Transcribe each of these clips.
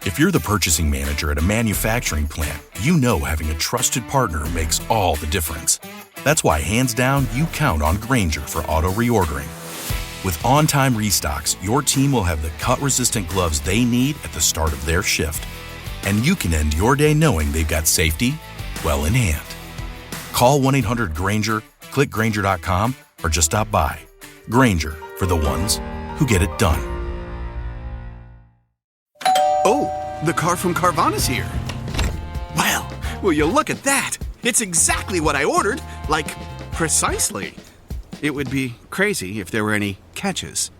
If you're the purchasing manager at a manufacturing plant, you know having a trusted partner makes all the difference. That's why, hands down, you count on Grainger for auto reordering. With on-time restocks, your team will have the cut-resistant gloves they need at the start of their shift. And you can end your day knowing they've got safety well in hand. Call 1-800-GRAINGER, click Grainger.com, or just stop by. Grainger, for the ones who get it done. Oh, the car from Carvana's here. Well, will you look at that? It's exactly what I ordered, like, precisely. It would be crazy if there were any catches,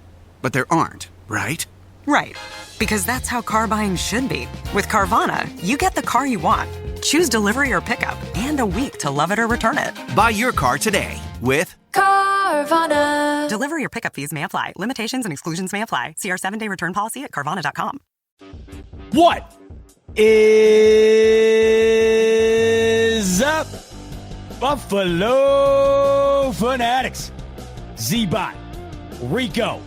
but there aren't, right? Right, because that's how car buying should be. With Carvana, you get the car you want. Choose delivery or pickup, and a week to love it or return it. Buy your car today with Carvana. Delivery or pickup fees may apply. Limitations and exclusions may apply. See our 7-day return policy at Carvana.com. What is up, Buffalo Fanatics? Z-Bot, Rico.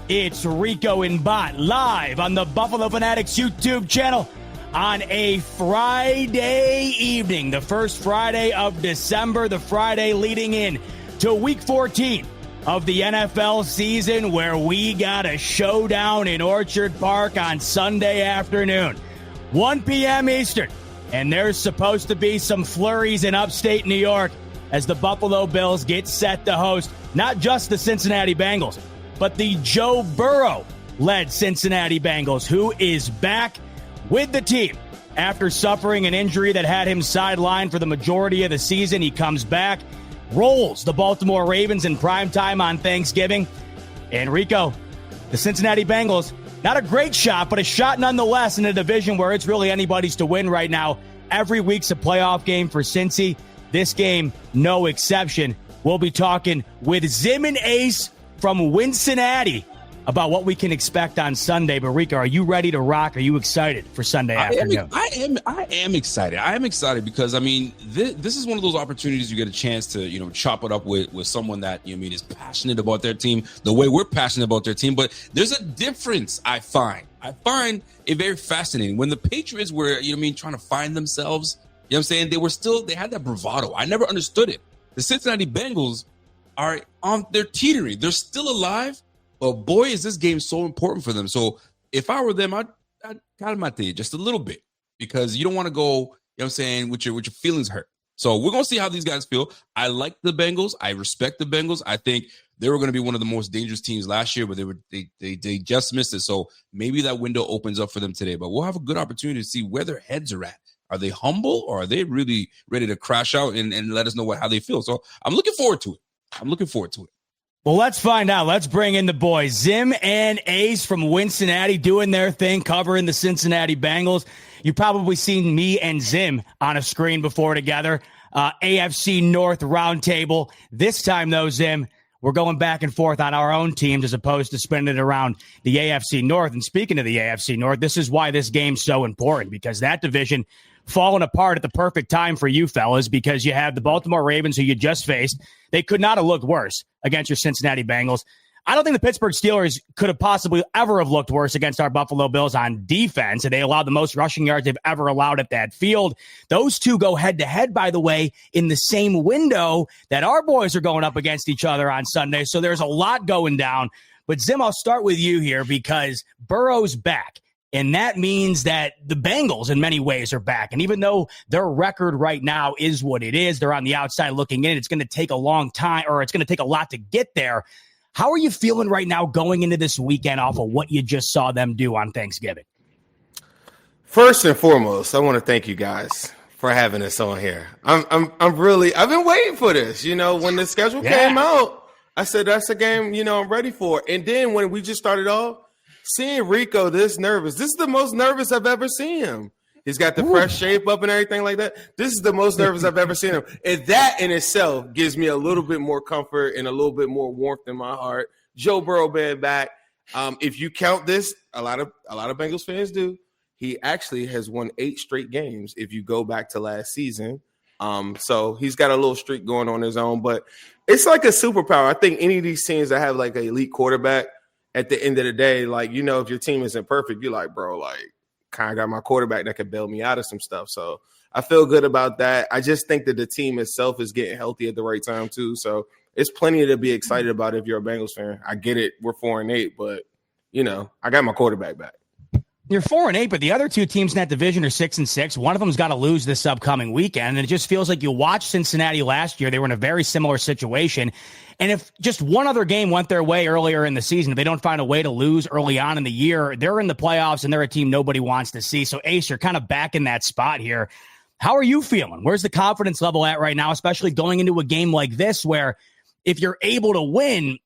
It's Rico and Bot live on the Buffalo Fanatics YouTube channel on a Friday evening, the first Friday of December, the Friday leading in to Week 14 of the NFL season, where we got a showdown in Orchard Park on Sunday afternoon, 1 p.m. Eastern. And there's supposed to be some flurries in upstate New York as the Buffalo Bills get set to host not just the Cincinnati Bengals, but the Joe Burrow-led Cincinnati Bengals, who is back with the team after suffering an injury that had him sidelined for the majority of the season. He comes back, rolls the Baltimore Ravens in primetime on Thanksgiving. And Rico, the Cincinnati Bengals, not a great shot, but a shot nonetheless in a division where it's really anybody's to win right now. Every week's a playoff game for Cincy. This game, no exception. We'll be talking with Zim Ace from Cincinnati about what we can expect on Sunday. But Rico, are you ready to rock? Are you excited for Sunday afternoon? I am excited. I am excited because, I mean, this is one of those opportunities you get a chance to, chop it up with someone that, is passionate about their team the way we're passionate about their team. But there's a difference, I find it very fascinating. When the Patriots were, trying to find themselves, they had that bravado. I never understood it. The Cincinnati Bengals they're teetering. They're still alive. But boy, is this game so important for them. So if I were them, I'd calmate just a little bit, because you don't want to go, with your feelings hurt. So we're going to see how these guys feel. I like the Bengals. I respect the Bengals. I think they were going to be one of the most dangerous teams last year, but they just missed it. So maybe that window opens up for them today. But we'll have a good opportunity to see where their heads are at. Are they humble, or are they really ready to crash out and let us know how they feel? So I'm looking forward to it. Well, let's find out. Let's bring in the boys, Zim and Ace from Cincinnati, doing their thing, covering the Cincinnati Bengals. You've probably seen me and Zim on a screen before together. AFC North roundtable. This time, though, Zim, we're going back and forth on our own teams as opposed to spinning it around the AFC North. And speaking of the AFC North, this is why this game's so important, because that division falling apart at the perfect time for you fellas, because you have the Baltimore Ravens, who you just faced. They could not have looked worse against your Cincinnati Bengals. I don't think the Pittsburgh Steelers could have possibly ever have looked worse against our Buffalo Bills on defense, and they allowed the most rushing yards they've ever allowed at that field. Those two go head-to-head, by the way, in the same window that our boys are going up against each other on Sunday, so there's a lot going down. But, Zim, I'll start with you here, because Burrow's back. And that means that the Bengals, in many ways, are back. And even though their record right now is what it is, they're on the outside looking in. It's going to take a long time, or it's going to take a lot to get there. How are you feeling right now going into this weekend off of what you just saw them do on Thanksgiving? First and foremost, I want to thank you guys for having us on here. I've been waiting for this. When the schedule came out, I said, that's a game, I'm ready for. And then when we just started off, seeing Rico this nervous, this is the most nervous I've ever seen him. He's got the fresh shape up and everything like that. This is the most nervous I've ever seen him. And that in itself gives me a little bit more comfort and a little bit more warmth in my heart. Joe Burrow being back. If you count this, a lot of Bengals fans do. He actually has won 8 straight games if you go back to last season. So he's got a little streak going on his own. But it's like a superpower. I think any of these teams that have like an elite quarterback, at the end of the day, if your team isn't perfect, you're like, bro, kind of got my quarterback that could bail me out of some stuff. So I feel good about that. I just think that the team itself is getting healthy at the right time too. So it's plenty to be excited about if you're a Bengals fan. I get it. We're 4-8, but I got my quarterback back. You're 4-8, but the other two teams in that division are 6-6. One of them's got to lose this upcoming weekend, and it just feels like you watched Cincinnati last year. They were in a very similar situation, and if just one other game went their way earlier in the season, if they don't find a way to lose early on in the year, they're in the playoffs, and they're a team nobody wants to see. So, Ace, you're kind of back in that spot here. How are you feeling? Where's the confidence level at right now, especially going into a game like this where if you're able to win,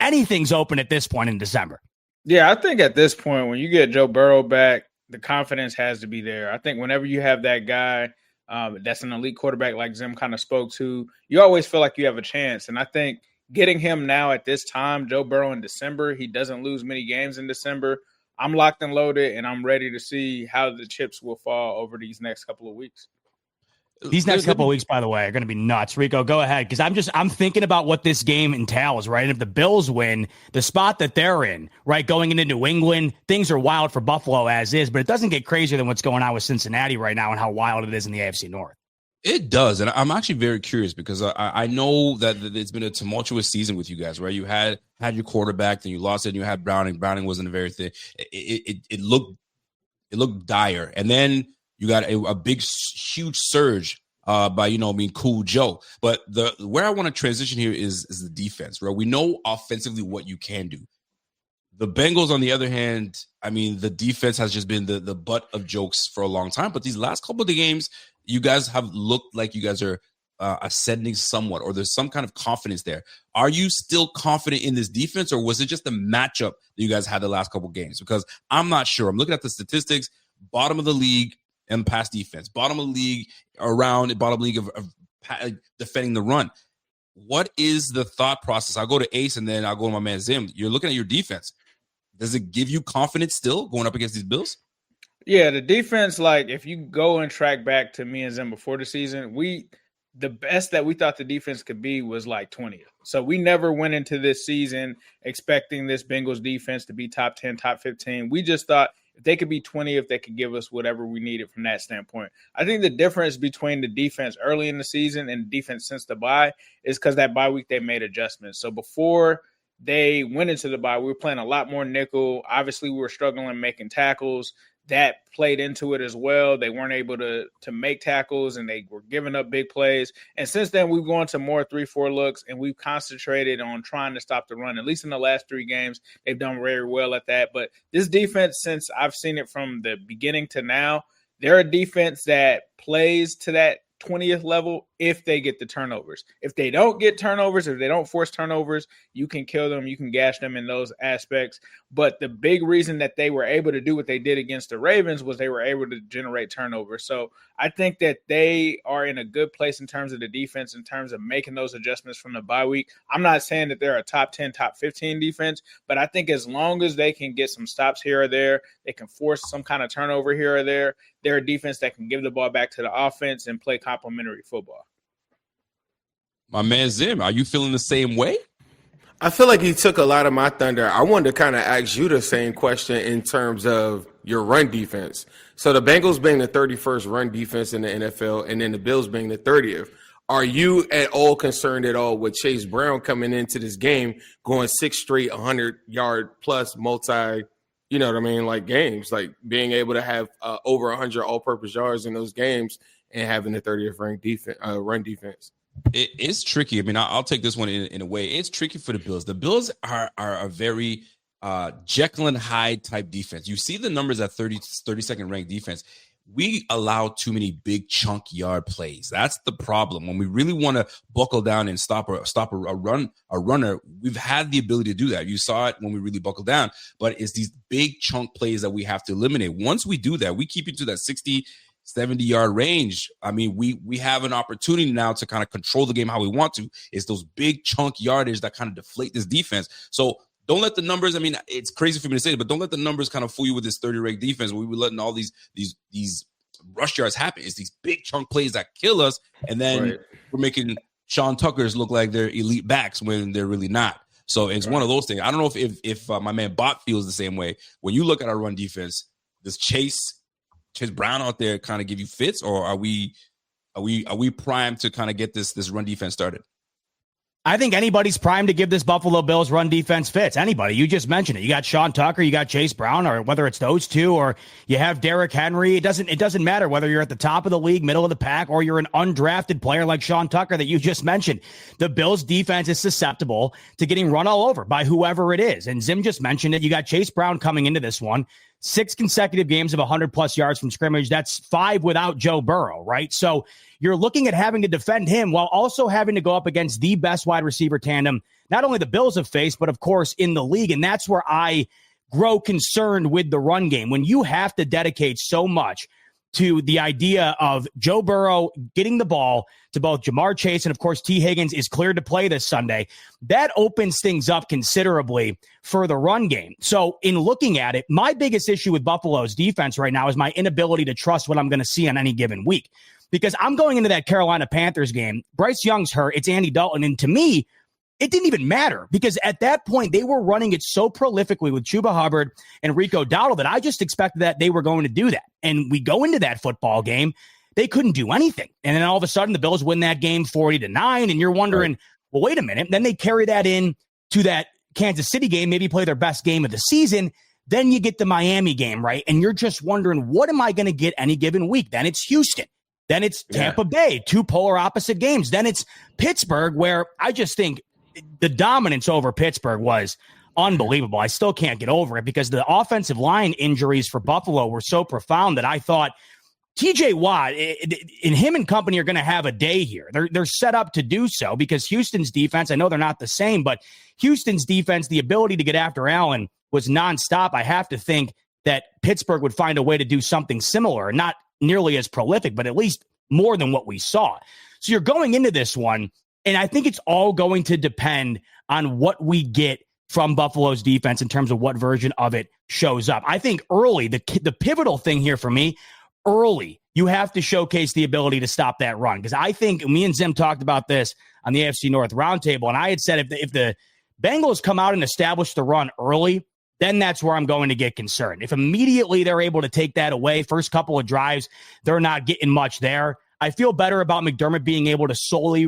anything's open at this point in December? Yeah, I think at this point, when you get Joe Burrow back, the confidence has to be there. I think whenever you have that guy that's an elite quarterback like Zim kind of spoke to, you always feel like you have a chance. And I think getting him now at this time, Joe Burrow in December, he doesn't lose many games in December. I'm locked and loaded, and I'm ready to see how the chips will fall over these next couple of weeks. These next couple of weeks, by the way, are going to be nuts. Rico, go ahead, because I'm thinking about what this game entails, right? And if the Bills win, the spot that they're in, right, going into New England, things are wild for Buffalo as is, but it doesn't get crazier than what's going on with Cincinnati right now and how wild it is in the AFC North. It does, and I'm actually very curious because I know that it's been a tumultuous season with you guys, right? You had your quarterback, then you lost it, and you had Browning. Browning wasn't a very thing. It looked dire, and then you got a big, huge surge by Cool Joe. But where I want to transition here is the defense, right? We know offensively what you can do. The Bengals, on the other hand, I mean, the defense has just been the butt of jokes for a long time. But these last couple of the games, you guys have looked like you guys are ascending somewhat, or there's some kind of confidence there. Are you still confident in this defense, or was it just the matchup that you guys had the last couple of games? Because I'm not sure. I'm looking at the statistics, bottom of the league in pass defense, bottom of the league bottom of the league of defending the run. What is the thought process? I'll go to Ace and then I'll go to my man Zim. You're looking at your defense. Does it give you confidence still going up against these Bills? Yeah, the defense, like if you go and track back to me and Zim before the season, the best that we thought the defense could be was like 20th. So we never went into this season expecting this Bengals defense to be top 10, top 15. We just thought if they could be 20th, they could give us whatever we needed from that standpoint. I think the difference between the defense early in the season and the defense since the bye is because that bye week they made adjustments. So before they went into the bye, we were playing a lot more nickel. Obviously, we were struggling making tackles. That played into it as well. They weren't able to make tackles, and they were giving up big plays. And since then, we've gone to more 3-4 looks, and we've concentrated on trying to stop the run. At least in the last 3 games, they've done very well at that. But this defense, since I've seen it from the beginning to now, they're a defense that plays to that 20th level if they get the turnovers. If they don't get turnovers, if they don't force turnovers, you can kill them, you can gash them in those aspects. But the big reason that they were able to do what they did against the Ravens was they were able to generate turnovers. So I think that they are in a good place in terms of the defense, in terms of making those adjustments from the bye week. I'm not saying that they're a top 10, top 15 defense, but I think as long as they can get some stops here or there, they can force some kind of turnover here or there, they're a defense that can give the ball back to the offense and play complementary football. My man Zim, are you feeling the same way? I feel like he took a lot of my thunder. I wanted to kind of ask you the same question in terms of your run defense. So the Bengals being the 31st run defense in the NFL, and then the Bills being the 30th. Are you at all concerned at all with Chase Brown coming into this game, going 6 straight 100-yard plus multi, like games, like being able to have over 100 all-purpose yards in those games and having the 30th ranked run defense? It's tricky. I mean, I'll take this one in a way. It's tricky for the Bills. The Bills are a very Jekyll and Hyde type defense. You see the numbers at 32nd ranked defense. We allow too many big chunk yard plays. That's the problem. When we really want to buckle down and stop a runner, we've had the ability to do that. You saw it when we really buckled down, but it's these big chunk plays that we have to eliminate. Once we do that, we keep it to that 60, 70-yard range. I mean, we have an opportunity now to kind of control the game how we want to. It's those big chunk yardage that kind of deflate this defense. So don't let the numbers, I mean, it's crazy for me to say it, but don't let the numbers kind of fool you with this 30-ranked defense where we were letting all these rush yards happen. It's these big chunk plays that kill us, and then we're making Sean Tuckers look like they're elite backs when they're really not. So it's one of those things. I don't know if my man Bot feels the same way. When you look at our run defense, does Chase Brown out there kind of give you fits, or are we primed to kind of get this run defense started? I think anybody's primed to give this Buffalo Bills run defense fits. Anybody. You just mentioned it. You got Sean Tucker, you got Chase Brown, or whether it's those two, or you have Derrick Henry. It doesn't matter whether you're at the top of the league, middle of the pack, or you're an undrafted player like Sean Tucker that you just mentioned. The Bills defense is susceptible to getting run all over by whoever it is. And Zim just mentioned it. You got Chase Brown coming into this one. 6 consecutive games of 100-plus yards from scrimmage. That's 5 without Joe Burrow, right? So you're looking at having to defend him while also having to go up against the best wide receiver tandem, not only the Bills have faced, but, of course, in the league. And that's where I grow concerned with the run game. When you have to dedicate so much to the idea of Joe Burrow getting the ball to both Jamar Chase and, of course, T. Higgins is cleared to play this Sunday, that opens things up considerably for the run game. So in looking at it, my biggest issue with Buffalo's defense right now is my inability to trust what I'm going to see on any given week, because I'm going into that Carolina Panthers game. Bryce Young's hurt. It's Andy Dalton. And to me, it didn't even matter, because at that point they were running it so prolifically with Chuba Hubbard and Rico Dowdle that I just expected that they were going to do that. And we go into that football game, they couldn't do anything. And then all of a sudden the Bills win that game 40-9. And you're wondering, right, well, wait a minute. Then they carry that in to that Kansas City game, maybe play their best game of the season. Then you get the Miami game, right? And you're just wondering, what am I going to get any given week? Then it's Houston. Then it's Tampa Bay, 2 polar opposite games. Then it's Pittsburgh, where I just think the dominance over Pittsburgh was unbelievable. I still can't get over it, because the offensive line injuries for Buffalo were so profound that I thought TJ Watt and him and company are going to have a day here. They're set up to do so, because Houston's defense, I know they're not the same, but Houston's defense, the ability to get after Allen was nonstop. I have to think that Pittsburgh would find a way to do something similar, not nearly as prolific, but at least more than what we saw. So you're going into this one, and I think it's all going to depend on what we get from Buffalo's defense in terms of what version of it shows up. I think early, the pivotal thing here for me, early, you have to showcase the ability to stop that run. Because I think me and Zim talked about this on the AFC North Roundtable, and I had said if the Bengals come out and establish the run early, then that's where I'm going to get concerned. If immediately they're able to take that away, first couple of drives, they're not getting much there, I feel better about McDermott being able to solely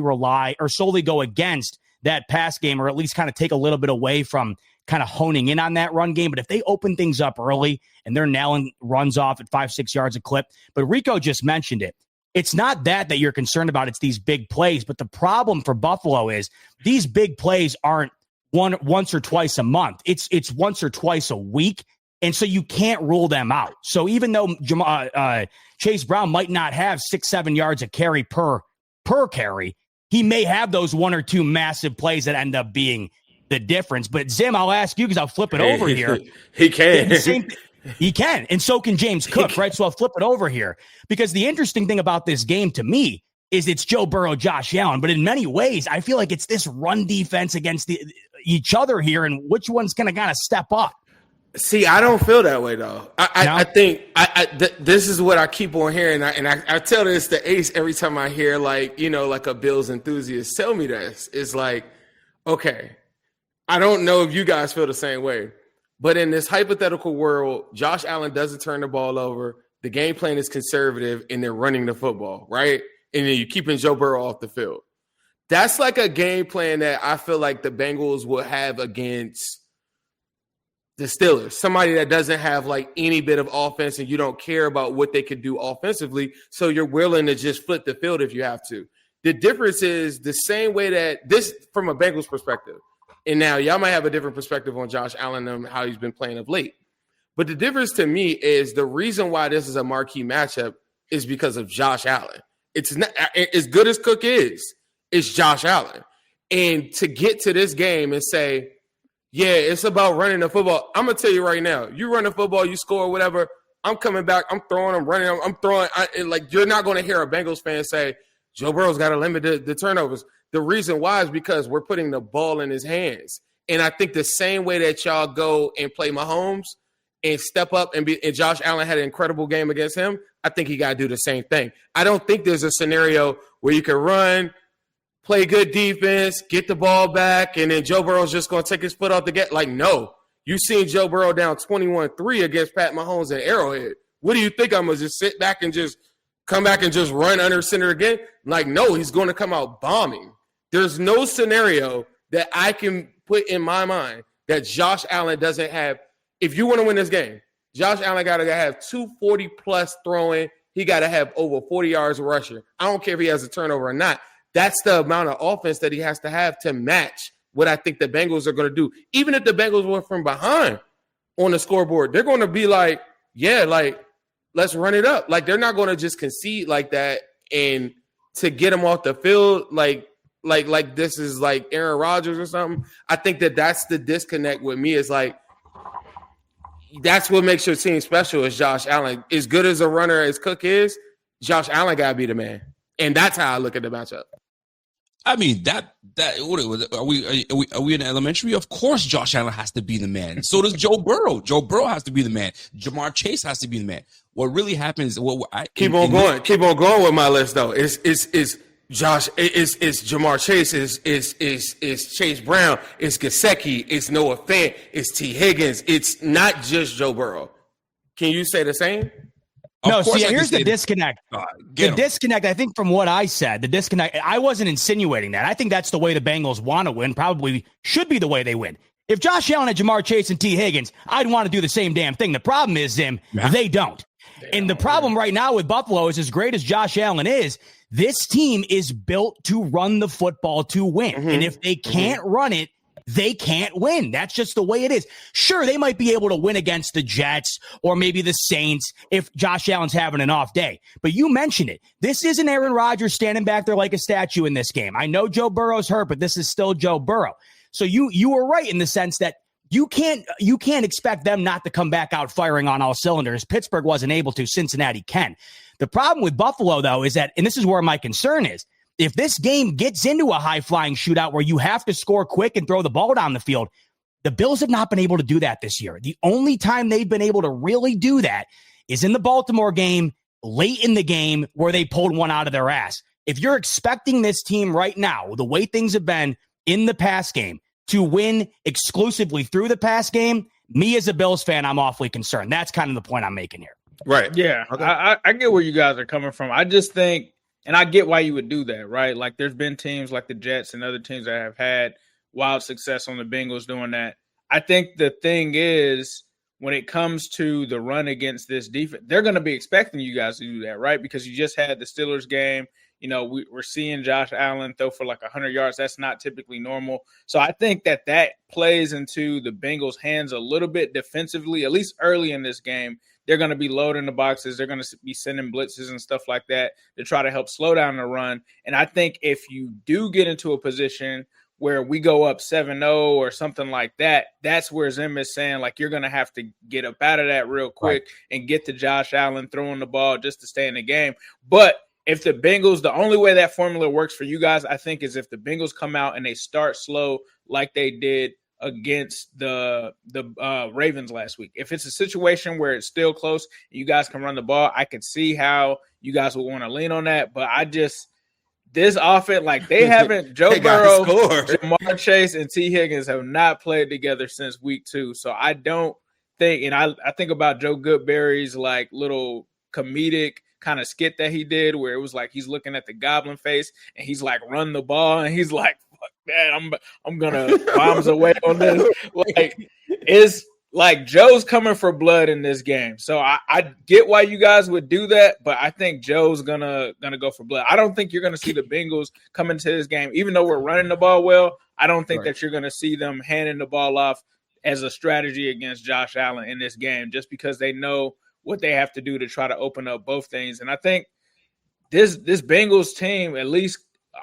go against that pass game, or at least kind of take a little bit away from kind of honing in on that run game. But if they open things up early and they're nailing runs off at 5-6 yards a clip, but Rico just mentioned it. It's not that you're concerned about. It's these big plays. But the problem for Buffalo is these big plays aren't once or twice a month. It's once or twice a week. And so you can't rule them out. So even though Chase Brown might not have 6-7 yards of carry per carry, he may have those 1 or 2 massive plays that end up being the difference. But Zim, I'll ask you, because I'll flip it over here. He can. He can. And so can James Cook, right? So I'll flip it over here, because the interesting thing about this game to me is it's Joe Burrow, Josh Allen. But in many ways, I feel like it's this run defense against each other here, and which one's going to kind of step up. See, I don't feel that way, though. I think this is what I keep on hearing, and I tell this to Ace every time I hear, like a Bills enthusiast tell me this. It's like, okay, I don't know if you guys feel the same way, but in this hypothetical world, Josh Allen doesn't turn the ball over, the game plan is conservative, and they're running the football, right? And then you're keeping Joe Burrow off the field. That's like a game plan that I feel like the Bengals will have against the Steelers, somebody that doesn't have like any bit of offense, and you don't care about what they could do offensively, so you're willing to just flip the field if you have to. The difference is the same way that this, from a Bengals perspective, and now y'all might have a different perspective on Josh Allen and how he's been playing of late. But the difference to me is the reason why this is a marquee matchup is because of Josh Allen. It's not as good as Cook is. It's Josh Allen. And to get to this game and say, yeah, it's about running the football. I'm going to tell you right now, you run the football, you score, whatever, I'm coming back, I'm throwing, I'm running, I'm throwing. You're not going to hear a Bengals fan say, Joe Burrow's got to limit the turnovers. The reason why is because we're putting the ball in his hands. And I think the same way that y'all go and play Mahomes and step up and Josh Allen had an incredible game against him, I think he got to do the same thing. I don't think there's a scenario where you can run, play good defense, get the ball back, and then Joe Burrow's just going to take his foot off the gas. Like, no. You seen Joe Burrow down 21-3 against Pat Mahomes and Arrowhead. What do you think? I'm going to just sit back and just come back and just run under center again? Like, no, he's going to come out bombing. There's no scenario that I can put in my mind that Josh Allen doesn't have. If you want to win this game, Josh Allen got to have 240-plus throwing. He got to have over 40 yards rushing. I don't care if he has a turnover or not. That's the amount of offense that he has to have to match what I think the Bengals are going to do. Even if the Bengals were from behind on the scoreboard, they're going to be like, yeah, like, let's run it up. Like, they're not going to just concede like that and to get them off the field like this is like Aaron Rodgers or something. I think that's the disconnect with me. Is like, that's what makes your team special is Josh Allen. As good as a runner as Cook is, Josh Allen got to be the man. And that's how I look at the matchup. I mean, are we in elementary? Of course, Josh Allen has to be the man. So does Joe Burrow. Joe Burrow has to be the man. Jamar Chase has to be the man. What really happens? Keep on going with my list though. It's Jamar Chase. Is Chase Brown. It's Gesicki. It's Noah Fant. It's T. Higgins. It's not just Joe Burrow. Can you say the same? No, see, here's the disconnect. The disconnect, I think, from what I said, I wasn't insinuating that. I think that's the way the Bengals want to win, probably should be the way they win. If Josh Allen had Jamar Chase and T. Higgins, I'd want to do the same damn thing. The problem is, Zim, they don't. And the problem right now with Buffalo is, as great as Josh Allen is, this team is built to run the football to win. Mm-hmm. And if they can't run it, they can't win. That's just the way it is. Sure, they might be able to win against the Jets or maybe the Saints if Josh Allen's having an off day. But you mentioned it. This isn't Aaron Rodgers standing back there like a statue in this game. I know Joe Burrow's hurt, but this is still Joe Burrow. So you were right in the sense that you can't expect them not to come back out firing on all cylinders. Pittsburgh wasn't able to. Cincinnati can. The problem with Buffalo, though, is that, and this is where my concern is, if this game gets into a high-flying shootout where you have to score quick and throw the ball down the field, the Bills have not been able to do that this year. The only time they've been able to really do that is in the Baltimore game, late in the game, where they pulled one out of their ass. If you're expecting this team right now, the way things have been in the pass game, to win exclusively through the pass game, me as a Bills fan, I'm awfully concerned. That's kind of the point I'm making here. Right. Yeah, okay. I get where you guys are coming from. I just think, and I get why you would do that, right? Like, there's been teams like the Jets and other teams that have had wild success on the Bengals doing that. I think the thing is, when it comes to the run against this defense, they're going to be expecting you guys to do that, right? Because you just had the Steelers game. You know, we're seeing Josh Allen throw for like 100 yards. That's not typically normal. So I think that plays into the Bengals' hands a little bit defensively, at least early in this game. They're going to be loading the boxes. They're going to be sending blitzes and stuff like that to try to help slow down the run. And I think if you do get into a position where we go up 7-0 or something like that, that's where Zim is saying, like, you're going to have to get up out of that real quick and get to Josh Allen throwing the ball just to stay in the game. But if the Bengals, the only way that formula works for you guys, I think, is if the Bengals come out and they start slow like they did against the Ravens last week. If it's a situation where it's still close, you guys can run the ball, I can see how you guys would want to lean on that. But this offense, like, they haven't, Joe Burrow, Jamar Chase, and T. Higgins have not played together since week 2. So I don't think, and I think about Joe Goodberry's like little comedic kind of skit that he did where it was like he's looking at the goblin face and he's like, run the ball, and he's like, fuck that, I'm gonna bombs away on this. Like, it's like Joe's coming for blood in this game. So I get why you guys would do that, but I think Joe's gonna go for blood. I don't think you're gonna see the Bengals come into this game, even though we're running the ball well. I don't think that you're gonna see them handing the ball off as a strategy against Josh Allen in this game, just because they know what they have to do to try to open up both things. And I think this Bengals team, at least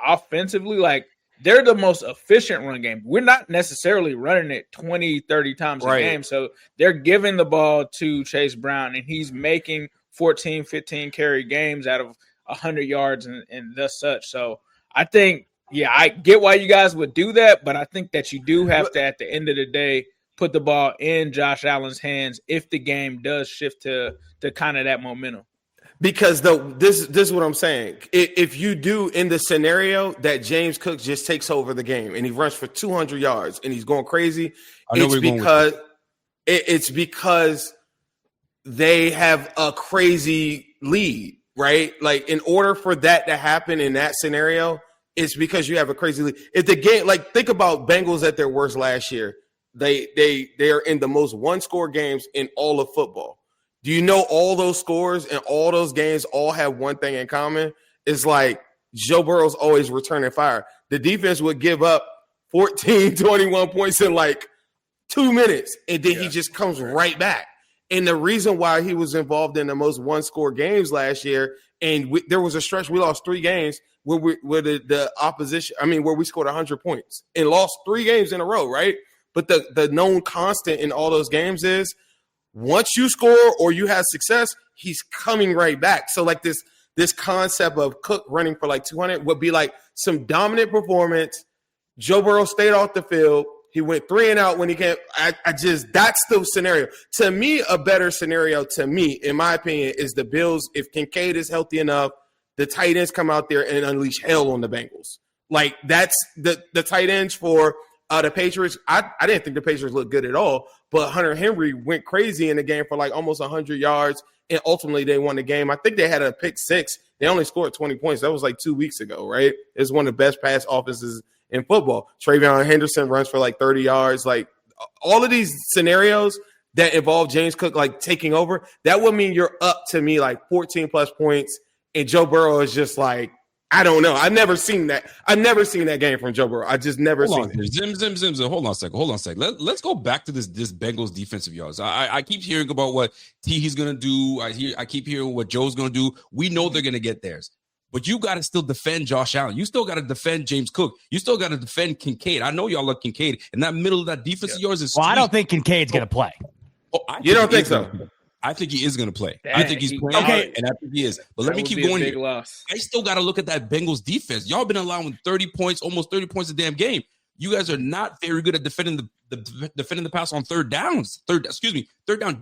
offensively, like, they're the most efficient run game. We're not necessarily running it 20, 30 times a game. So they're giving the ball to Chase Brown, and he's making 14, 15 carry games out of 100 yards and thus such. So I think, I get why you guys would do that, but I think that you do have to, at the end of the day, put the ball in Josh Allen's hands if the game does shift to kind of that momentum. Because this is what I'm saying. If you do, in the scenario that James Cook just takes over the game and he runs for 200 yards and he's going crazy, it's because it's because they have a crazy lead, right? Like, in order for that to happen in that scenario, it's because you have a crazy lead. If the game, like, think about Bengals at their worst last year. They are in the most one-score games in all of football. Do you know all those scores and all those games all have one thing in common? It's like Joe Burrow's always returning fire. The defense would give up 14, 21 points in like 2 minutes, and then he just comes right back. And the reason why he was involved in the most one-score games last year, and there was a stretch we lost 3 games where the opposition, where we scored 100 points and lost 3 games in a row, right? But the known constant in all those games is once you score or you have success, he's coming right back. So like this concept of Cook running for like 200 would be like some dominant performance. Joe Burrow stayed off the field. He went 3 and out when he came. That's the scenario. To me, a better scenario, in my opinion, is the Bills. If Kincaid is healthy enough, the tight ends come out there and unleash hell on the Bengals. Like, that's the tight ends for the Patriots. I didn't think the Patriots looked good at all, but Hunter Henry went crazy in the game for like almost 100 yards, and ultimately they won the game. I think they had a pick 6. They only scored 20 points. That was like 2 weeks ago, right? It's one of the best pass offenses in football. Travion Henderson runs for like 30 yards. Like, all of these scenarios that involve James Cook like taking over, that would mean you're up to me like 14 plus points, and Joe Burrow is just like, I don't know. I've never seen that. I've never seen that game from Joe Burrow. I just never seen it. Zim. Hold on a second. Let's go back to this Bengals defensive yards. I keep hearing about what He's going to do. I keep hearing what Joe's going to do. We know they're going to get theirs. But you got to still defend Josh Allen. You still got to defend James Cook. You still got to defend Kincaid. I know y'all love Kincaid. And that middle of that defense of yours is Well, I don't think Kincaid's going to play. You don't think so? I think he is going to play. I think he's playing, okay, and I think he is. But let me keep going here. Loss. I still got to look at that Bengals defense. Y'all been allowing 30 points, almost 30 points a damn game. You guys are not very good at defending the pass on third down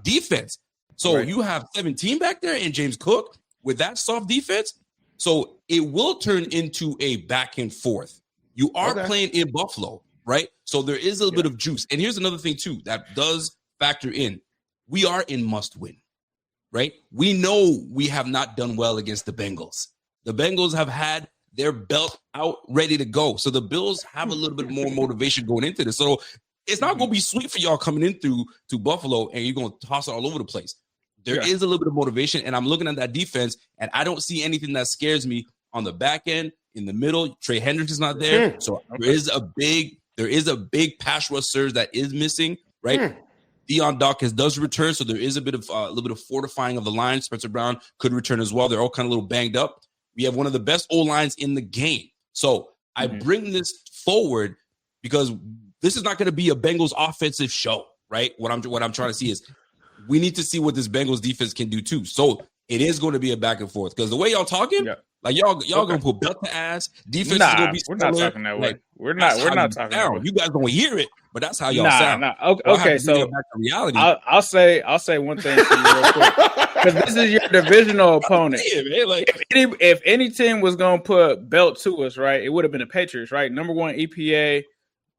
defense. So you have 17 back there and James Cook with that soft defense. So it will turn into a back and forth. You are playing in Buffalo, right? So there is a little bit of juice. And here's another thing too that does factor in. We are in must win, right? We know we have not done well against the Bengals. The Bengals have had their belt out ready to go. So the Bills have a little bit more motivation going into this. So it's not going to be sweet for y'all coming in to Buffalo and you're going to toss it all over the place. There is a little bit of motivation, and I'm looking at that defense, and I don't see anything that scares me on the back end, in the middle. Trey Hendrickson's not there. So there is a big pass rush surge that is missing, right? Deion Dawkins does return, so there is a little bit of fortifying of the line. Spencer Brown could return as well. They're all kind of a little banged up. We have one of the best O-lines in the game. So I bring this forward because this is not going to be a Bengals offensive show, right? What I'm trying to see is we need to see what this Bengals defense can do too. So it is going to be a back and forth because the way y'all talking, like y'all going to put belt to ass. Defense is going to be we're not talking that way. Like, we're not talking that way. You guys don't hear it, but that's how y'all sound. Okay, so back to reality. I'll say one thing to you real quick because this is your divisional opponent. If any team was going to put belt to us, right, it would have been the Patriots, right? Number 1 EPA,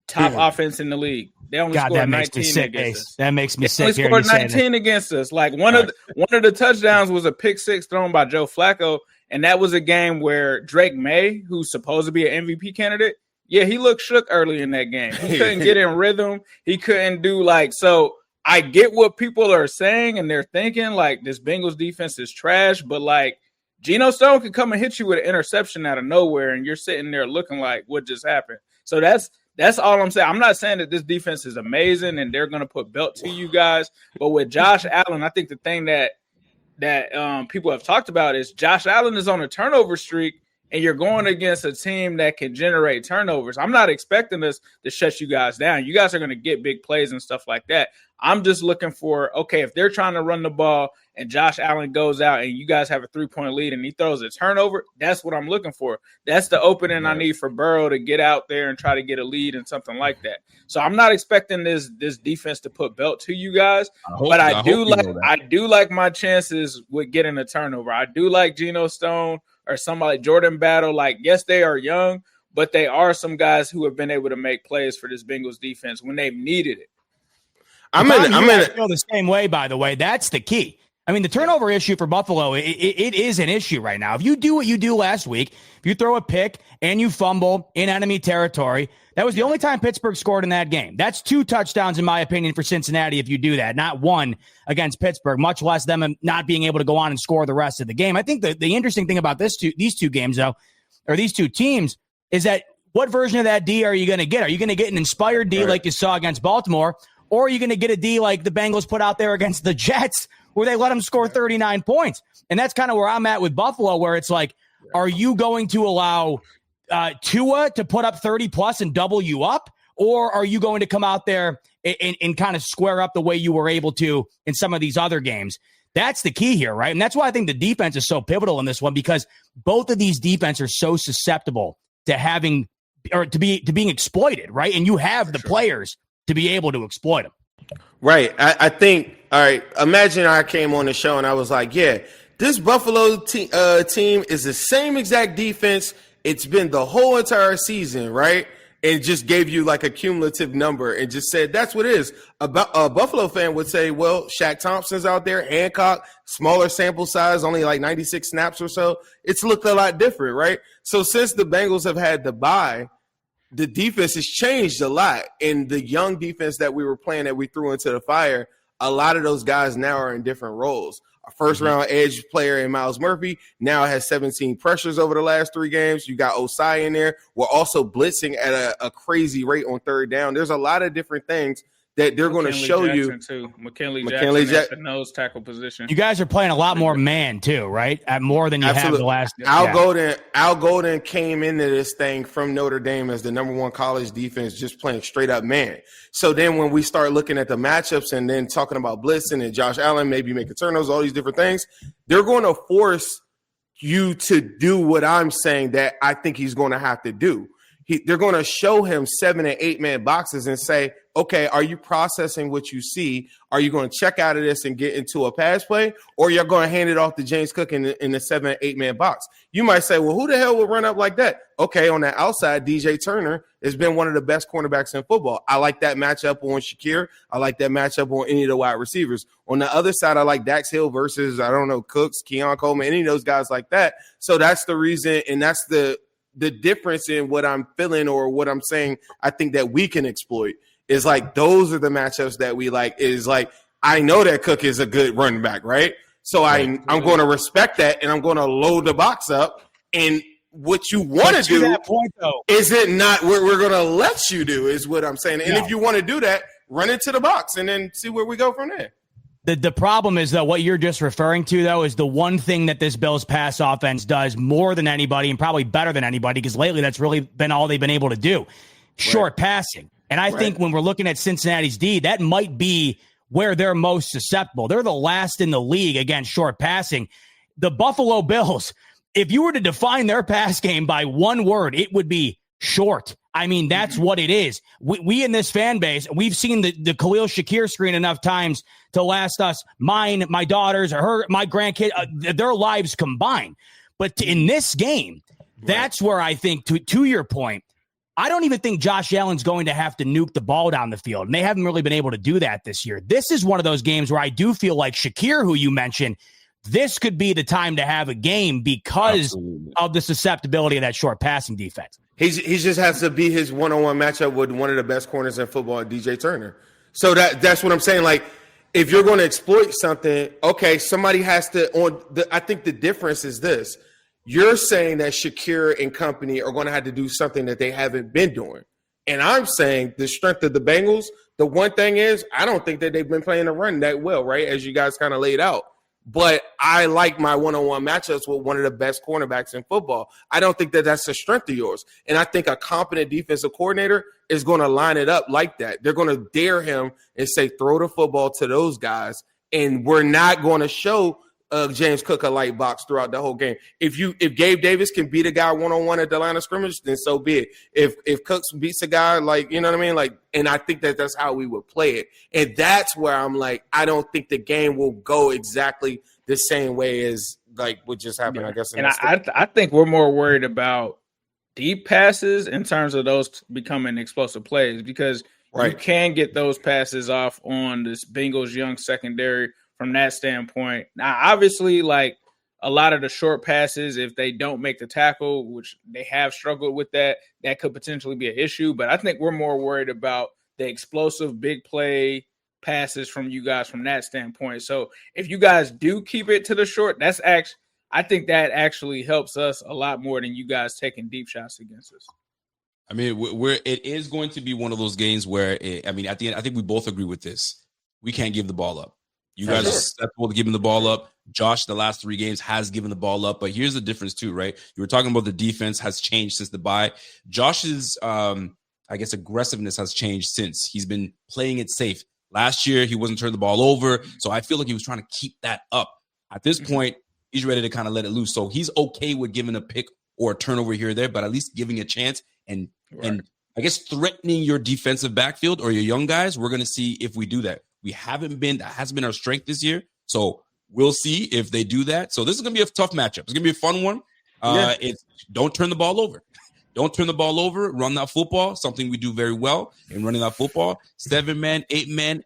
top offense in the league. They only scored 19 against us. That makes me sick. They scored 19 against us. Like one of the touchdowns was a pick 6 thrown by Joe Flacco, and that was a game where Drake May, who's supposed to be an MVP candidate, he looked shook early in that game. He couldn't get in rhythm. He couldn't do so. I get what people are saying and they're thinking like this Bengals defense is trash, but like Geno Stone could come and hit you with an interception out of nowhere, and you're sitting there looking like what just happened. So that's all I'm saying. I'm not saying that this defense is amazing and they're going to put belt to you guys, but with Josh Allen, I think the thing that people have talked about is Josh Allen is on a turnover streak, and you're going against a team that can generate turnovers. I'm not expecting us to shut you guys down. You guys are going to get big plays and stuff like that. I'm just looking for, if they're trying to run the ball and Josh Allen goes out and you guys have a 3-point lead and he throws a turnover, that's what I'm looking for. That's the opening I need for Burrow to get out there and try to get a lead and something like that. So I'm not expecting this defense to put belt to you guys, but I do like my chances with getting a turnover. I do like Geno Stone or somebody like Jordan Battle. Like, yes, they are young, but they are some guys who have been able to make plays for this Bengals defense when they've needed it. I feel the same way, by the way. That's the key. I mean, the turnover issue for Buffalo, it is an issue right now. If you do what you do last week, if you throw a pick and you fumble in enemy territory, that was the only time Pittsburgh scored in that game. That's 2 touchdowns, in my opinion, for Cincinnati if you do that. Not 1 against Pittsburgh, much less them not being able to go on and score the rest of the game. I think the interesting thing about these two games, though, or these two teams, is that what version of that D are you going to get? Are you going to get an inspired D like you saw against Baltimore, or are you going to get a D like the Bengals put out there against the Jets, where they let them score 39 points? And that's kind of where I'm at with Buffalo, where it's like, are you going to allow Tua to put up 30-plus and double you up? Or are you going to come out there and kind of square up the way you were able to in some of these other games? That's the key here, right? And that's why I think the defense is so pivotal in this one, because both of these defenses are so susceptible to having or to being exploited, right? And you have the players to be able to exploit them. Right. I think, all right, imagine I came on the show and I was like, yeah, this Buffalo team is the same exact defense. It's been the whole entire season, right? And just gave you like a cumulative number and just said, that's what it is. A Buffalo fan would say, well, Shaq Thompson's out there, Hancock, smaller sample size, only like 96 snaps or so. It's looked a lot different, right? So since the Bengals have had the bye, the defense has changed a lot. And the young defense that we were playing that we threw into the fire, a lot of those guys now are in different roles. Our first-round edge player in Myles Murphy now has 17 pressures over the last 3 games. You got Osai in there. We're also blitzing at a crazy rate on third down. There's a lot of different things that they're going to show you. Too. McKinley Jackson at the nose tackle position. You guys are playing a lot more man too, right? At more than you have the last. Al Golden came into this thing from Notre Dame as the #1 college defense, just playing straight up man. So then when we start looking at the matchups and then talking about blitzing and Josh Allen maybe making turnovers, all these different things, they're going to force you to do what I'm saying that I think he's going to have to do. They're going to show him 7 and 8 man boxes and say, okay, are you processing what you see? Are you going to check out of this and get into a pass play? Or you're going to hand it off to James Cook in the 7 and 8 man box? You might say, well, who the hell would run up like that? Okay, on that outside, DJ Turner has been one of the best cornerbacks in football. I like that matchup on Shakir. I like that matchup on any of the wide receivers. On the other side, I like Dax Hill versus, I don't know, Cooks, Keon Coleman, any of those guys like that. So that's the reason, and that's the difference in what I'm feeling or what I'm saying I think that we can exploit is like those are the matchups that we like. Is like I know that Cook is a good running back, right? So I'm going to respect that and I'm going to load the box up. And what you want to do that point, though, is it not what we're going to let you do is what I'm saying. And if you want to do that, run into the box and then see where we go from there. The problem is, though, what you're just referring to, though, is the one thing that this Bills pass offense does more than anybody and probably better than anybody, because lately that's really been all they've been able to do. Short passing. And I think when we're looking at Cincinnati's D, that might be where they're most susceptible. They're the last in the league against short passing. The Buffalo Bills, if you were to define their pass game by one word, it would be short. I mean, that's what it is. We in this fan base, we've seen the Khalil Shakir screen enough times to last us, mine, my daughters, or my grandkid, their lives combined. But in this game, that's where I think, to your point, I don't even think Josh Allen's going to have to nuke the ball down the field. And they haven't really been able to do that this year. This is one of those games where I do feel like Shakir, who you mentioned, this could be the time to have a game because of the susceptibility of that short passing defense. He just has to be his one-on-one matchup with one of the best corners in football, DJ Turner. So that's what I'm saying. Like, if you're going to exploit something, okay, somebody has to. I think the difference is this: you're saying that Shakir and company are going to have to do something that they haven't been doing, and I'm saying the strength of the Bengals. The one thing is, I don't think that they've been playing the run that well, right? As you guys kind of laid out. But I like my one-on-one matchups with one of the best cornerbacks in football. I don't think that that's the strength of yours. And I think a competent defensive coordinator is going to line it up like that. They're going to dare him and say, throw the football to those guys. And we're not going to show James Cook a light box throughout the whole game. If Gabe Davis can beat a guy one-on-one at the line of scrimmage, then so be it. If Cooks beats a guy, like, you know what I mean? Like, and I think that that's how we would play it. And that's where I'm like, I don't think the game will go exactly the same way as like what just happened, I guess. And I think we're more worried about deep passes in terms of those becoming explosive plays, because You can get those passes off on this Bengals young secondary from that standpoint. Now, obviously, like a lot of the short passes, if they don't make the tackle, which they have struggled with that could potentially be an issue. But I think we're more worried about the explosive big play passes from you guys from that standpoint. So if you guys do keep it to the short, I think that actually helps us a lot more than you guys taking deep shots against us. I mean, it is going to be one of those games where, at the end, I think we both agree with this. We can't give the ball up. You guys are susceptible to giving the ball up. Josh, the last 3 games, has given the ball up. But here's the difference too, right? You were talking about the defense has changed since the bye. Josh's, aggressiveness has changed since. He's been playing it safe. Last year, he wasn't turning the ball over. So I feel like he was trying to keep that up. At this point, he's ready to kind of let it loose. So he's okay with giving a pick or a turnover here or there, but at least giving a chance and I guess threatening your defensive backfield or your young guys. We're going to see if we do that. That hasn't been our strength this year. So we'll see if they do that. So this is going to be a tough matchup. It's going to be a fun one. Don't turn the ball over. Don't turn the ball over. Run that football, something we do very well in running that football. 7-man, 8-man,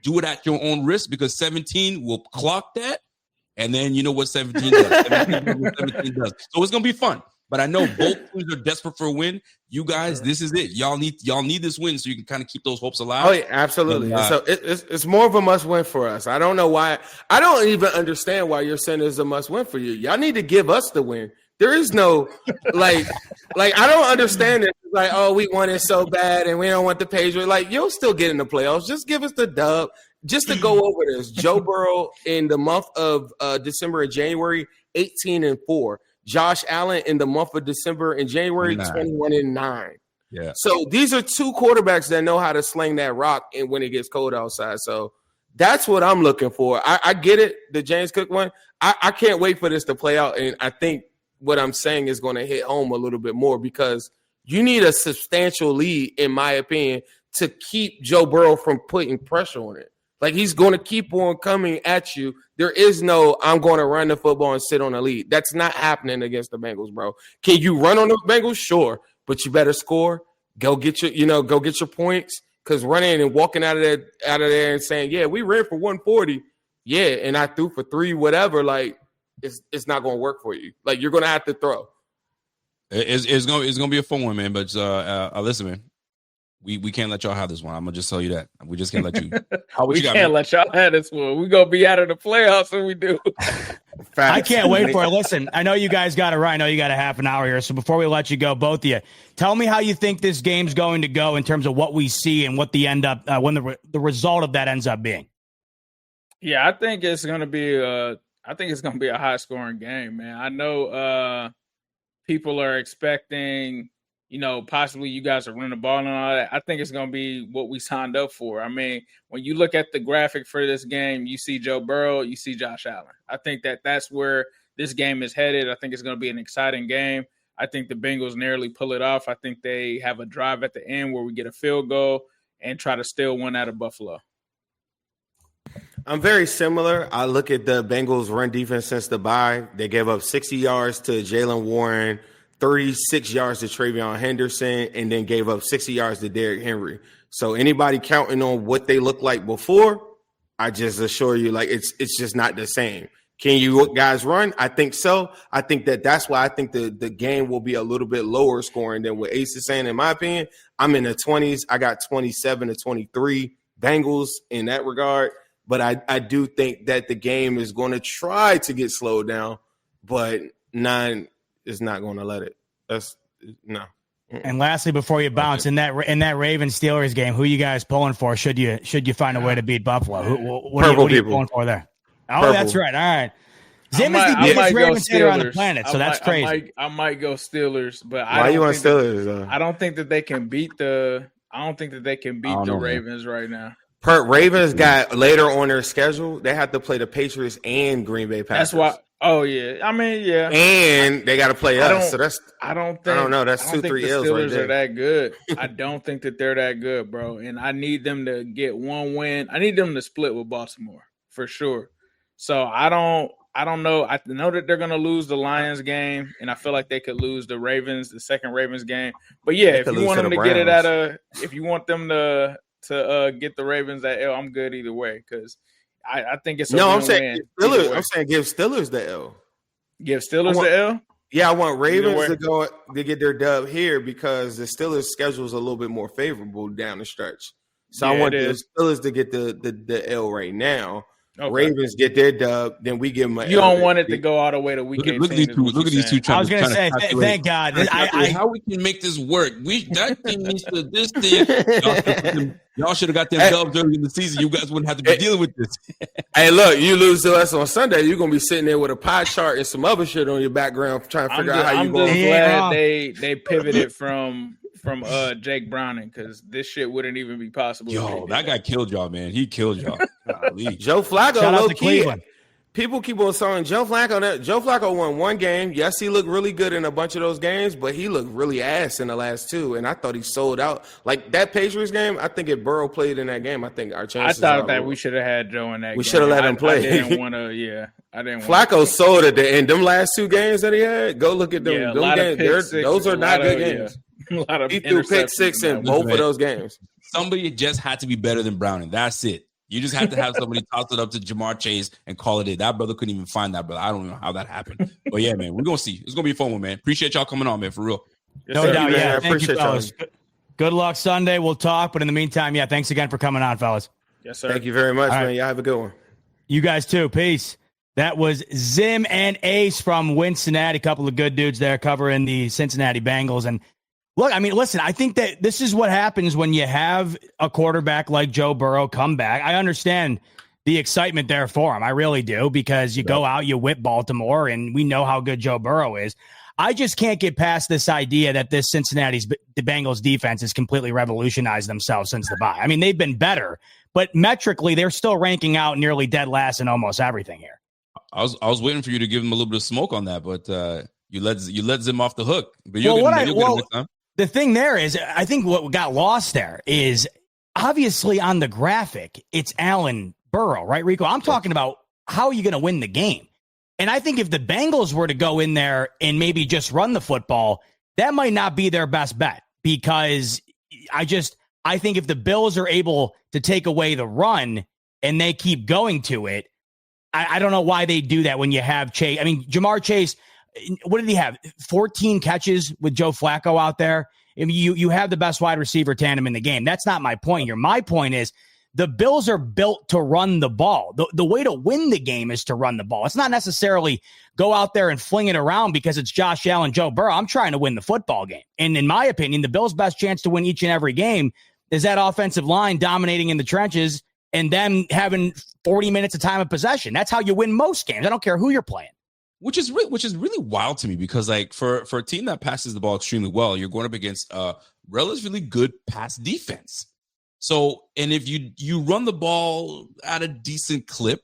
do it at your own risk because 17 will clock that. And then you know what 17 does. 17 does. So it's going to be fun. But I know both teams are desperate for a win. You guys, this is it. Y'all need this win so you can kind of keep those hopes alive. Oh, yeah, absolutely. And, so it's more of a must-win for us. I don't know why. I don't even understand why you're saying it's a must-win for you. Y'all need to give us the win. There is no like I don't understand it. Like, oh, we want it so bad and we don't want the Patriots. Like, you'll still get in the playoffs. Just give us the dub. Just to go over this, Joe Burrow in the month of December and January, 18-4. Josh Allen in the month of December and January, 21-9. Yeah. So these are 2 quarterbacks that know how to sling that rock and when it gets cold outside. So that's what I'm looking for. I get it, the James Cook one. I can't wait for this to play out. And I think what I'm saying is going to hit home a little bit more because you need a substantial lead, in my opinion, to keep Joe Burrow from putting pressure on it. Like, he's going to keep on coming at you. There is no, I'm going to run the football and sit on the lead. That's not happening against the Bengals, bro. Can you run on the Bengals? Sure. But you better score. Go get your points. Because running and walking out of there and saying, yeah, we ran for 140. Yeah, and I threw for 3, whatever. Like, it's not going to work for you. Like, you're going to have to throw. It's going to be a fun one, man. But listen, man. We can't let y'all have this one. I'm gonna just tell you that. We just can't let you. We can't let y'all have this one. We're gonna be out of the playoffs when we do. I can't wait for it. Listen, I know you guys got it right. I know you got a half an hour here. So before we let you go, both of you, tell me how you think this game's going to go in terms of what we see and what the when the result of that ends up being. Yeah, I think it's gonna be a high scoring game, man. I know people are expecting, possibly you guys are running the ball and all that. I think it's going to be what we signed up for. I mean, when you look at the graphic for this game, you see Joe Burrow, you see Josh Allen. I think that's where this game is headed. I think it's going to be an exciting game. I think the Bengals nearly pull it off. I think they have a drive at the end where we get a field goal and try to steal one out of Buffalo. I'm very similar. I look at the Bengals' run defense since the bye. They gave up 60 yards to Jalen Warren, 36 yards to Travion Henderson, and then gave up 60 yards to Derrick Henry. So anybody counting on what they looked like before, I just assure you, like, it's just not the same. Can you guys run? I think so. I think that's why I think the game will be a little bit lower scoring than what Ace is saying, in my opinion. I'm in the 20s. I got 27-23 Bengals in that regard. But I do think that the game is going to try to get slowed down, but 9 is not going to let it. That's no. And lastly, before you bounce, in that Ravens Steelers game, who you guys pulling for? Should you find a way to beat Buffalo? What are you pulling for there? Oh, Purple. That's right. All right. Zim is the biggest Ravens hater on the planet, so that's crazy. I might go Steelers, but why you want Steelers? I don't think that they can beat the Ravens right now. Ravens got later on their schedule. They have to play the Patriots and Green Bay Packers. That's why. Oh yeah, I mean yeah. And they got to play us. So that's. I don't know. That's 2-3 L's right there. Are that good? I don't think that they're that good, bro. And I need them to get one win. I need them to split with Baltimore for sure. So I don't know. I know that they're going to lose the Lions game, and I feel like they could lose the second Ravens game. But yeah, if you want them to get it if you want them to to get the Ravens that L, I'm good either way because I think it's a no. win-win I'm saying Steelers. I'm saying give Steelers the L. Give Steelers the L. Yeah, I want Ravens to go to get their dub here because the Steelers' schedule is a little bit more favorable down the stretch. So I want the Steelers to get the L right now. Okay. Ravens get their dub, then we give them an You L. don't want it to go all the way to week 18. Look at these two. I was going to say, thank God. How we can make this work? That thing needs to this thing. Y'all should have got them dubs early in the season. You guys wouldn't have to be dealing with this. Hey, look, you lose to us on Sunday, you're going to be sitting there with a pie chart and some other shit on your background trying to figure out how you going. I'm glad they pivoted from Jake Browning because this shit wouldn't even be possible. Yo, that guy killed y'all, man. He killed y'all. Joe Flacco, shout out low to key. Cleveland. People keep on saying Joe Flacco. Joe Flacco won one game. Yes, he looked really good in a bunch of those games, but he looked really ass in the last two. And I thought he sold out. Like that Patriots game, I think if Burrow played in that game, I think our chances. I thought that we should have had Joe in that game. We should have let him play. I didn't want to. Yeah, I didn't. Flacco sold at the end. Them last two games that he had, go look at them. Yeah, them games. Those are not good games. Yeah. A lot of he threw pick six in both of those games. Somebody just had to be better than Browning. That's it. You just had to have somebody toss it up to Jamar Chase and call it in. That brother couldn't even find that brother. I don't know how that happened. But yeah, man, we're going to see. It's going to be a fun one, man. Appreciate y'all coming on, man, for real. No doubt, yeah. Thank you, fellas. Good luck Sunday. We'll talk. But in the meantime, yeah, thanks again for coming on, fellas. Yes, sir. Thank you very much, man. Y'all have a good one. You guys too. Peace. That was Zim and Ace from Cincinnati. A couple of good dudes there covering the Cincinnati Bengals. And look, I mean, listen, I think that this is what happens when you have a quarterback like Joe Burrow come back. I understand the excitement there for him. I really do, because you go out, you whip Baltimore, and we know how good Joe Burrow is. I just can't get past this idea that this the Bengals defense has completely revolutionized themselves since the bye. I mean, they've been better, but metrically, they're still ranking out nearly dead last in almost everything here. I was waiting for you to give him a little bit of smoke on that, but you let Zim off the hook. But the thing there is, I think what got lost there is obviously on the graphic, it's Allen Burrow, right, Rico? I'm talking about how are you going to win the game? And I think if the Bengals were to go in there and maybe just run the football, that might not be their best bet, because I think if the Bills are able to take away the run and they keep going to it, I don't know why they do that when you have Chase. I mean, Jamar Chase, what did he have? 14 catches with Joe Flacco out there. I mean, you have the best wide receiver tandem in the game. That's not my point here. My point is the Bills are built to run the ball. The way to win the game is to run the ball. It's not necessarily go out there and fling it around because it's Josh Allen, Joe Burrow. I'm trying to win the football game. And in my opinion, the Bills' best chance to win each and every game is that offensive line dominating in the trenches and them having 40 minutes of time of possession. That's how you win most games. I don't care who you're playing. Which is really wild to me, because like for a team that passes the ball extremely well, you're going up against a relatively good pass defense. So, and if you run the ball at a decent clip,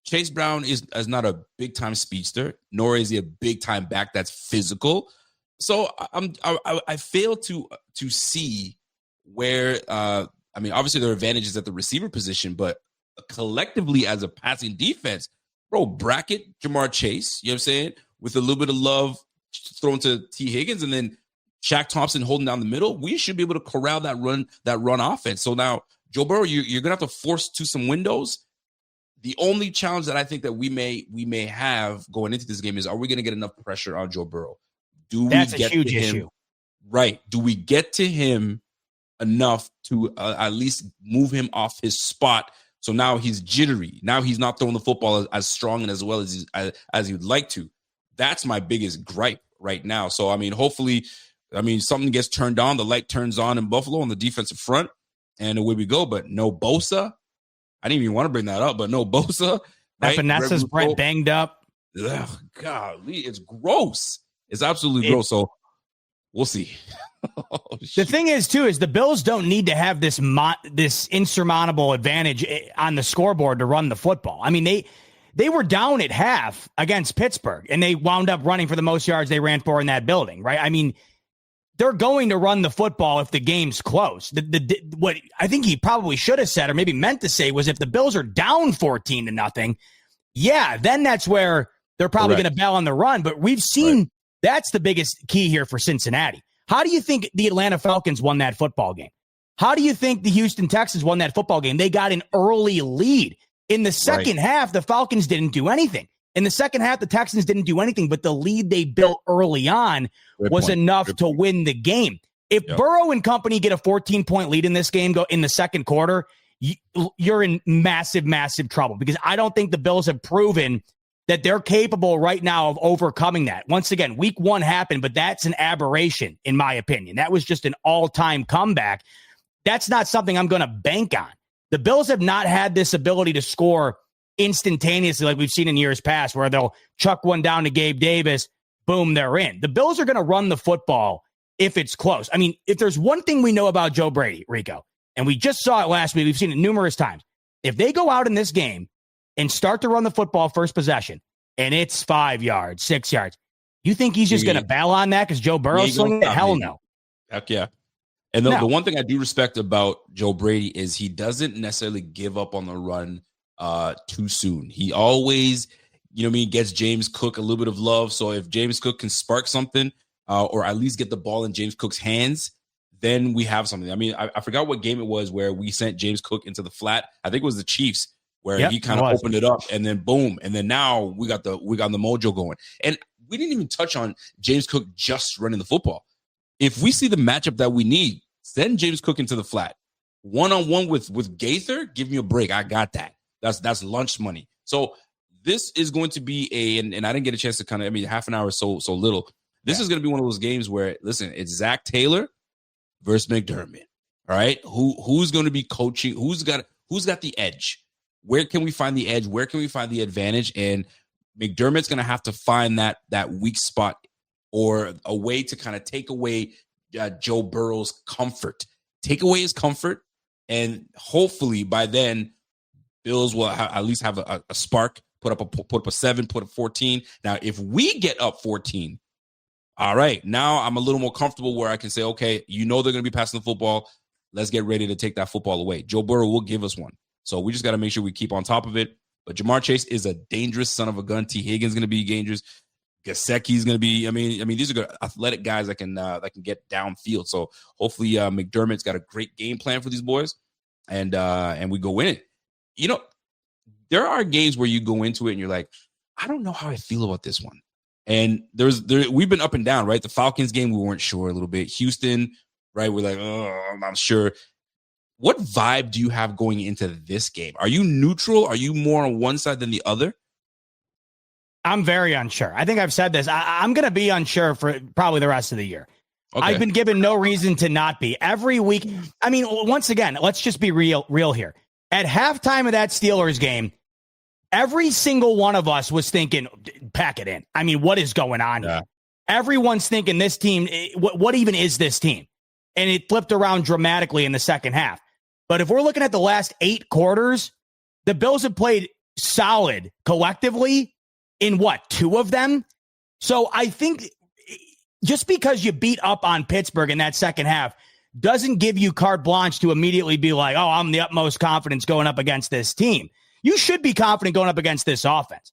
Chase Brown is not a big time speedster, nor is he a big time back that's physical. So I fail to see where I mean, obviously there are advantages at the receiver position, but collectively as a passing defense, bro, bracket Jamar Chase, you know what I'm saying, with a little bit of love thrown to T. Higgins, and then Shaq Thompson holding down the middle, we should be able to corral that run offense. So now, Joe Burrow, you're gonna have to force to some windows. The only challenge that I think that we may have going into this game is, are we gonna get enough pressure on Joe Burrow? That's a huge issue, right? Do we get to him enough to at least move him off his spot? So now he's jittery. Now he's not throwing the football as strong and as well as he would like to. That's my biggest gripe right now. So, I mean, hopefully, something gets turned on. The light turns on in Buffalo on the defensive front, and away we go. But no Bosa. I didn't even want to bring that up, but no Bosa. Right? Vanessa's banged up. Ugh, golly, it's gross. It's absolutely gross. So we'll see. The thing is, too, is the Bills don't need to have this insurmountable advantage on the scoreboard to run the football. I mean, they were down at half against Pittsburgh, and they wound up running for the most yards they ran for in that building, right? I mean, they're going to run the football if the game's close. What I think he probably should have said, or maybe meant to say, was if the Bills are down 14-0, yeah, then that's where they're probably going to bail on the run. But we've seen that's the biggest key here for Cincinnati. How do you think the Atlanta Falcons won that football game? How do you think the Houston Texans won that football game? They got an early lead. In the second half, the Falcons didn't do anything. In the second half, the Texans didn't do anything, but the lead they built early on was enough to win the game. If Burrow and company get a 14-point lead in this game in the second quarter, you're in massive, massive trouble, because I don't think the Bills have proven that they're capable right now of overcoming that. Once again, week 1 happened, but that's an aberration, in my opinion. That was just an all-time comeback. That's not something I'm going to bank on. The Bills have not had this ability to score instantaneously like we've seen in years past, where they'll chuck one down to Gabe Davis, boom, they're in. The Bills are going to run the football if it's close. I mean, if there's one thing we know about Joe Brady, Rico, and we just saw it last week, we've seen it numerous times. If they go out in this game and start to run the football first possession, and it's 5 yards, 6 yards, you think he's just going to bail on that because Joe Burrow's slinging it? Hell no. Heck yeah. And the one thing I do respect about Joe Brady is he doesn't necessarily give up on the run too soon. He always, gets James Cook a little bit of love. So if James Cook can spark something or at least get the ball in James Cook's hands, then we have something. I mean, I forgot what game it was where we sent James Cook into the flat. I think it was the Chiefs, where he kind of opened it up, and then boom. And then now we got the mojo going. And we didn't even touch on James Cook just running the football. If we see the matchup that we need, send James Cook into the flat. One-on-one with Gaither, give me a break. I got that. That's lunch money. So this is going to be and I didn't get a chance to half an hour is so little. This is going to be one of those games where, listen, it's Zach Taylor versus McDermott. All right? Who's going to be coaching? Who's got the edge? Where can we find the edge? Where can we find the advantage? And McDermott's going to have to find that weak spot or a way to kind of take away Joe Burrow's comfort. Take away his comfort, and hopefully by then, Bills will at least have a spark, put up a 7, put up 14. Now, if we get up 14, all right, now I'm a little more comfortable where I can say, okay, they're going to be passing the football. Let's get ready to take that football away. Joe Burrow will give us one. So we just got to make sure we keep on top of it. But Jamar Chase is a dangerous son of a gun. T. Higgins is going to be dangerous. Gesicki's going to be. I mean, these are good athletic guys that can get downfield. So hopefully, McDermott's got a great game plan for these boys, and we go win it. There are games where you go into it and you're like, I don't know how I feel about this one. And we've been up and down, right? The Falcons game, we weren't sure a little bit. Houston, right? We're like, oh, I'm not sure. What vibe do you have going into this game? Are you neutral? Are you more on one side than the other? I'm very unsure. I think I've said this. I'm going to be unsure for probably the rest of the year. Okay. I've been given no reason to not be. Every week, I mean, once again, let's just be real here. At halftime of that Steelers game, every single one of us was thinking, pack it in. I mean, what is going on here? Everyone's thinking this team, what even is this team? And it flipped around dramatically in the second half. But if we're looking at the last 8 quarters, the Bills have played solid collectively in 2 of them? So I think just because you beat up on Pittsburgh in that second half doesn't give you carte blanche to immediately be like, oh, I'm the utmost confidence going up against this team. You should be confident going up against this offense,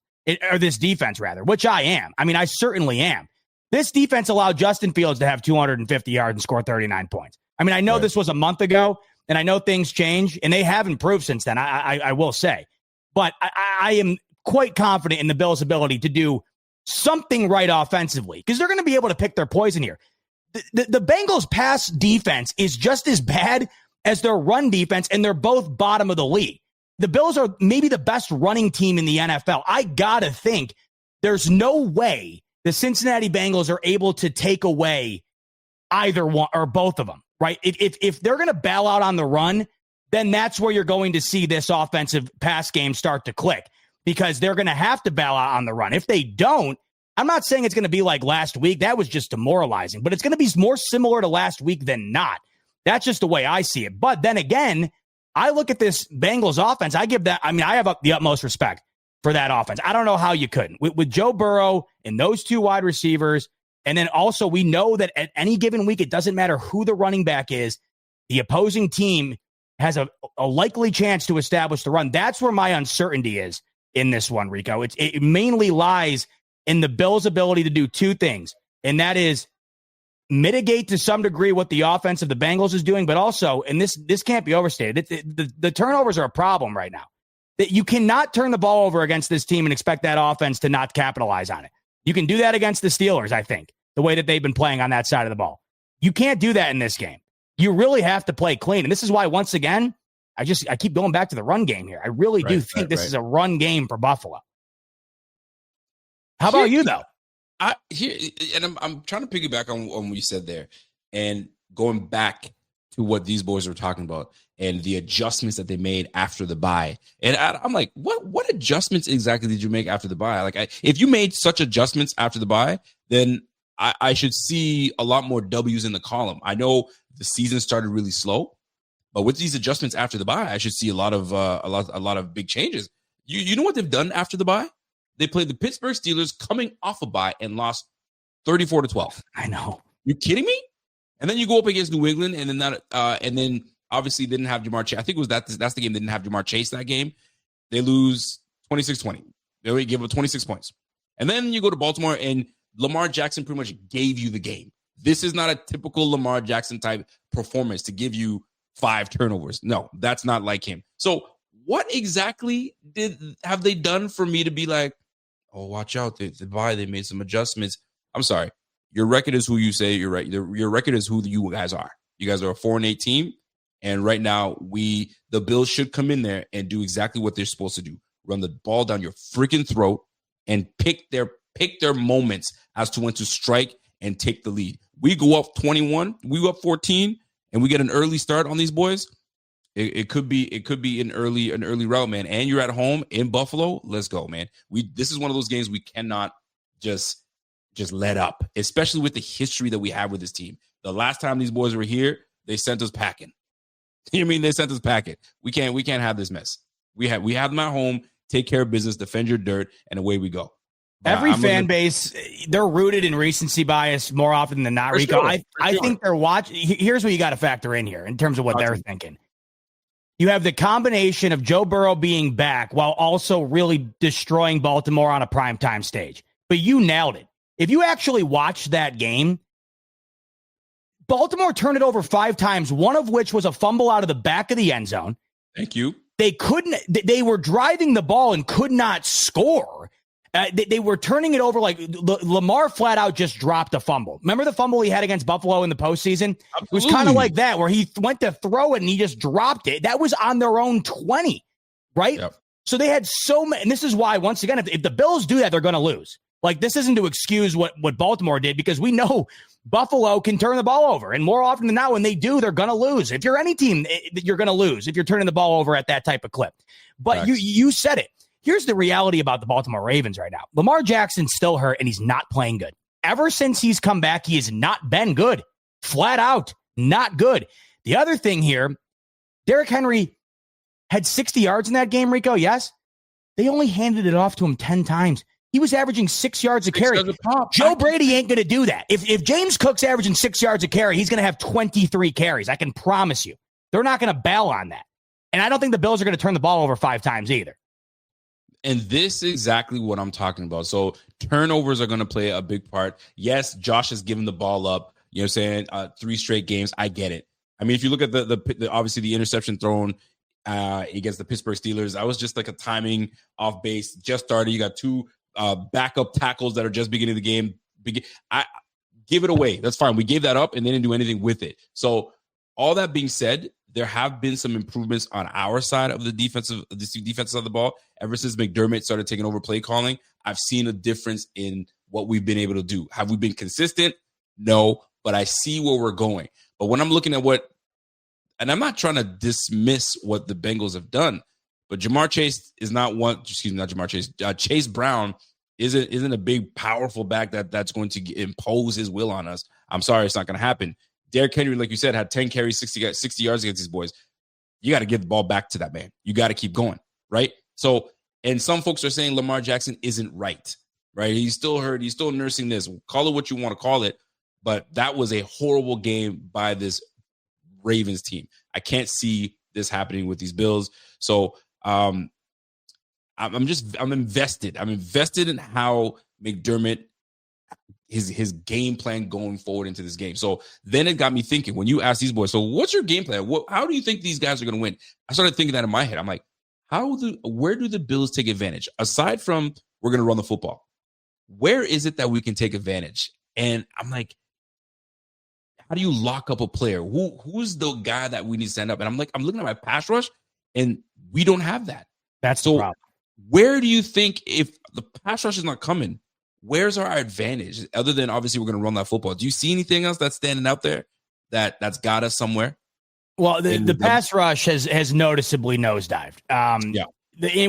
or this defense, rather, which I am. I mean, I certainly am. This defense allowed Justin Fields to have 250 yards and score 39 points. I mean, I know this was a month ago, and I know things change, and they have improved since then, I will say. But I am quite confident in the Bills' ability to do something right offensively, because they're going to be able to pick their poison here. The Bengals' pass defense is just as bad as their run defense, and they're both bottom of the league. The Bills are maybe the best running team in the NFL. I got to think there's no way the Cincinnati Bengals are able to take away either one or both of them, right? If they're going to bail out on the run, then that's where you're going to see this offensive pass game start to click, because they're going to have to bail out on the run. If they don't, I'm not saying it's going to be like last week. That was just demoralizing, but it's going to be more similar to last week than not. That's just the way I see it. But then again, I look at this Bengals offense. I have the utmost respect for that offense. I don't know how you couldn't. With Joe Burrow and those 2 wide receivers, and then also we know that at any given week, it doesn't matter who the running back is, the opposing team has a likely chance to establish the run. That's where my uncertainty is in this one, Rico. It mainly lies in the Bills' ability to do 2 things, and that is mitigate to some degree what the offense of the Bengals is doing, but also, and this can't be overstated, the turnovers are a problem right now. That you cannot turn the ball over against this team and expect that offense to not capitalize on it. You can do that against the Steelers, I think, the way that they've been playing on that side of the ball. You can't do that in this game. You really have to play clean. And this is why, once again, I keep going back to the run game here. I really do think this is a run game for Buffalo. How about you, though? I'm trying to piggyback on what you said there, and going back to what these boys were talking about and the adjustments that they made after the bye. And I'm like, what adjustments exactly did you make after the bye? Like, if you made such adjustments after the bye, then I should see a lot more W's in the column. I know the season started really slow, but with these adjustments after the bye, I should see a lot of big changes. You know what they've done after the bye? They played the Pittsburgh Steelers coming off a bye and lost 34-12. I know. You kidding me? And then you go up against New England, and then obviously didn't have Jamar Chase. I think it was that's the game they didn't have Jamar Chase that game. They lose 26-20. They give up 26 points. And then you go to Baltimore, and Lamar Jackson pretty much gave you the game. This is not a typical Lamar Jackson type performance to give you 5 turnovers. No, that's not like him. So what exactly have they done for me to be like, oh, watch out, they made some adjustments? I'm sorry. Your record is who you say you're right. Your record is who you guys are. You guys are a 4-8 team. And right now, the Bills should come in there and do exactly what they're supposed to do. Run the ball down your freaking throat and pick their moments as to when to strike and take the lead. We go up 21, we go up 14, and we get an early start on these boys. It could be an early route, man. And you're at home in Buffalo. Let's go, man. This is one of those games we cannot just let up, especially with the history that we have with this team. The last time these boys were here, they sent us packing. You know what I mean? They sent us packing. We can't have this mess. We have them at home. Take care of business, defend your dirt, and away we go. Every fan base, they're rooted in recency bias more often than not, Rico. Sure, I think they're watching. Here's what you got to factor in here in terms of what they're thinking. You have the combination of Joe Burrow being back while also really destroying Baltimore on a primetime stage. But you nailed it. If you actually watched that game, Baltimore turned it over 5 times, one of which was a fumble out of the back of the end zone. Thank you. They were driving the ball and could not score. They were turning it over like Lamar flat out just dropped a fumble. Remember the fumble he had against Buffalo in the postseason? Absolutely. It was kind of like that, where he went to throw it and he just dropped it. That was on their own 20, right? Yep. So they had so many, and this is why, once again, if the Bills do that, they're going to lose. Like, this isn't to excuse what Baltimore did, because we know Buffalo can turn the ball over. And more often than not, when they do, they're going to lose. If you're any team, you're going to lose if you're turning the ball over at that type of clip. But you said it. Here's the reality about the Baltimore Ravens right now. Lamar Jackson's still hurt, and he's not playing good. Ever since he's come back, he has not been good. Flat out, not good. The other thing here, Derrick Henry had 60 yards in that game, Rico, yes? They only handed it off to him 10 times. He was averaging 6 yards a carry. Joe Brady ain't going to do that. If James Cook's averaging 6 yards a carry, he's going to have 23 carries. I can promise you. They're not going to bail on that. And I don't think the Bills are going to turn the ball over 5 times either. And this is exactly what I'm talking about. So turnovers are going to play a big part. Yes, Josh has given the ball up, you know what I'm saying, 3 straight games. I get it. I mean, if you look at the obviously the interception thrown against the Pittsburgh Steelers, that was just like a timing off base. Just started. You got 2 backup tackles that are just beginning the game. I give it away. That's fine. We gave that up and they didn't do anything with it. So all that being said, there have been some improvements on our side of the defense side of the ball. Ever since McDermott started taking over play calling, I've seen a difference in what we've been able to do. Have we been consistent? No, but I see where we're going. But when I'm looking at and I'm not trying to dismiss what the Bengals have done, but Jamar Chase is not Jamar Chase. Chase Brown isn't a big, powerful back that's going to impose his will on us. I'm sorry, it's not going to happen. Derrick Henry, like you said, had 10 carries, 60 yards against these boys. You got to give the ball back to that man. You got to keep going, right? So, and some folks are saying Lamar Jackson isn't right? He's still hurt. He's still nursing this. Call it what you want to call it, but that was a horrible game by this Ravens team. I can't see this happening with these Bills. So, I'm invested. I'm invested in how McDermott his game plan going forward into this game. So then it got me thinking, when you ask these boys, so what's your game plan? How do you think these guys are going to win? I started thinking that in my head. I'm like, where do the Bills take advantage? Aside from we're going to run the football, where is it that we can take advantage? And I'm like, how do you lock up a player? Who's the guy that we need to stand up? And I'm looking at my pass rush, and we don't have that. That's the problem. Where do you think, if the pass rush is not coming, where's our advantage? Other than obviously we're going to run that football. Do you see anything else that's standing out there that's got us somewhere? Well, the pass rush has noticeably nosedived.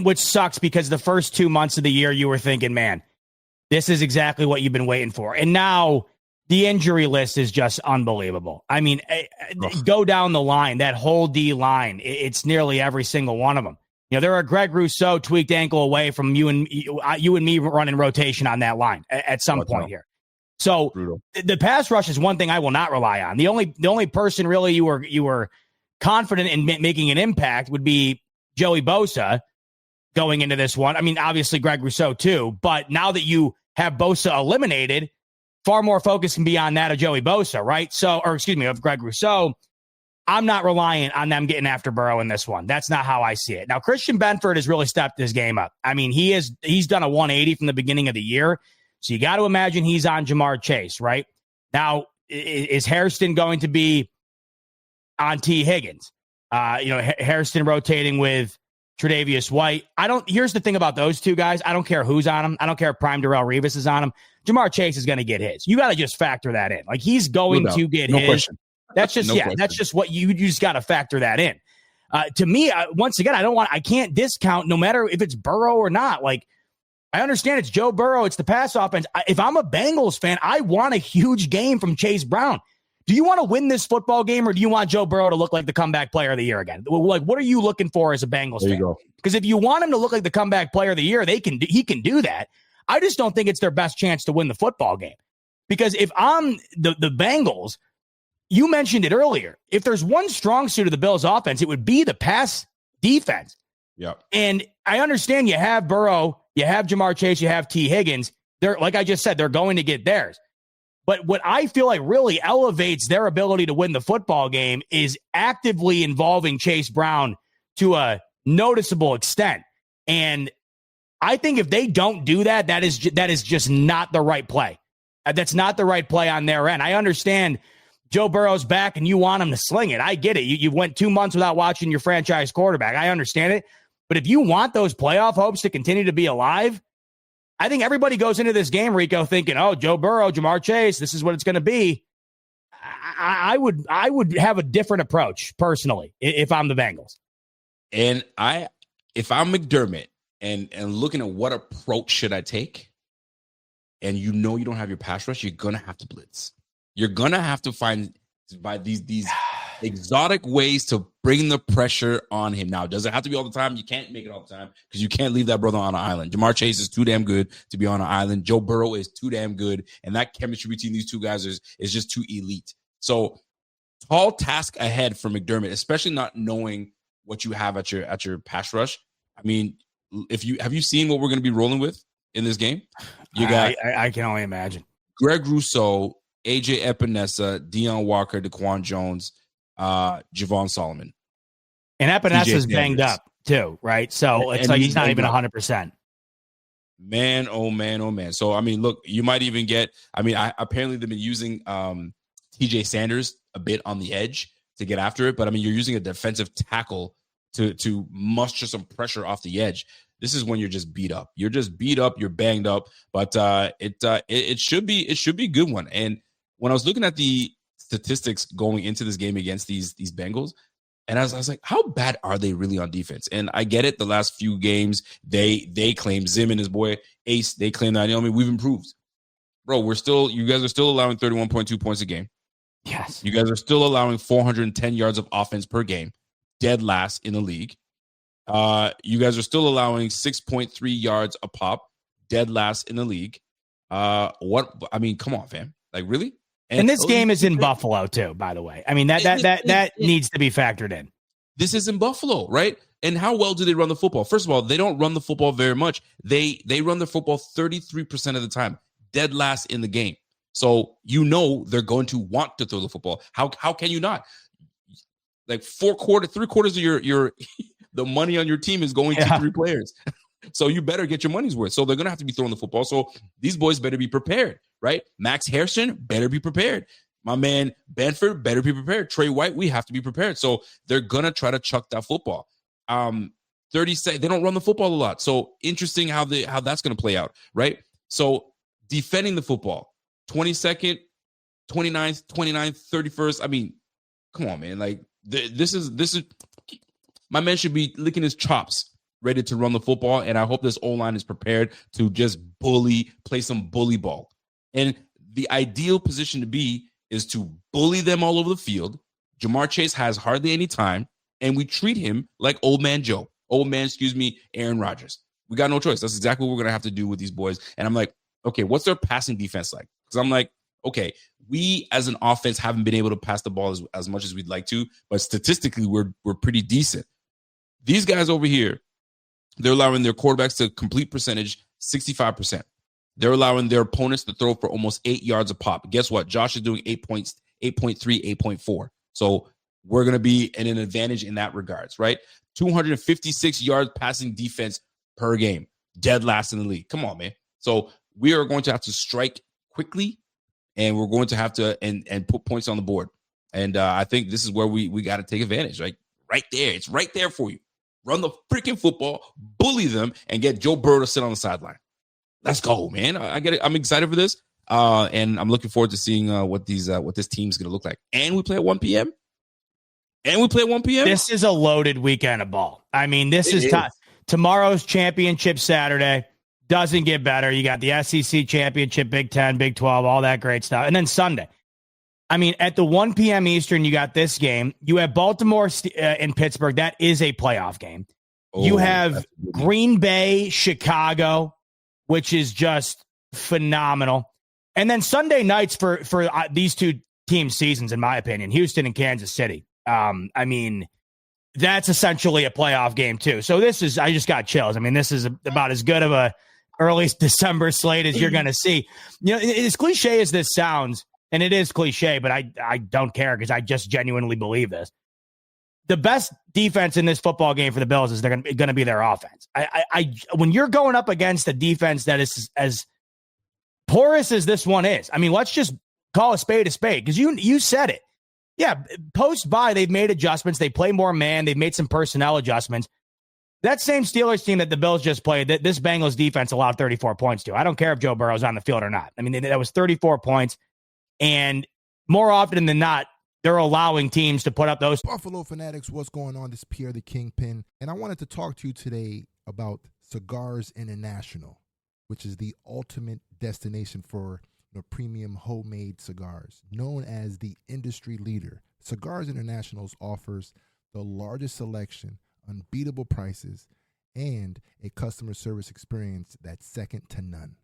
Which sucks, because the first 2 months of the year you were thinking, man, this is exactly what you've been waiting for. And now the injury list is just unbelievable. I mean, go down the line, that whole D line, it's nearly every single one of them. There are Greg Rousseau tweaked ankle away from you and me running rotation on that line at some point here. So the pass rush is one thing I will not rely on. The only person really you were confident in making an impact would be Joey Bosa going into this one. I mean, obviously Greg Rousseau too, but now that you have Bosa eliminated, far more focus can be on that of Joey Bosa, right? Of Greg Rousseau. I'm not relying on them getting after Burrow in this one. That's not how I see it. Now, Christian Benford has really stepped his game up. I mean, he's done a 180 from the beginning of the year. So you got to imagine he's on Jamar Chase, right? Now, is Hairston going to be on T. Higgins? Hairston rotating with Tre'Davious White. Here's the thing about those two guys. I don't care who's on them. I don't care if Prime Darrelle Revis is on them. Jamar Chase is going to get his. You got to just factor that in. Like, he's going to get his. Question. That's just, that's just what you just got to factor that in. To me, once again, I can't discount, no matter if it's Burrow or not. Like, I understand it's Joe Burrow, it's the pass offense. If I'm a Bengals fan, I want a huge game from Chase Brown. Do you want to win this football game, or do you want Joe Burrow to look like the comeback player of the year again? Like, what are you looking for as a Bengals fan? Because if you want him to look like the comeback player of the year, he can do that. I just don't think it's their best chance to win the football game. Because if I'm the Bengals, you mentioned it earlier, if there's one strong suit of the Bills offense, it would be the pass defense. Yep. And I understand you have Burrow, you have Jamar Chase, you have T. Higgins. They're, like I just said, they're going to get theirs. But what I feel like really elevates their ability to win the football game is actively involving Chase Brown to a noticeable extent. And I think if they don't do that, that is just not the right play. That's not the right play on their end. I understand Joe Burrow's back and you want him to sling it. I get it. You went 2 months without watching your franchise quarterback. I understand it. But if you want those playoff hopes to continue to be alive, I think everybody goes into this game, Rico, thinking, oh, Joe Burrow, Jamar Chase, this is what it's going to be. I would have a different approach personally if I'm the Bengals. And if I'm McDermott and looking at what approach should I take, and you don't have your pass rush, you're going to have to blitz. You're going to have to find by these exotic ways to bring the pressure on him. Now, does it have to be all the time? You can't make it all the time because you can't leave that brother on an island. Jamar Chase is too damn good to be on an island. Joe Burrow is too damn good. And that chemistry between these two guys is just too elite. So tall task ahead for McDermott, especially not knowing what you have at your pass rush. I mean, have you seen what we're going to be rolling with in this game? You got I can only imagine. Greg Rousseau, AJ Epinesa, Deion Walker, DeQuan Jones, Javon Solomon. And Epinesa's banged up too, right? So it's like he's not even 100%. Man, oh man, oh man. So, I mean, look, you might even get, apparently they've been using TJ Sanders a bit on the edge to get after it. But, you're using a defensive tackle to muster some pressure off the edge. This is when you're just beat up. You're just beat up. You're banged up. But it should be a good one. And when I was looking at the statistics going into this game against these Bengals, and I was like, how bad are they really on defense? And I get it. The last few games, they claim Zim and his boy Ace. They claim that. We've improved, bro. You guys are still allowing 31.2 points a game. Yes. You guys are still allowing 410 yards of offense per game, dead last in the league. You guys are still allowing 6.3 yards a pop, dead last in the league. Come on, fam. Like, really? And this game is in Buffalo too, by the way. That needs to be factored in. This is in Buffalo, right? And how well do they run the football? First of all, they don't run the football very much. They run the football 33% of the time, dead last in the game. So they're going to want to throw the football. How can you not? Like 3/4 of your the money on your team is going to 3 players. So you better get your money's worth. So they're going to have to be throwing the football. So these boys better be prepared, right? Max Hairston better be prepared. My man Benford better be prepared. Trey White, we have to be prepared. So they're going to try to chuck that football. 30 seconds, they don't run the football a lot. So interesting how that's going to play out, right? So defending the football, 22nd, 29th, 29th, 31st. I mean, come on, man. Like this is my man should be licking his chops, ready to run the football. And I hope this O-line is prepared to just play some bully ball. And the ideal position to be is to bully them all over the field. Jamar Chase has hardly any time, and we treat him like Aaron Rodgers. We got no choice. That's exactly what we're going to have to do with these boys. And I'm like, okay, what's their passing defense like? Because I'm like, okay, we as an offense haven't been able to pass the ball as much as we'd like to, but statistically, we're pretty decent. These guys over here, they're allowing their quarterbacks to complete percentage 65%. They're allowing their opponents to throw for almost 8 yards a pop. Guess what? Josh is doing 8 points, 8.3, 8.4. So we're going to be in an advantage in that regards, right? 256 yard passing defense per game. Dead last in the league. Come on, man. So we are going to have to strike quickly, and we're going to have to and put points on the board. And I think this is where we got to take advantage, right? Right there. It's right there for you. Run the freaking football, bully them, and get Joe Burrow to sit on the sideline. Let's go, man. I get it. I'm excited for this. And I'm looking forward to seeing what this team's going to look like. And we play at 1 p.m. This is a loaded weekend of ball. I mean, this is tomorrow's championship Saturday. Doesn't get better. You got the SEC championship, Big 10, Big 12, all that great stuff. And then Sunday. I mean, at the 1 p.m. Eastern, you got this game. You have Baltimore in Pittsburgh. That is a playoff game. You have Green Bay, Chicago, which is just phenomenal. And then Sunday nights for these two team seasons, in my opinion, Houston and Kansas City. I mean, that's essentially a playoff game too. So I just got chills. I mean, this is about as good of a early December slate as you're going to see. You know, as cliche as this sounds, and it is cliche, but I don't care because I just genuinely believe this. The best defense in this football game for the Bills is they're going to be their offense. When you're going up against a defense that is as porous as this one is, I mean, let's just call a spade because you said it. Yeah, post-bye, they've made adjustments. They play more man. They've made some personnel adjustments. That same Steelers team that the Bills just played, this Bengals defense allowed 34 points to. I don't care if Joe Burrow's on the field or not. I mean, that was 34 points. And more often than not, they're allowing teams to put up those. Buffalo Fanatics, what's going on? This is Pierre the Kingpin. And I wanted to talk to you today about Cigars International, which is the ultimate destination for premium homemade cigars. Known as the industry leader, Cigars International offers the largest selection, unbeatable prices, and a customer service experience that's second to none.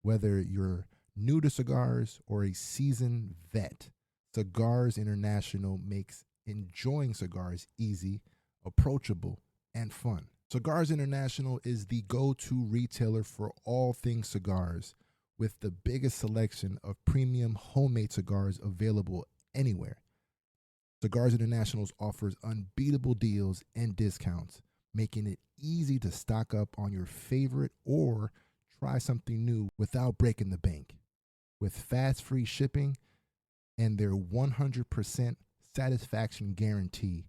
Whether you're new to cigars or a seasoned vet, Cigars International makes enjoying cigars easy, approachable, and fun. Cigars International is the go-to retailer for all things cigars, with the biggest selection of premium homemade cigars available anywhere. Cigars International offers unbeatable deals and discounts, making it easy to stock up on your favorite or try something new without breaking the bank. With fast free shipping and their 100% satisfaction guarantee,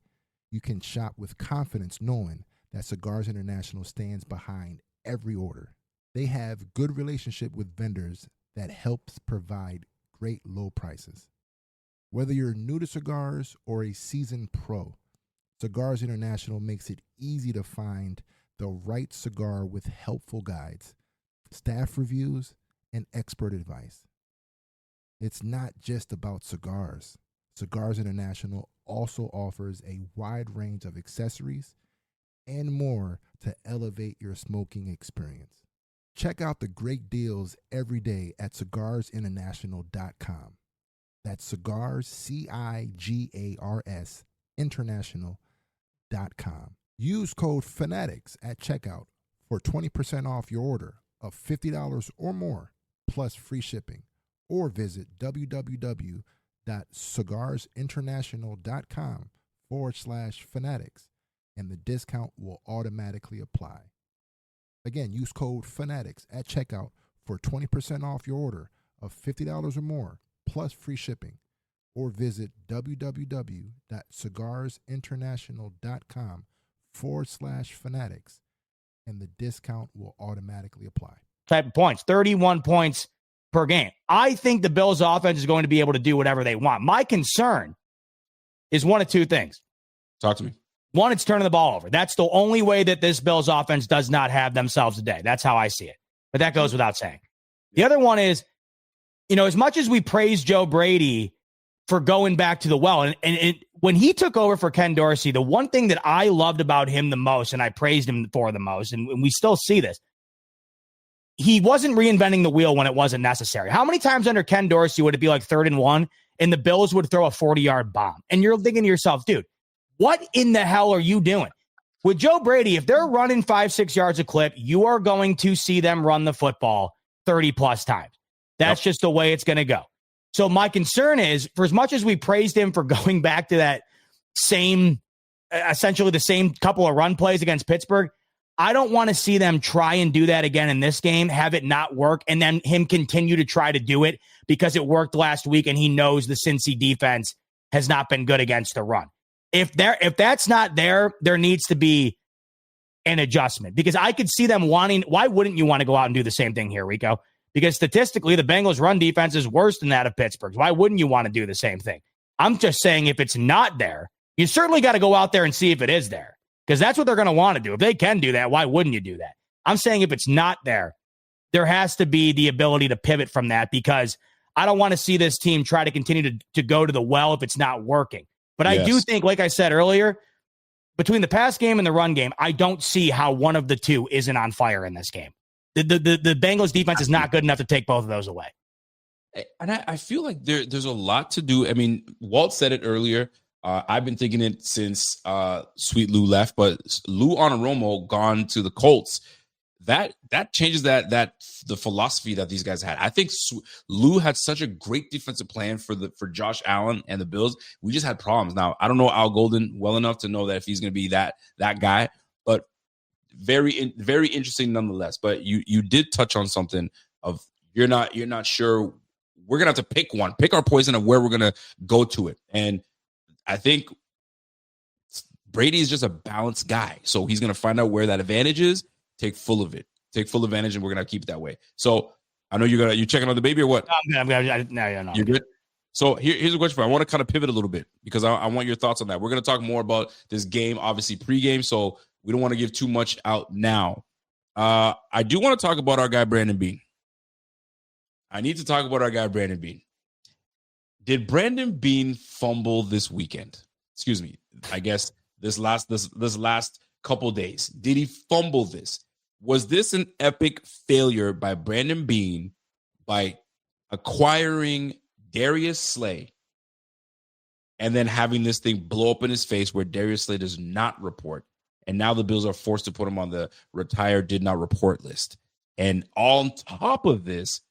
you can shop with confidence knowing that Cigars International stands behind every order. They have good relationship with vendors that helps provide great low prices. Whether you're new to cigars or a seasoned pro, Cigars International makes it easy to find the right cigar with helpful guides, staff reviews, and expert advice. It's not just about cigars. Cigars International also offers a wide range of accessories and more to elevate your smoking experience. Check out the great deals every day at cigarsinternational.com. That's cigars, CIGARS, international.com. Use code FANATICS at checkout for 20% off your order of $50 or more, plus free shipping. or visit www.cigarsinternational.com/fanatics, and the discount will automatically apply. Again, use code FANATICS at checkout for 20% off your order of $50 or more, plus free shipping, or visit www.cigarsinternational.com/fanatics, and the discount will automatically apply. Type of points, 31 points per game. I think the Bills offense is going to be able to do whatever they want. My concern is one of two things. Talk to me. One, it's turning the ball over. That's the only way that this Bills offense does not have themselves a day. That's how I see it. But that goes without saying. The other one is, as much as we praise Joe Brady for going back to the well, and when he took over for Ken Dorsey, the one thing that I loved about him the most, and I praised him for the most, and we still see this, he wasn't reinventing the wheel when it wasn't necessary. How many times under Ken Dorsey would it be like 3rd and 1 and the Bills would throw a 40-yard bomb? And you're thinking to yourself, dude, what in the hell are you doing? With Joe Brady, if they're running 5-6 yards a clip, you are going to see them run the football 30-plus times. That's just the way it's going to go. So my concern is, for as much as we praised him for going back to that essentially the same couple of run plays against Pittsburgh, I don't want to see them try and do that again in this game, have it not work, and then him continue to try to do it because it worked last week and he knows the Cincy defense has not been good against the run. If that's not there, there needs to be an adjustment, because I could see them wanting. Why wouldn't you want to go out and do the same thing here, Rico? Because statistically, the Bengals' run defense is worse than that of Pittsburgh's. Why wouldn't you want to do the same thing? I'm just saying, if it's not there, you certainly got to go out there and see if it is there, because that's what they're going to want to do. If they can do that, why wouldn't you do that? I'm saying if it's not there, there has to be the ability to pivot from that, because I don't want to see this team try to continue to go to the well if it's not working. But I do think, like I said earlier, between the pass game and the run game, I don't see how one of the two isn't on fire in this game. The Bengals defense is not good enough to take both of those away. And I feel like there's a lot to do. I mean, Walt said it earlier. I've been thinking it since Sweet Lou left, but Lou Anarumo gone to the Colts. That changes the philosophy that these guys had. I think Lou had such a great defensive plan for Josh Allen and the Bills. We just had problems. Now, I don't know Al Golden well enough to know that if he's going to be that guy, but very, very interesting nonetheless. But you did touch on something of you're not sure. We're going to have to pick our poison of where we're going to go to it. And I think Brady is just a balanced guy. So he's going to find out where that advantage is. Take full of it. Take full advantage, and we're gonna keep it that way. So I know you checking on the baby or what? No. You're good. So here's a question for you. I want to kind of pivot a little bit because I want your thoughts on that. We're gonna talk more about this game, obviously pregame. So we don't want to give too much out now. I do want to talk about our guy Brandon Beane. I need to talk about our guy Brandon Beane. Did Brandon Beane fumble this weekend? Excuse me. I guess this last couple days. Did he fumble this? Was this an epic failure by Brandon Beane by acquiring Darius Slay and then having this thing blow up in his face where Darius Slay does not report? And now the Bills are forced to put him on the retired did not report list. And on top of this,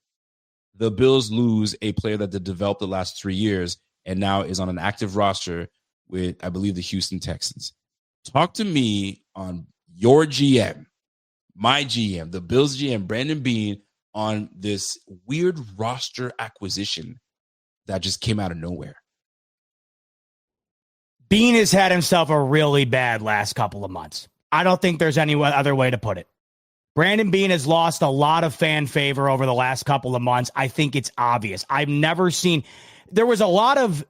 the Bills lose a player that they developed the last 3 years and now is on an active roster with, I believe, the Houston Texans. Talk to me on your GM, my GM, the Bills GM, Brandon Beane, on this weird roster acquisition that just came out of nowhere. Beane has had himself a really bad last couple of months. I don't think there's any other way to put it. Brandon Beane has lost a lot of fan favor over the last couple of months. I think it's obvious. I've never seen, there was a lot of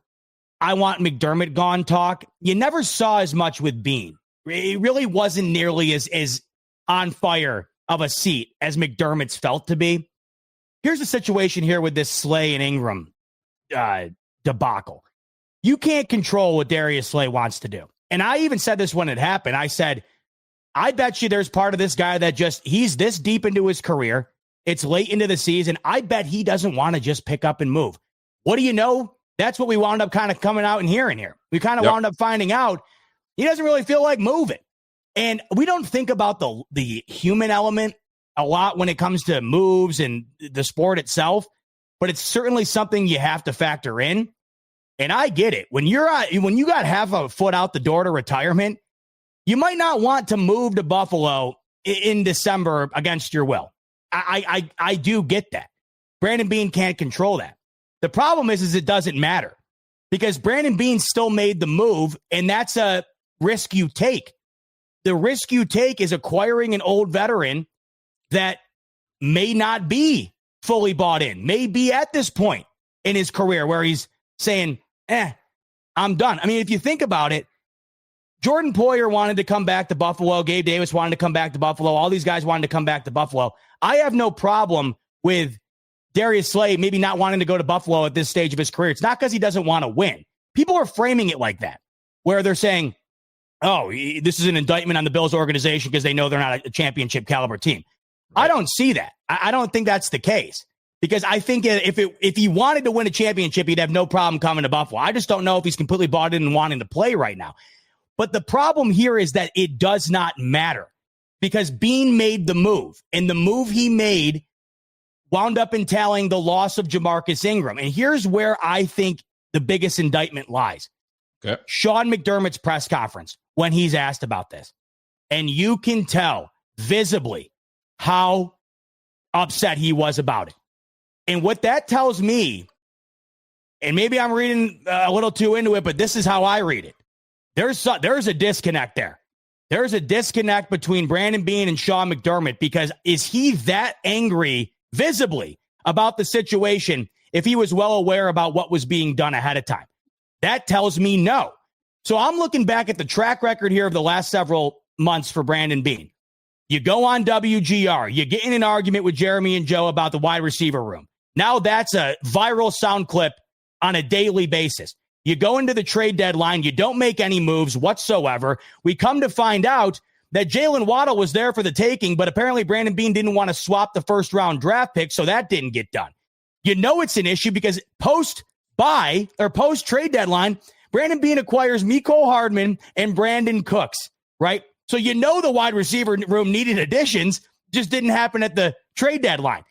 I want McDermott gone talk. You never saw as much with Beane. It really wasn't nearly as on fire of a seat as McDermott's felt to be. Here's the situation here with this Slay and Ingram debacle. You can't control what Darius Slay wants to do. And I even said this when it happened. I said, I bet you there's part of this guy that he's this deep into his career. It's late into the season. I bet he doesn't want to just pick up and move. What do you know? That's what we wound up kind of coming out and hearing here. We kind of wound up finding out he doesn't really feel like moving. And we don't think about the human element a lot when it comes to moves and the sport itself. but it's certainly something you have to factor in. And I get it. When you got half a foot out the door to retirement, you might not want to move to Buffalo in December against your will. I do get that. Brandon Beane can't control that. The problem is it doesn't matter because Brandon Beane still made the move, and that's a risk you take. The risk you take is acquiring an old veteran that may not be fully bought in, may be at this point in his career where he's saying, I'm done. I mean, if you think about it, Jordan Poyer wanted to come back to Buffalo. Gabe Davis wanted to come back to Buffalo. All these guys wanted to come back to Buffalo. I have no problem with Darius Slay maybe not wanting to go to Buffalo at this stage of his career. It's not because he doesn't want to win. People are framing it like that, where they're saying, oh, this is an indictment on the Bills organization because they know they're not a championship caliber team. Right. I don't see that. I don't think that's the case. Because I think if he wanted to win a championship, he'd have no problem coming to Buffalo. I just don't know if he's completely bought in and wanting to play right now. But the problem here is that it does not matter because Beane made the move, and the move he made wound up entailing the loss of Jamarcus Ingram. And here's where I think the biggest indictment lies. Okay. Sean McDermott's press conference when he's asked about this. And you can tell visibly how upset he was about it. And what that tells me, and maybe I'm reading a little too into it, but this is how I read it. There's a disconnect there. There's a disconnect between Brandon Beane and Sean McDermott because is he that angry visibly about the situation if he was well aware about what was being done ahead of time? That tells me no. So I'm looking back at the track record here of the last several months for Brandon Beane. You go on WGR, you get in an argument with Jeremy and Joe about the wide receiver room. Now that's a viral sound clip on a daily basis. You go into the trade deadline. You don't make any moves whatsoever. We come to find out that Jalen Waddle was there for the taking, but apparently Brandon Beane didn't want to swap the first-round draft pick, so that didn't get done. You know it's an issue because post-trade deadline, Brandon Beane acquires Mecole Hardman and Brandon Cooks, right? So you know the wide receiver room needed additions, just didn't happen at the trade deadline.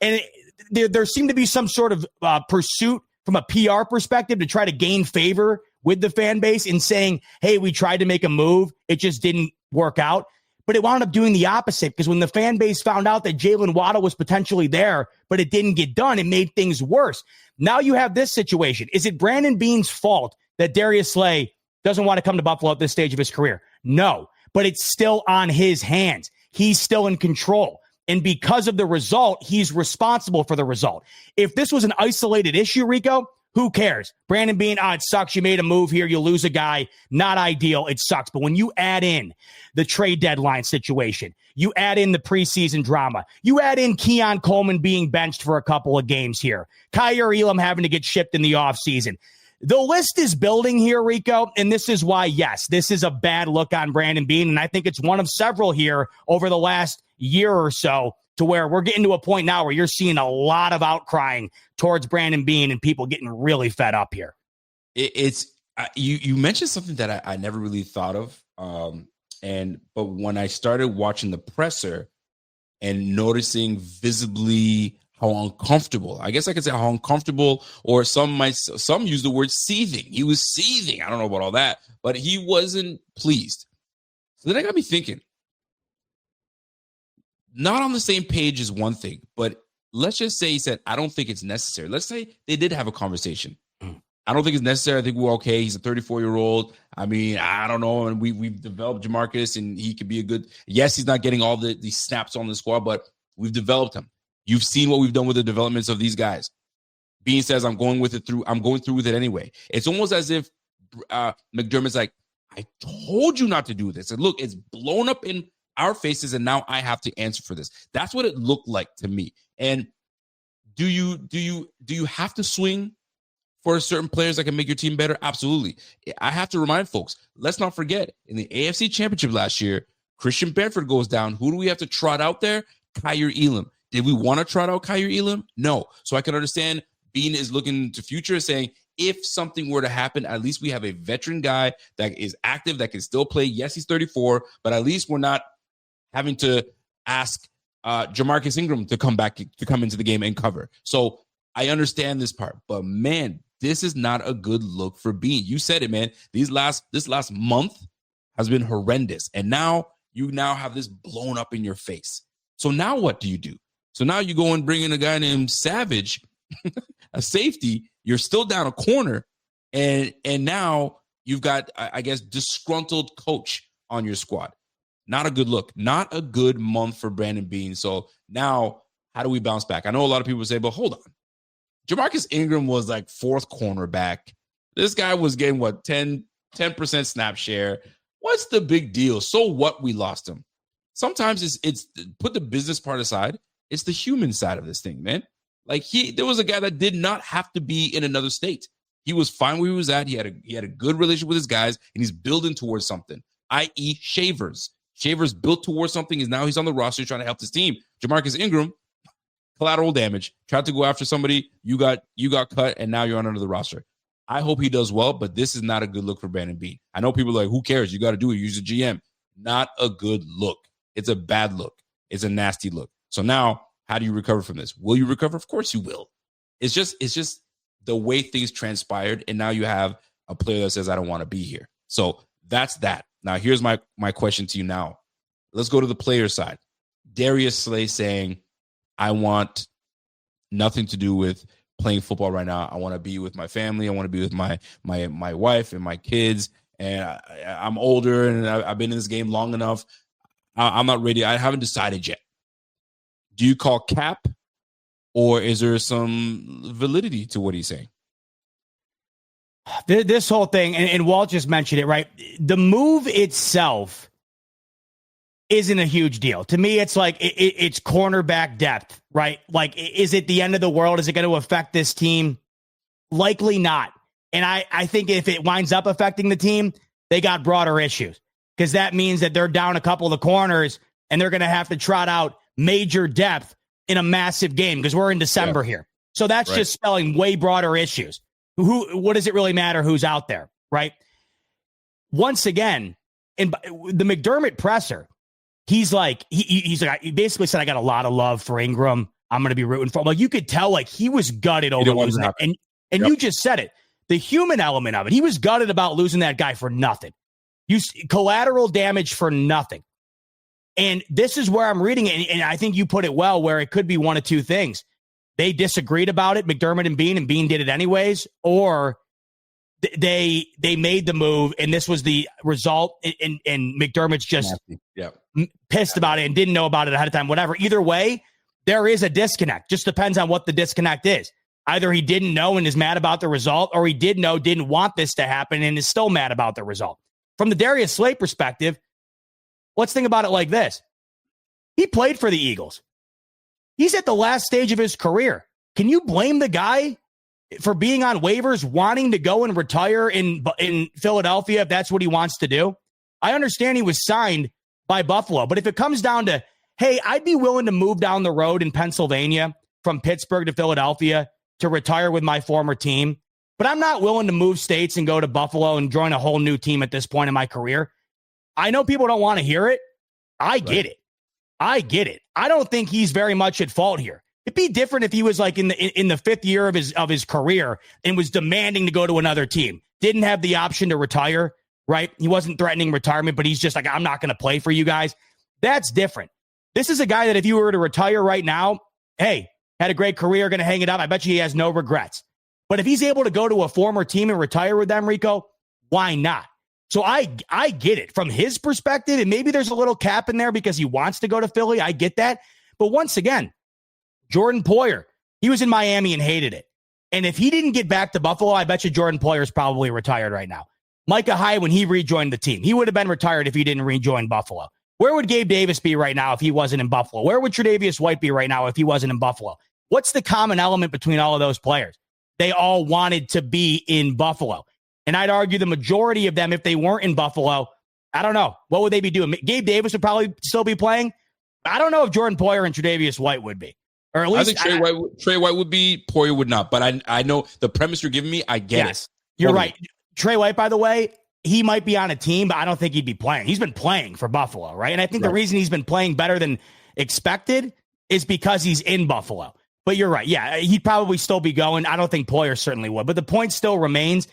And there seemed to be some sort of pursuit from a PR perspective to try to gain favor with the fan base in saying, hey, we tried to make a move. It just didn't work out. But it wound up doing the opposite because when the fan base found out that Jalen Waddle was potentially there, but it didn't get done, it made things worse. Now you have this situation. Is it Brandon Beane's fault that Darius Slay doesn't want to come to Buffalo at this stage of his career? No, but it's still on his hands. He's still in control. And because of the result, he's responsible for the result. If this was an isolated issue, Rico, who cares? Brandon Beane, it sucks. You made a move here. You lose a guy. Not ideal. It sucks. But when you add in the trade deadline situation, you add in the preseason drama, you add in Keon Coleman being benched for a couple of games here, Kaiir Elam having to get shipped in the offseason. The list is building here, Rico, and this is why, yes, this is a bad look on Brandon Beane, and I think it's one of several here over the last year or so to where we're getting to a point now where you're seeing a lot of outcrying towards Brandon Beane and people getting really fed up here. You mentioned something that I never really thought of, but when I started watching the presser and noticing visibly how uncomfortable, I guess I could say how uncomfortable, or some use the word seething. He was seething. I don't know about all that, but he wasn't pleased. So then I got me thinking, not on the same page is one thing, but let's just say he said, I don't think it's necessary. Let's say they did have a conversation. I don't think it's necessary. I think we're okay. He's a 34-year-old. I mean, I don't know. And we've developed Jamarcus, and he could be a good, yes, he's not getting all the snaps on the squad, but we've developed him. You've seen what we've done with the developments of these guys. Beane says, I'm going through with it anyway. It's almost as if McDermott's like, I told you not to do this. And look, it's blown up in our faces, and now I have to answer for this. That's what it looked like to me. And do you have to swing for certain players that can make your team better? Absolutely. I have to remind folks, let's not forget, in the AFC Championship last year, Christian Benford goes down. Who do we have to trot out there? Kaiir Elam. Did we want to trot out Kaiir Elam? No. So I can understand Beane is looking to future, saying, if something were to happen, at least we have a veteran guy that is active, that can still play. Yes, he's 34, but at least we're not having to ask Jamarcus Ingram to come into the game and cover. So I understand this part, but man, this is not a good look for Bean. You said it, man. This last month has been horrendous. And now you have this blown up in your face. So now what do you do? So now you go and bring in a guy named Savage, a safety. You're still down a corner. And now you've got, I guess, disgruntled coach on your squad. Not a good look. Not a good month for Brandon Bean. So now how do we bounce back? I know a lot of people say, but hold on. Jamarcus Ingram was like fourth cornerback. This guy was getting, 10% snap share. What's the big deal? So what, we lost him. Sometimes it's put the business part aside. It's the human side of this thing, man. Like there was a guy that did not have to be in another state. He was fine where he was at. He had a good relationship with his guys, and he's building towards something, i.e. Shavers. Shavers built towards something. He's on the roster trying to help his team. Jamarcus Ingram, collateral damage, tried to go after somebody. You got cut, and now you're under the roster. I hope he does well, but this is not a good look for Brandon Bean. I know people are like, who cares? You got to do it. Use a GM. Not a good look. It's a bad look. It's a nasty look. So now, how do you recover from this? Will you recover? Of course you will. It's just the way things transpired, and now you have a player that says, I don't want to be here. So that's that. Now, here's my question to you now. Let's go to the player side. Darius Slay saying, I want nothing to do with playing football right now. I want to be with my family. I want to be with my wife and my kids. And I'm older, and I've been in this game long enough. I'm not ready. I haven't decided yet. Do you call cap, or is there some validity to what he's saying? This whole thing, and Walt just mentioned it, right? The move itself isn't a huge deal. To me, it's like it's cornerback depth, right? Like, is it the end of the world? Is it going to affect this team? Likely not. And I think if it winds up affecting the team, they got broader issues, because that means that they're down a couple of the corners and they're going to have to trot out major depth in a massive game, because we're in December here. So that's just spelling way broader issues. What does it really matter who's out there, right? Once again, in the McDermott presser, he's like, he basically said, I got a lot of love for Ingram. I'm going to be rooting for him. Like, you could tell, like, he was gutted over losing that. And you just said it, the human element of it. He was gutted about losing that guy for nothing. Collateral damage for nothing. And this is where I'm reading it, and I think you put it well, where it could be one of two things. They disagreed about it, McDermott and Bean did it anyways, or they made the move, and this was the result, and McDermott's just pissed about it and didn't know about it ahead of time, whatever. Either way, there is a disconnect. Just depends on what the disconnect is. Either he didn't know and is mad about the result, or he did know, didn't want this to happen, and is still mad about the result. From the Darius Slay perspective, let's think about it like this. He played for the Eagles. He's at the last stage of his career. Can you blame the guy for being on waivers, wanting to go and retire in Philadelphia if that's what he wants to do? I understand he was signed by Buffalo, but if it comes down to, hey, I'd be willing to move down the road in Pennsylvania from Pittsburgh to Philadelphia to retire with my former team, but I'm not willing to move states and go to Buffalo and join a whole new team at this point in my career. I know people don't want to hear it. I get it. I don't think he's very much at fault here. It'd be different if he was like in the fifth year of his career and was demanding to go to another team. Didn't have the option to retire, right? He wasn't threatening retirement, but he's just like, I'm not going to play for you guys. That's different. This is a guy that if you were to retire right now, hey, had a great career, going to hang it up. I bet you he has no regrets. But if he's able to go to a former team and retire with them, Rico, why not? So I get it from his perspective, and maybe there's a little cap in there because he wants to go to Philly. I get that. But once again, Jordan Poyer, he was in Miami and hated it. And if he didn't get back to Buffalo, I bet you Jordan Poyer's probably retired right now. Micah Hyde, when he rejoined the team, he would have been retired if he didn't rejoin Buffalo. Where would Gabe Davis be right now if he wasn't in Buffalo? Where would Tre'Davious White be right now if he wasn't in Buffalo? What's the common element between all of those players? They all wanted to be in Buffalo. And I'd argue the majority of them, if they weren't in Buffalo, I don't know. What would they be doing? Gabe Davis would probably still be playing. I don't know if Jordan Poyer and Tre'Davious White would be. Or at least I think Trey White would be, Poyer would not. But I know the premise you're giving me, I get it. You're right. Trey White, by the way, he might be on a team, but I don't think he'd be playing. He's been playing for Buffalo, right? And I think the reason he's been playing better than expected is because he's in Buffalo. But you're right. Yeah, he'd probably still be going. I don't think Poyer certainly would. But the point still remains.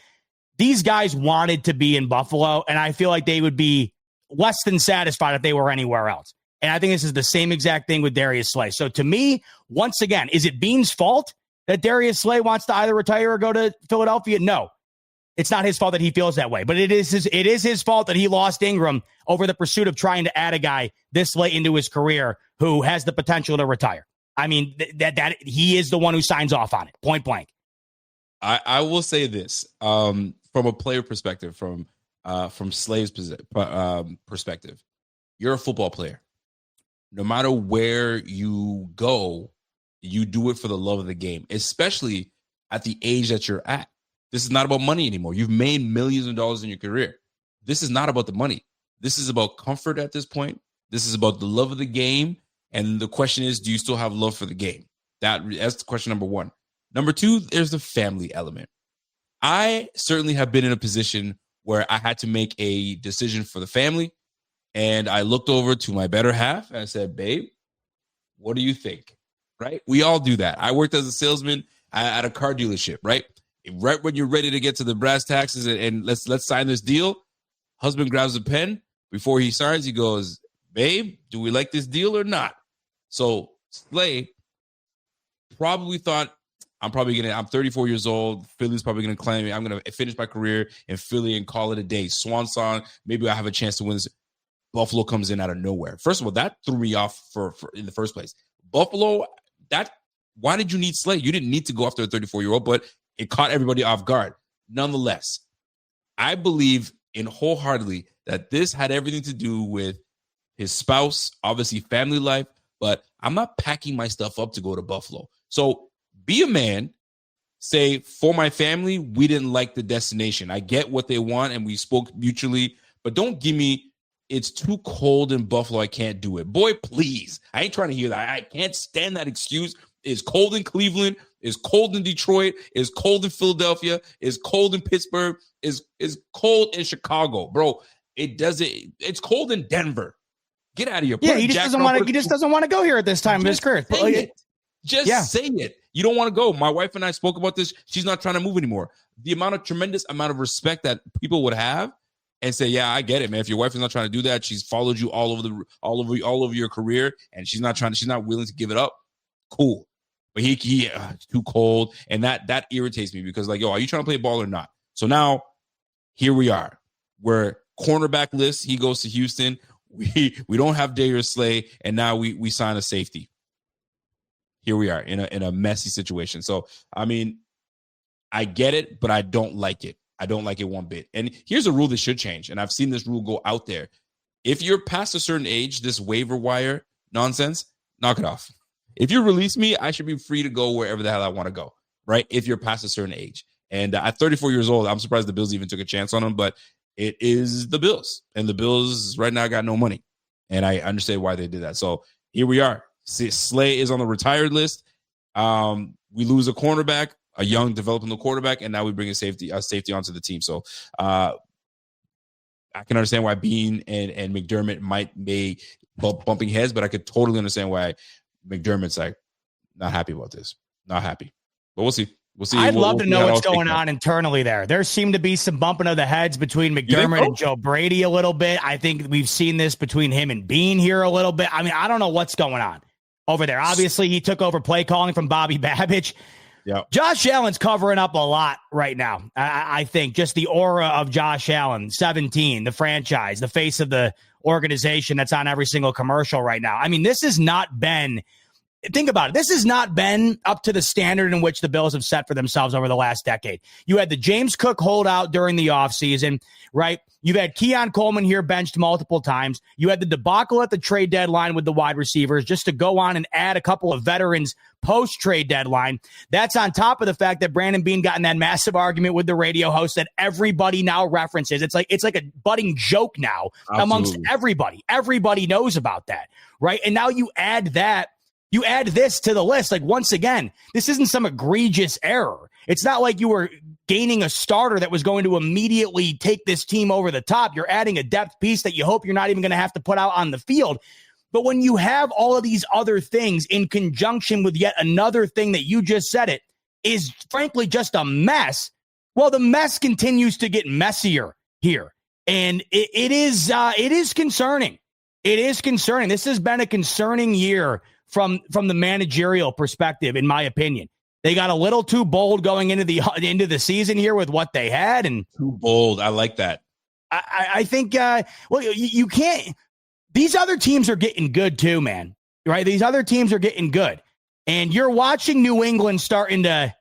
These guys wanted to be in Buffalo, and I feel like they would be less than satisfied if they were anywhere else. And I think this is the same exact thing with Darius Slay. So to me, once again, is it Bean's fault that Darius Slay wants to either retire or go to Philadelphia? No. It's not his fault that he feels that way, but it is his fault that he lost Ingram over the pursuit of trying to add a guy this late into his career who has the potential to retire. I mean, that he is the one who signs off on it, point blank. I will say this from a player perspective, from Slay's perspective. You're a football player. No matter where you go, you do it for the love of the game, especially at the age that you're at. This is not about money anymore. You've made millions of dollars in your career. This is not about the money. This is about comfort at this point. This is about the love of the game. And the question is, do you still have love for the game? That's question number one. Number two, there's the family element. I certainly have been in a position where I had to make a decision for the family. And I looked over to my better half and I said, babe, what do you think? Right? We all do that. I worked as a salesman at a car dealership, right? Right when you're ready to get to the brass taxes and let's sign this deal, husband grabs a pen. Before he signs, he goes, babe, do we like this deal or not? So Slay probably thought, I'm 34 years old. Philly's probably going to claim me. I'm going to finish my career in Philly and call it a day. Swan song. Maybe I have a chance to win this. Buffalo comes in out of nowhere. First of all, that threw me off for in the first place. Buffalo, why did you need Slay? You didn't need to go after a 34-year-old, but it caught everybody off guard. Nonetheless, I believe in wholeheartedly that this had everything to do with his spouse, obviously family life, but I'm not packing my stuff up to go to Buffalo. So be a man, say, for my family, we didn't like the destination. I get what they want, and we spoke mutually, but don't give me, it's too cold in Buffalo, I can't do it. Boy, please. I ain't trying to hear that. I can't stand that excuse. It's cold in Cleveland. It's cold in Detroit. It's cold in Philadelphia. It's cold in Pittsburgh. It's cold in Chicago. Bro, it's cold in Denver. Get out of here. Yeah, he just doesn't want to go here at this time of his career. Say it. You don't want to go. My wife and I spoke about this. She's not trying to move anymore. The tremendous amount of respect that people would have and say, yeah, I get it, man. If your wife is not trying to do that, she's followed you all over your career, and she's not willing to give it up. Cool. But it's too cold. And that irritates me because, like, yo, are you trying to play ball or not? So now here we are. We're cornerback list. He goes to Houston. We don't have Darius Slay, and now we sign a safety. Here we are in a messy situation. So, I mean, I get it, but I don't like it. I don't like it one bit. And here's a rule that should change, and I've seen this rule go out there. If you're past a certain age, this waiver wire nonsense, knock it off. If you release me, I should be free to go wherever the hell I want to go, right? If you're past a certain age. And at 34 years old, I'm surprised the Bills even took a chance on him, but it is the Bills. And the Bills right now got no money. And I understand why they did that. So here we are. Slay is on the retired list. We lose a cornerback, a young developmental quarterback, and now we bring a safety onto the team. So I can understand why Bean and McDermott might be bumping heads, but I could totally understand why McDermott's like not happy about this. Not happy. But we'll see. We'll see. I'd love to know what's going on internally there. There seemed to be some bumping of the heads between McDermott and Joe Brady a little bit. I think we've seen this between him and Bean here a little bit. I mean, I don't know what's going on over there. Obviously, he took over play calling from Bobby Babich. Yep. Josh Allen's covering up a lot right now. I think just the aura of Josh Allen, 17, the franchise, the face of the organization that's on every single commercial right now. I mean, this has not been, think about it, this has not been up to the standard in which the Bills have set for themselves over the last decade. You had the James Cook holdout during the offseason, right? You've had Keon Coleman here benched multiple times. You had the debacle at the trade deadline with the wide receivers just to go on and add a couple of veterans post-trade deadline. That's on top of the fact that Brandon Beane got in that massive argument with the radio host that everybody now references. It's like a budding joke now amongst everybody. Everybody knows about that, right? And now you add this to the list. Like, once again, this isn't some egregious error. It's not like you were gaining a starter that was going to immediately take this team over the top. You're adding a depth piece that you hope you're not even going to have to put out on the field. But when you have all of these other things in conjunction with yet another thing that you just said it is frankly just a mess, well, the mess continues to get messier here. And it is concerning. It is concerning. This has been a concerning year from the managerial perspective, in my opinion. They got a little too bold going into the season here with what they had, and too bold. I like that. I think. You can't. These other teams are getting good too, man. Right? These other teams are getting good, and you're watching New England starting to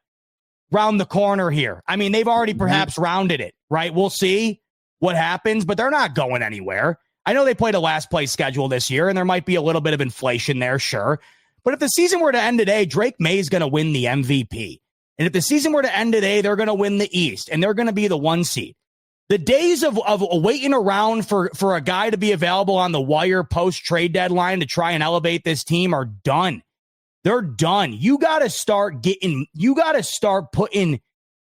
round the corner here. I mean, they've already perhaps rounded it. Right? We'll see what happens, but they're not going anywhere. I know they played a last place schedule this year, and there might be a little bit of inflation there, sure. But if the season were to end today, Drake May is going to win the MVP. And if the season were to end today, they're going to win the East, and they're going to be the 1 seed. The days of waiting around for a guy to be available on the wire post-trade deadline to try and elevate this team are done. They're done. You got to start putting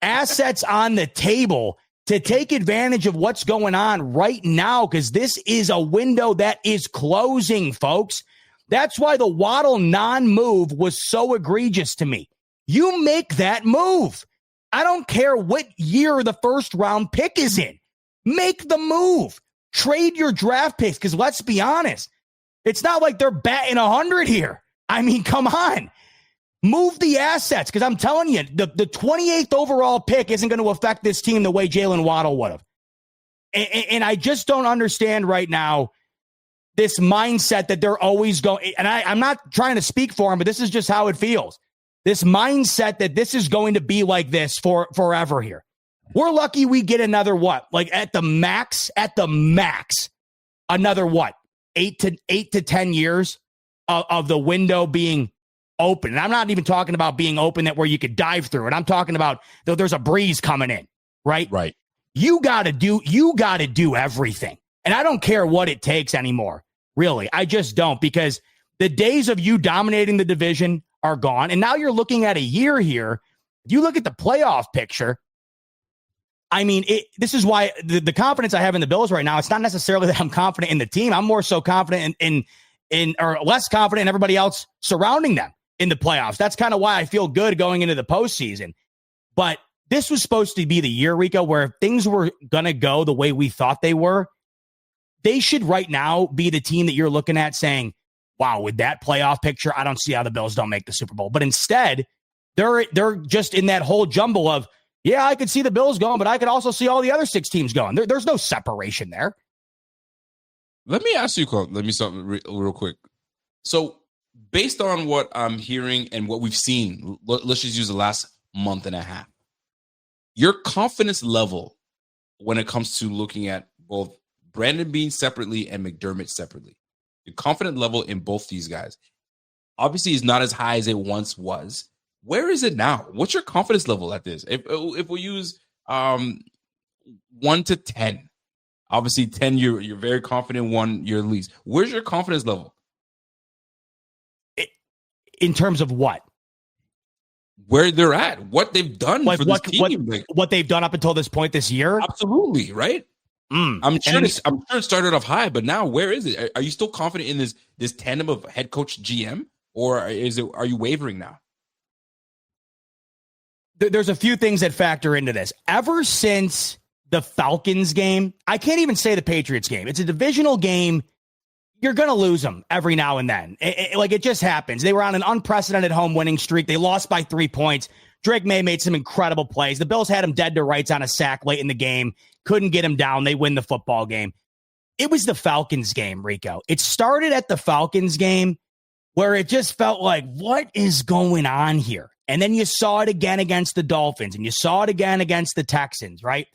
assets on the table to take advantage of what's going on right now, because this is a window that is closing, folks. That's why the Waddle non-move was so egregious to me. You make that move. I don't care what year the first round pick is in. Make the move. Trade your draft picks, because let's be honest, it's not like they're batting 100 here. I mean, come on. Move the assets, because I'm telling you, the 28th overall pick isn't going to affect this team the way Jalen Waddle would have. And I just don't understand right now this mindset that they're always going, and I'm not trying to speak for him, but this is just how it feels. This mindset that this is going to be like this for forever here. We're lucky we get another what? Like at the max, another what? 8 to 10 years of the window being open. And I'm not even talking about being open that where you could dive through it. I'm talking about there's a breeze coming in, right? Right. You got to do everything. And I don't care what it takes anymore. Really. I just don't, because the days of you dominating the division are gone. And now you're looking at a year here. If you look at the playoff picture, I mean, this is why the confidence I have in the Bills right now, it's not necessarily that I'm confident in the team. I'm more so confident in or less confident in everybody else surrounding them in the playoffs. That's kind of why I feel good going into the postseason. But this was supposed to be the year, Rico, where if things were going to go the way we thought they were, they should right now be the team that you're looking at saying, wow, with that playoff picture, I don't see how the Bills don't make the Super Bowl. But instead, they're just in that whole jumble of, yeah, I could see the Bills going, but I could also see all the other 6 teams going. There's no separation there. Let me ask you something real quick. So based on what I'm hearing and what we've seen, let's just use the last month and a half, your confidence level when it comes to looking at both Brandon Beane separately and McDermott separately, your confidence level in both these guys obviously is not as high as it once was. Where is it now? What's your confidence level at this? If we use 1 to 10, obviously 10 you're very confident, 1 you're least. Where's your confidence level? In terms of what? Where they're at, what they've done for this team. What they've done up until this point this year? Absolutely, right? I'm sure it started off high, but now where is it? Are you still confident in this tandem of head coach GM, or are you wavering now? There's a few things that factor into this. Ever since the Falcons game, I can't even say the Patriots game. It's a divisional game. You're going to lose them every now and then. It just happens. They were on an unprecedented home winning streak. They lost by 3 points. Drake May made some incredible plays. The Bills had him dead to rights on a sack late in the game. Couldn't get him down. They win the football game. It was the Falcons game, Rico. It started at the Falcons game where it just felt like, what is going on here? And then you saw it again against the Dolphins, and you saw it again against the Texans, right?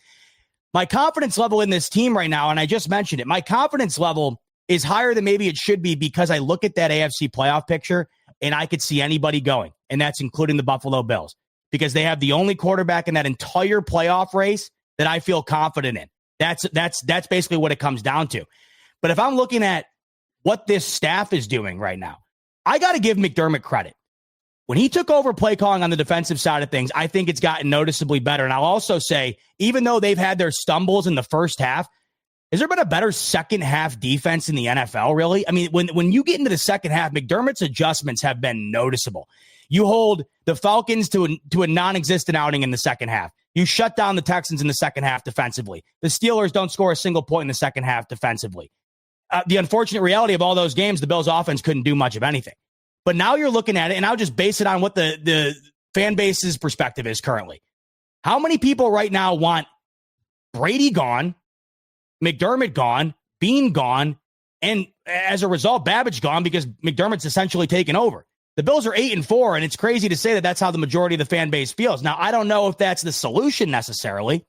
My confidence level in this team right now, and I just mentioned it, my confidence level is higher than maybe it should be because I look at that AFC playoff picture and I could see anybody going, and that's including the Buffalo Bills, because they have the only quarterback in that entire playoff race that I feel confident in. That's basically what it comes down to. But if I'm looking at what this staff is doing right now, I got to give McDermott credit. When he took over play calling on the defensive side of things, I think it's gotten noticeably better. And I'll also say, even though they've had their stumbles in the first half, Has there been a better second half defense in the NFL, really? I mean, when you get into the second half, McDermott's adjustments have been noticeable. You hold the Falcons to a non-existent outing in the second half. You shut down the Texans in the second half defensively. The Steelers don't score a single point in the second half defensively. The unfortunate reality of all those games, the Bills' offense couldn't do much of anything. But now you're looking at it, and I'll just base it on what the fan base's perspective is currently. How many people right now want Brady gone, McDermott gone, Bean gone, and as a result, Babbage gone because McDermott's essentially taken over? The Bills are 8-4, and it's crazy to say that that's how the majority of the fan base feels. Now, I don't know if that's the solution necessarily,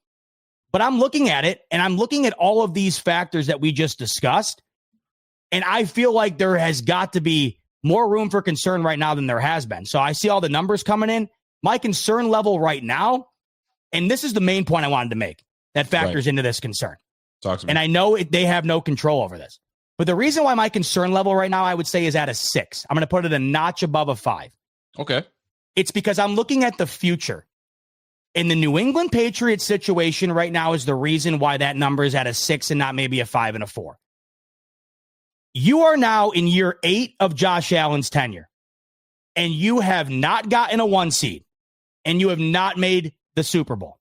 but I'm looking at it, and I'm looking at all of these factors that we just discussed, and I feel like there has got to be more room for concern right now than there has been. So I see all the numbers coming in. My concern level right now, and this is the main point I wanted to make that factors into this concern. Talk to me. And I know they have no control over this. But the reason why my concern level right now, I would say, is at a 6. I'm going to put it a notch above a 5. Okay. It's because I'm looking at the future. And the New England Patriots situation right now is the reason why that number is at a 6 and not maybe a 5 and a 4. You are now in year 8 of Josh Allen's tenure, and you have not gotten a 1 seed, and you have not made the Super Bowl.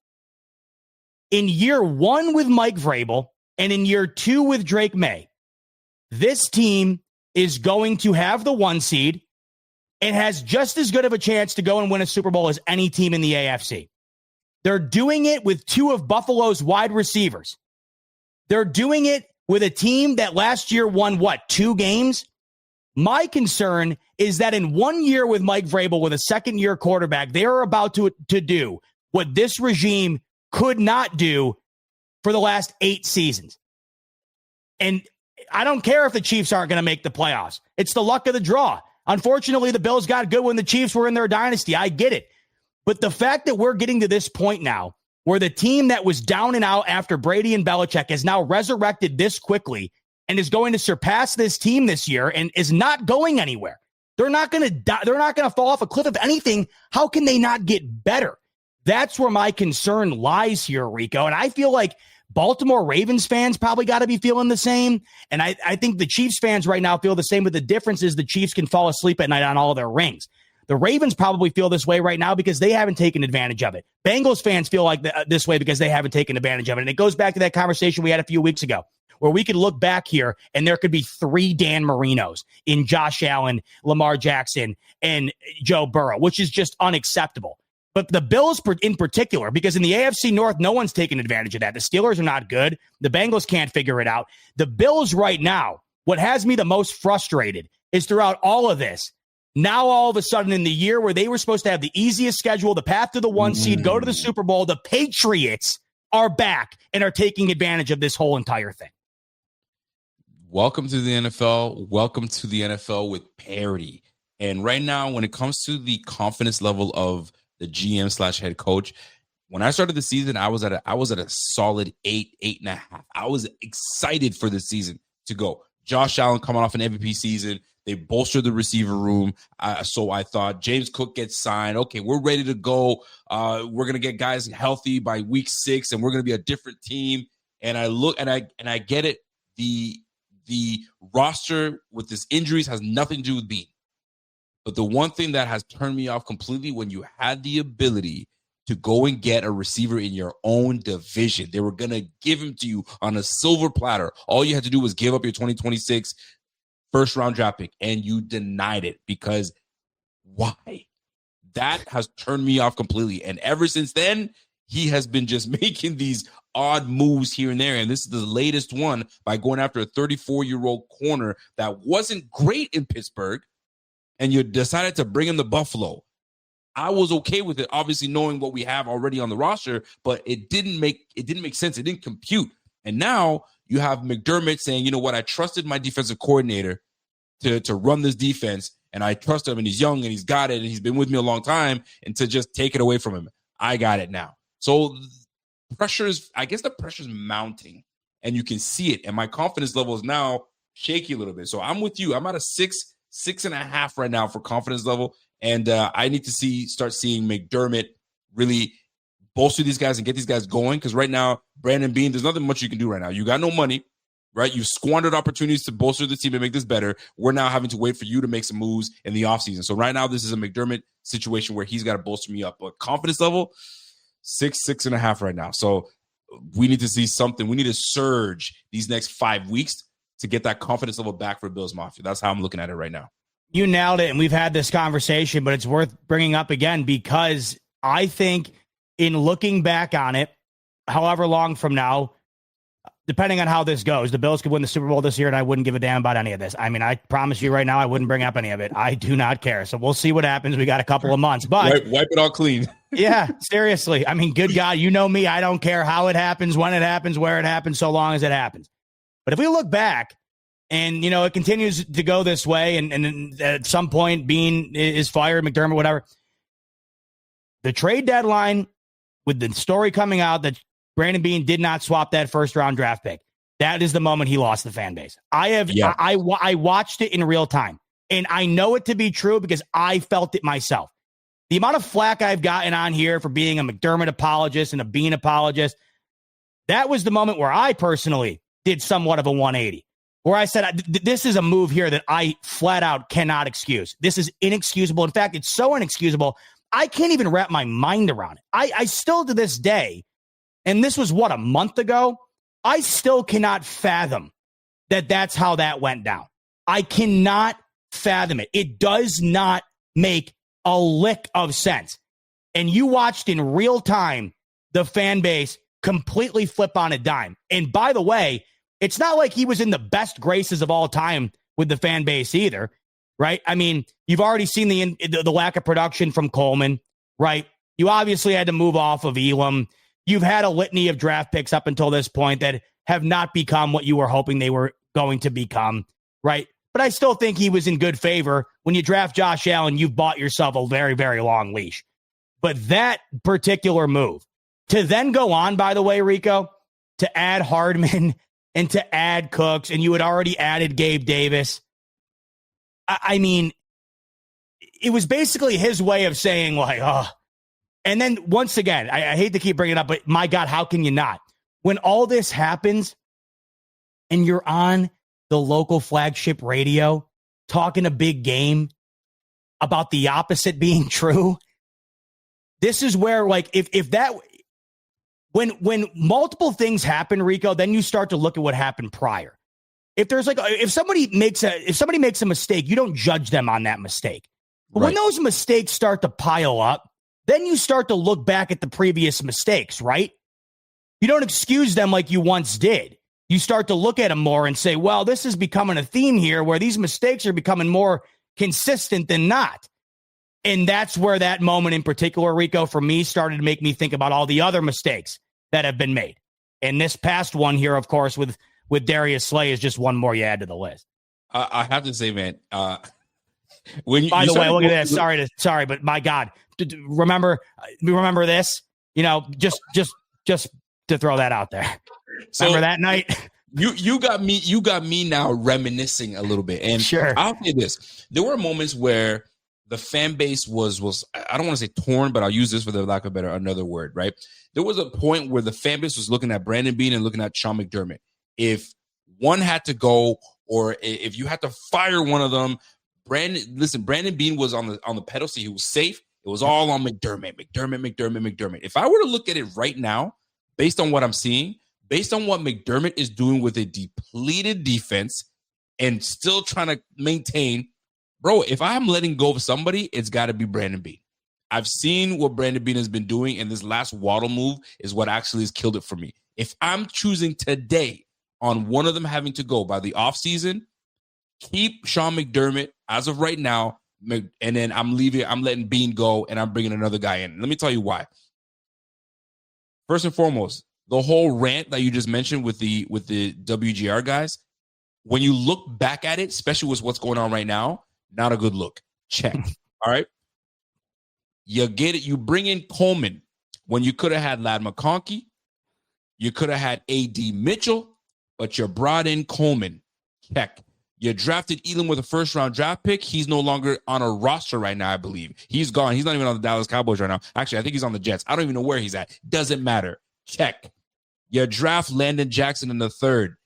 In year 1 with Mike Vrabel, and in year 2 with Drake May, this team is going to have the 1 seed and has just as good of a chance to go and win a Super Bowl as any team in the AFC. They're doing it with 2 of Buffalo's wide receivers. They're doing it with a team that last year won, 2 games? My concern is that in 1 year with Mike Vrabel, with a second-year quarterback, they are about to do what this regime could not do for the last 8 seasons. And I don't care if the Chiefs aren't going to make the playoffs. It's the luck of the draw. Unfortunately, the Bills got good when the Chiefs were in their dynasty. I get it. But the fact that we're getting to this point now where the team that was down and out after Brady and Belichick has now resurrected this quickly and is going to surpass this team this year and is not going anywhere. They're not going to die. They're not going to fall off a cliff. If anything, how can they not get better? That's where my concern lies here, Rico. And I feel like Baltimore Ravens fans probably got to be feeling the same. And I think the Chiefs fans right now feel the same, but the difference is the Chiefs can fall asleep at night on all of their rings. The Ravens probably feel this way right now because they haven't taken advantage of it. Bengals fans feel like this way because they haven't taken advantage of it. And it goes back to that conversation we had a few weeks ago where we could look back here and there could be 3 Dan Marinos in Josh Allen, Lamar Jackson, and Joe Burrow, which is just unacceptable. But the Bills in particular, because in the AFC North, no one's taken advantage of that. The Steelers are not good. The Bengals can't figure it out. The Bills right now, what has me the most frustrated is throughout all of this, now all of a sudden in the year where they were supposed to have the easiest schedule, the path to the 1 seed, go to the Super Bowl, the Patriots are back and are taking advantage of this whole entire thing. Welcome to the NFL. Welcome to the NFL with parity. And right now, when it comes to the confidence level of the GM/head coach, when I started the season, I was at a solid 8.5. I was excited for the season to go. Josh Allen coming off an MVP season. They bolstered the receiver room. So I thought James Cook gets signed. Okay, we're ready to go. We're going to get guys healthy by week 6, and we're going to be a different team. And I look and I get it. The roster with this injuries has nothing to do with Bean. But the one thing that has turned me off completely, when you had the ability to go and get a receiver in your own division, they were going to give him to you on a silver platter. All you had to do was give up your 2026 first-round draft pick, and you denied it because why? That has turned me off completely. And ever since then, he has been just making these odd moves here and there. And this is the latest one by going after a 34-year-old corner that wasn't great in Pittsburgh, and you decided to bring him to Buffalo. I was okay with it, obviously knowing what we have already on the roster, but it didn't make sense. It didn't compute. And now you have McDermott saying, you know what, I trusted my defensive coordinator to run this defense, and I trust him, and he's young, and he's got it, and he's been with me a long time, and to just take it away from him. I got it now. So the pressure's mounting, and you can see it, and my confidence level is now shaky a little bit. So I'm with you. I'm at a 6.5 right now for confidence level, and I need to start seeing McDermott really bolster these guys and get these guys going, because right now, Brandon Beane, there's nothing much you can do right now. You got no money. right? You've squandered opportunities to bolster the team and make this better. We're now having to wait for you to make some moves in the offseason. So right now, this is a McDermott situation where he's got to bolster me up. But confidence level, 6.5 right now. So we need to see something. We need to surge these next 5 weeks to get that confidence level back for Bills Mafia. That's how I'm looking at it right now. You nailed it, and we've had this conversation, but it's worth bringing up again because I think in looking back on it, however long from now, depending on how this goes, the Bills could win the Super Bowl this year, and I wouldn't give a damn about any of this. I mean, I promise you right now, I wouldn't bring up any of it. I do not care. So we'll see what happens. We got a couple of months, but wipe it all clean. Yeah, seriously. I mean, good God, you know me. I don't care how it happens, when it happens, where it happens, so long as it happens. But if we look back and, you know, it continues to go this way and at some point Bean is fired, McDermott, whatever, the trade deadline with the story coming out that Brandon Bean did not swap that first-round draft pick, that is the moment he lost the fan base. I watched it in real time, and I know it to be true because I felt it myself. The amount of flack I've gotten on here for being a McDermott apologist and a Bean apologist, that was the moment where I personally did somewhat of a 180, where I said, this is a move here that I flat out cannot excuse. This is inexcusable. In fact, it's so inexcusable, I can't even wrap my mind around it. I still to this day, and this was a month ago, I still cannot fathom that that's how that went down. I cannot fathom it. It does not make a lick of sense. And you watched in real time the fan base completely flip on a dime. And by the way, it's not like he was in the best graces of all time with the fan base either, right? I mean, you've already seen the lack of production from Coleman, right? You obviously had to move off of Elam. You've had a litany of draft picks up until this point that have not become what you were hoping they were going to become, right? But I still think he was in good favor. When you draft Josh Allen, you've bought yourself a very, very long leash. But that particular move, to then go on, by the way, Rico, to add Hardman and to add Cooks, and you had already added Gabe Davis. I mean, it was basically his way of saying, like, oh. And then once again, I hate to keep bringing it up, but my God, how can you not? When all this happens and you're on the local flagship radio talking a big game about the opposite being true, this is where, like, if that, when multiple things happen, Rico, then you start to look at what happened prior. If somebody makes a mistake, you don't judge them on that mistake. But when those mistakes start to pile up, then you start to look back at the previous mistakes, right? You don't excuse them like you once did. You start to look at them more and say, well, this is becoming a theme here where these mistakes are becoming more consistent than not. And that's where that moment in particular, Rico, for me, started to make me think about all the other mistakes that have been made. And this past one here, of course, with Darius Slay is just one more you add to the list. I have to say, man, by the way, look at this. Sorry, but my God, remember this, you know, just to throw that out there. So, remember that night? You got me now reminiscing a little bit. And sure, I'll say this. There were moments where the fan base was I don't want to say torn, but I'll use this for the lack of another word, right? There was a point where the fan base was looking at Brandon Bean and looking at Sean McDermott. If one had to go, or if you had to fire one of them, Brandon Bean was on the pedestal. He was safe. It was all on McDermott. If I were to look at it right now, based on what I'm seeing, based on what McDermott is doing with a depleted defense and still trying to maintain, bro, if I'm letting go of somebody, it's got to be Brandon Bean. I've seen what Brandon Bean has been doing, and this last Waddle move is what actually has killed it for me. If I'm choosing today on one of them having to go by the offseason, keep Sean McDermott as of right now, and then I'm letting Bean go, and I'm bringing another guy in. Let me tell you why. First and foremost, the whole rant that you just mentioned with the WGR guys, when you look back at it, especially with what's going on right now, not a good look. Check. All right. You get it. You bring in Coleman when you could have had Ladd McConkey. You could have had A.D. Mitchell, but you brought in Coleman. Check. You drafted Elam with a first-round draft pick. He's no longer on a roster right now, I believe. He's gone. He's not even on the Dallas Cowboys right now. Actually, I think he's on the Jets. I don't even know where he's at. Doesn't matter. Check. You draft Landon Jackson in the third.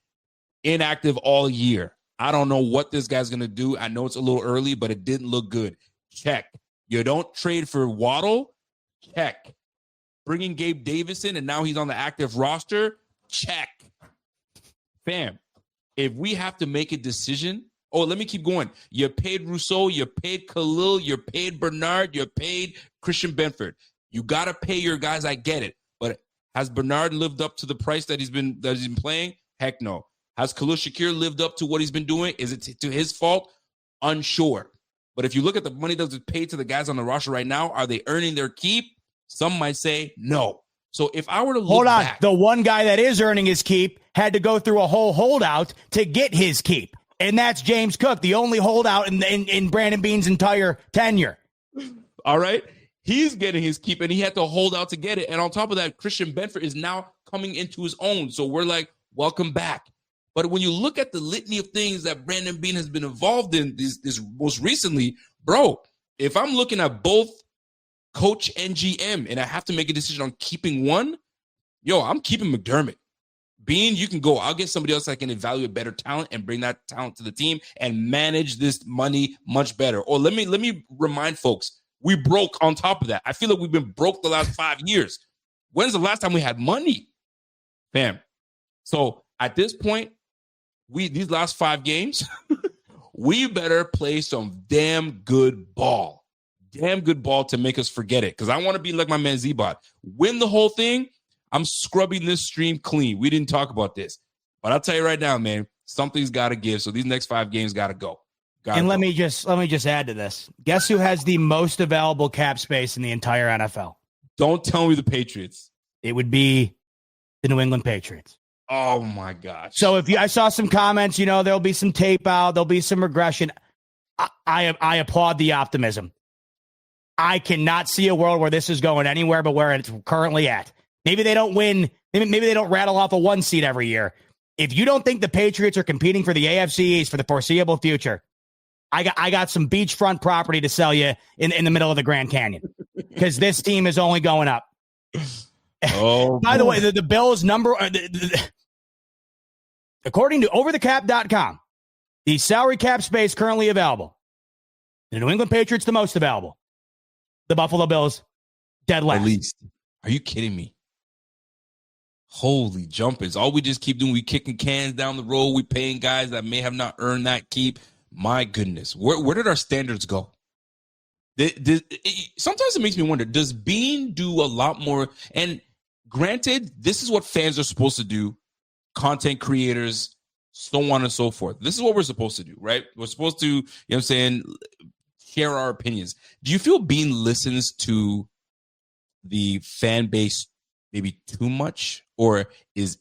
inactive all year. I don't know what this guy's going to do. I know it's a little early, but it didn't look good. Check. You don't trade for Waddle? Check. Bringing Gabe Davis in, and now he's on the active roster? Check. Fam, if we have to make a decision, let me keep going. You paid Rousseau, you paid Khalil, you paid Bernard, you paid Christian Benford. You got to pay your guys. I get it. But has Bernard lived up to the price that he's been playing? Heck no. Has Khalil Shakir lived up to what he's been doing? Is it to his fault? Unsure. But if you look at the money that's paid to the guys on the roster right now, are they earning their keep? Some might say no. So if I were to look back, the one guy that is earning his keep had to go through a whole holdout to get his keep. And that's James Cook, the only holdout in Brandon Beane's entire tenure. All right. He's getting his keep, and he had to hold out to get it. And on top of that, Christian Benford is now coming into his own. So we're like, welcome back. But when you look at the litany of things that Brandon Beane has been involved in this most recently, bro, if I'm looking at both coach and GM and I have to make a decision on keeping one, I'm keeping McDermott. Beane, you can go. I'll get somebody else that can evaluate better talent and bring that talent to the team and manage this money much better. Or let me remind folks, we broke on top of that. I feel like we've been broke the last 5 years. When's the last time we had money? Bam. So at this point, these last 5 games, we better play some damn good ball. Damn good ball to make us forget it. Because I want to be like my man Z-Bot. Win the whole thing. I'm scrubbing this stream clean. We didn't talk about this. But I'll tell you right now, man, something's got to give. So these next 5 games got to go. Let me just add to this. Guess who has the most available cap space in the entire NFL? Don't tell me the Patriots. It would be the New England Patriots. Oh my gosh. So I saw some comments, there'll be some tape out, there'll be some regression. I applaud the optimism. I cannot see a world where this is going anywhere but where it's currently at. Maybe they don't win. Maybe they don't rattle off a 1 seed every year. If you don't think the Patriots are competing for the AFC East for the foreseeable future, I got some beachfront property to sell you in the middle of the Grand Canyon because this team is only going up. Oh, by the way, the Bills number, according to overthecap.com, the salary cap space currently available. The New England Patriots, the most available. The Buffalo Bills, dead last. At least. Are you kidding me? Holy jumpers. All we just keep doing, we kicking cans down the road. We paying guys that may have not earned that keep. My goodness. Where did our standards go? Sometimes it makes me wonder, does Beane do a lot more? And granted, this is what fans are supposed to do, content creators, so on and so forth. This is what we're supposed to do, right? We're supposed to, share our opinions. Do you feel Beane listens to the fan base maybe too much, or is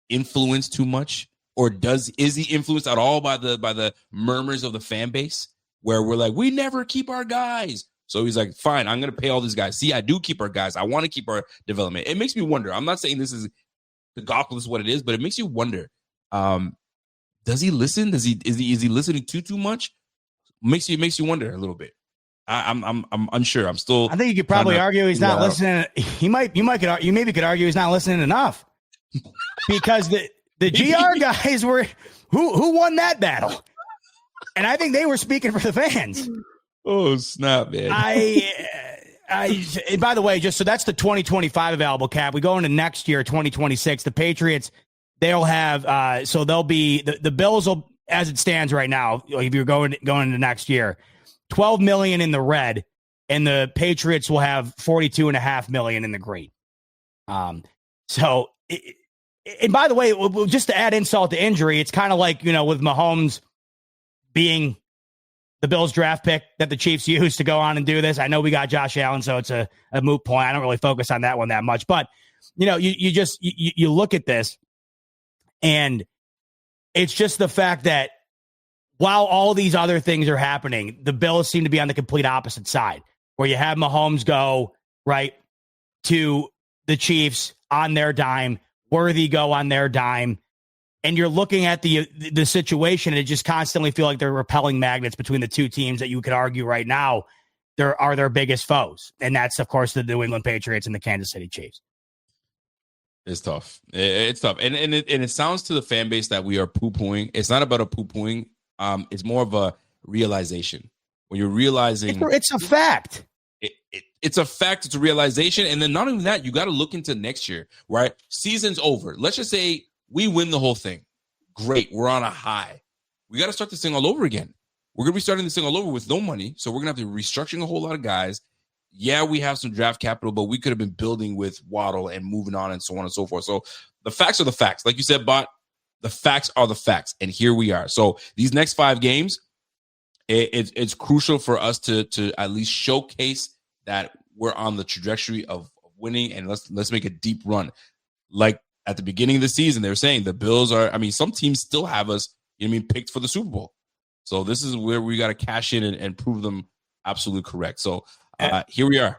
influenced too much, or is he influenced at all by the murmurs of the fan base, where we're like, we never keep our guys? So he's like, fine, I'm going to pay all these guys. See, I do keep our guys. I want to keep our development. It makes me wonder. I'm not saying this is the gospel is what it is, but it makes you wonder. Does he listen? Is he listening too much? Makes you wonder a little bit. I'm unsure. I'm still. I think you could probably argue he's not listening. You maybe could argue he's not listening enough, because the GR guys were who won that battle, and I think they were speaking for the fans. Oh snap, man! And by the way, so that's the 2025 available cap. We go into next year, 2026. The Patriots, they'll have so they'll be the Bills will, as it stands right now, if you're going into next year, $12 million in the red, and the Patriots will have $42.5 million in the green. And by the way, just to add insult to injury, it's kind of like, with Mahomes being the Bills draft pick that the Chiefs used to go on and do this. I know we got Josh Allen, so it's a moot point. I don't really focus on that one that much, but you look at this, and it's just the fact that while all these other things are happening, the Bills seem to be on the complete opposite side, where you have Mahomes go right to the Chiefs on their dime, Worthy go on their dime, and you're looking at the situation, and it just constantly feel like they're repelling magnets between the two teams that you could argue right now are their biggest foes, and that's of course the New England Patriots and the Kansas City Chiefs. It's tough. It's tough, and it sounds to the fan base that we are poo-pooing. It's not about a poo-pooing. It's more of a realization. When you're realizing it's a fact. It's a fact. It's a realization, and then not only that, you got to look into next year. Right? Season's over. Let's just say we win the whole thing. Great. We're on a high. We got to start this thing all over again. We're going to be starting this thing all over with no money, so we're going to have to be restructuring a whole lot of guys. Yeah, we have some draft capital, but we could have been building with Waddle and moving on and so on and so forth. So the facts are the facts. Like you said, Bot, the facts are the facts. And here we are. So these next 5 games, it's crucial for us to at least showcase that we're on the trajectory of winning, and let's make a deep run. Like at the beginning of the season, they were saying the Bills are, some teams still have us, picked for the Super Bowl. So this is where we got to cash in and prove them absolutely correct. So here we are.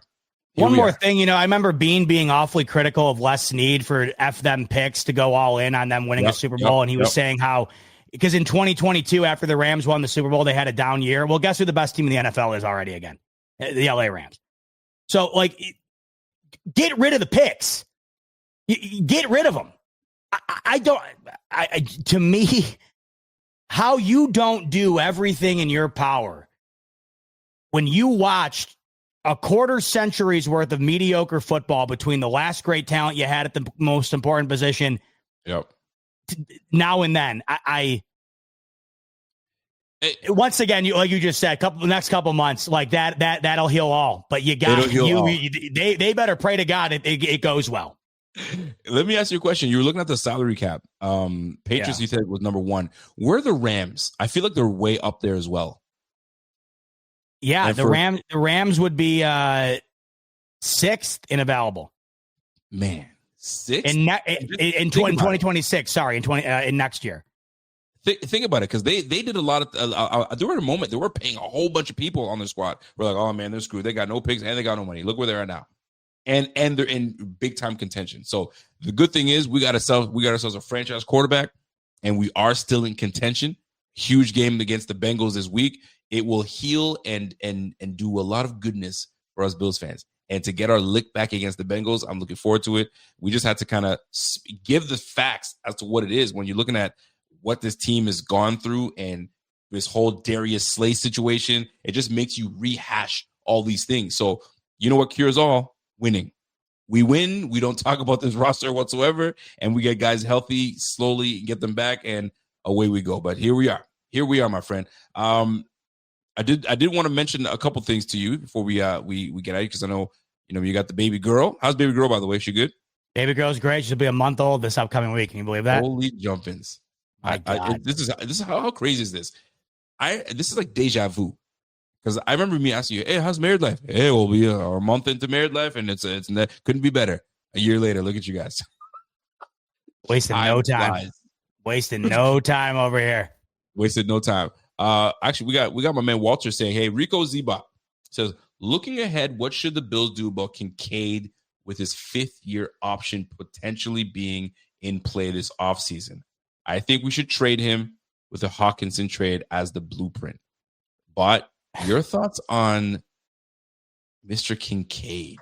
One more thing, I remember Bean being awfully critical of Les Snead for F them picks to go all in on them winning a Super Bowl. And he was saying how, because in 2022, after the Rams won the Super Bowl, they had a down year. Well, guess who the best team in the NFL is already again? The LA Rams. So, get rid of the picks. Get rid of them. To me, how you don't do everything in your power when you watched a quarter century's worth of mediocre football between the last great talent you had at the most important position. Yep. Now and then, once again, like you just said, next couple months, like that'll heal all. But you got they better pray to God it goes well. Let me ask you a question. You were looking at the salary cap. Patriots, you said, was number 1. Where are the Rams? I feel like they're way up there as well. Yeah, the Rams would be 6th in available. Man, 6th in 2026. Sorry, in next year. Think about it, because they did a lot of. There were a moment they were paying a whole bunch of people on their squad. We're like, oh man, they're screwed. They got no picks and they got no money. Look where they are now, and they're in big time contention. So the good thing is we got ourselves a franchise quarterback, and we are still in contention. Huge game against the Bengals this week. It will heal and do a lot of goodness for us Bills fans. And to get our lick back against the Bengals, I'm looking forward to it. We just had to kind of give the facts as to what it is when you're looking at what this team has gone through and this whole Darius Slay situation. It just makes you rehash all these things. So you know what cures all? Winning. We win. We don't talk about this roster whatsoever, and we get guys healthy, slowly get them back, and away we go. But here we are. Here we are, my friend. I did want to mention a couple things to you before we get out, because I know you got the baby girl. How's baby girl, by the way? She good? Baby girl's great. She'll be a month old this upcoming week. Can you believe that? Holy jumpins! This is how crazy is this? This is like deja vu, because I remember me asking you, "Hey, how's married life?" Hey, we'll be a month into married life, and it's couldn't be better. A year later, look at you guys. Wasting no time. Wasting no time over here. Wasted no time. Actually, we got my man Walter saying, "Hey, Rico Bot says, looking ahead, what should the Bills do about Kincaid with his 5th-year option potentially being in play this offseason? I think we should trade him with a Hawkinson trade as the blueprint." But your thoughts on Mr. Kincaid?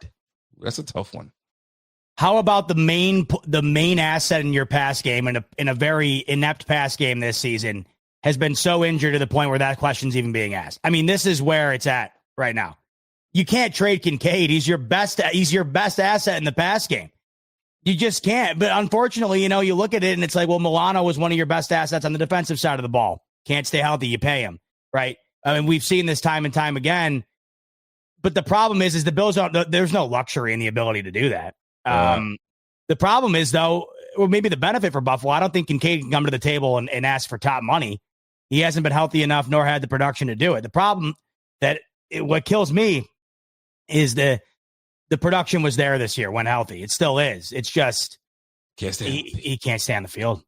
That's a tough one. How about the main asset in your pass game in a very inept pass game this season has been so injured to the point where that question's even being asked? I mean, this is where it's at right now. You can't trade Kincaid. He's your best asset in the pass game. You just can't. But unfortunately, you look at it and it's like, well, Milano was one of your best assets on the defensive side of the ball. Can't stay healthy. You pay him, right? I mean, we've seen this time and time again. But the problem is the Bills there's no luxury in the ability to do that. The problem is, though, or maybe the benefit for Buffalo, I don't think Kincaid can come to the table and ask for top money. He hasn't been healthy enough, nor had the production to do it. The problem what kills me is the production was there this year when healthy. It still is. It's just he can't stay on the field.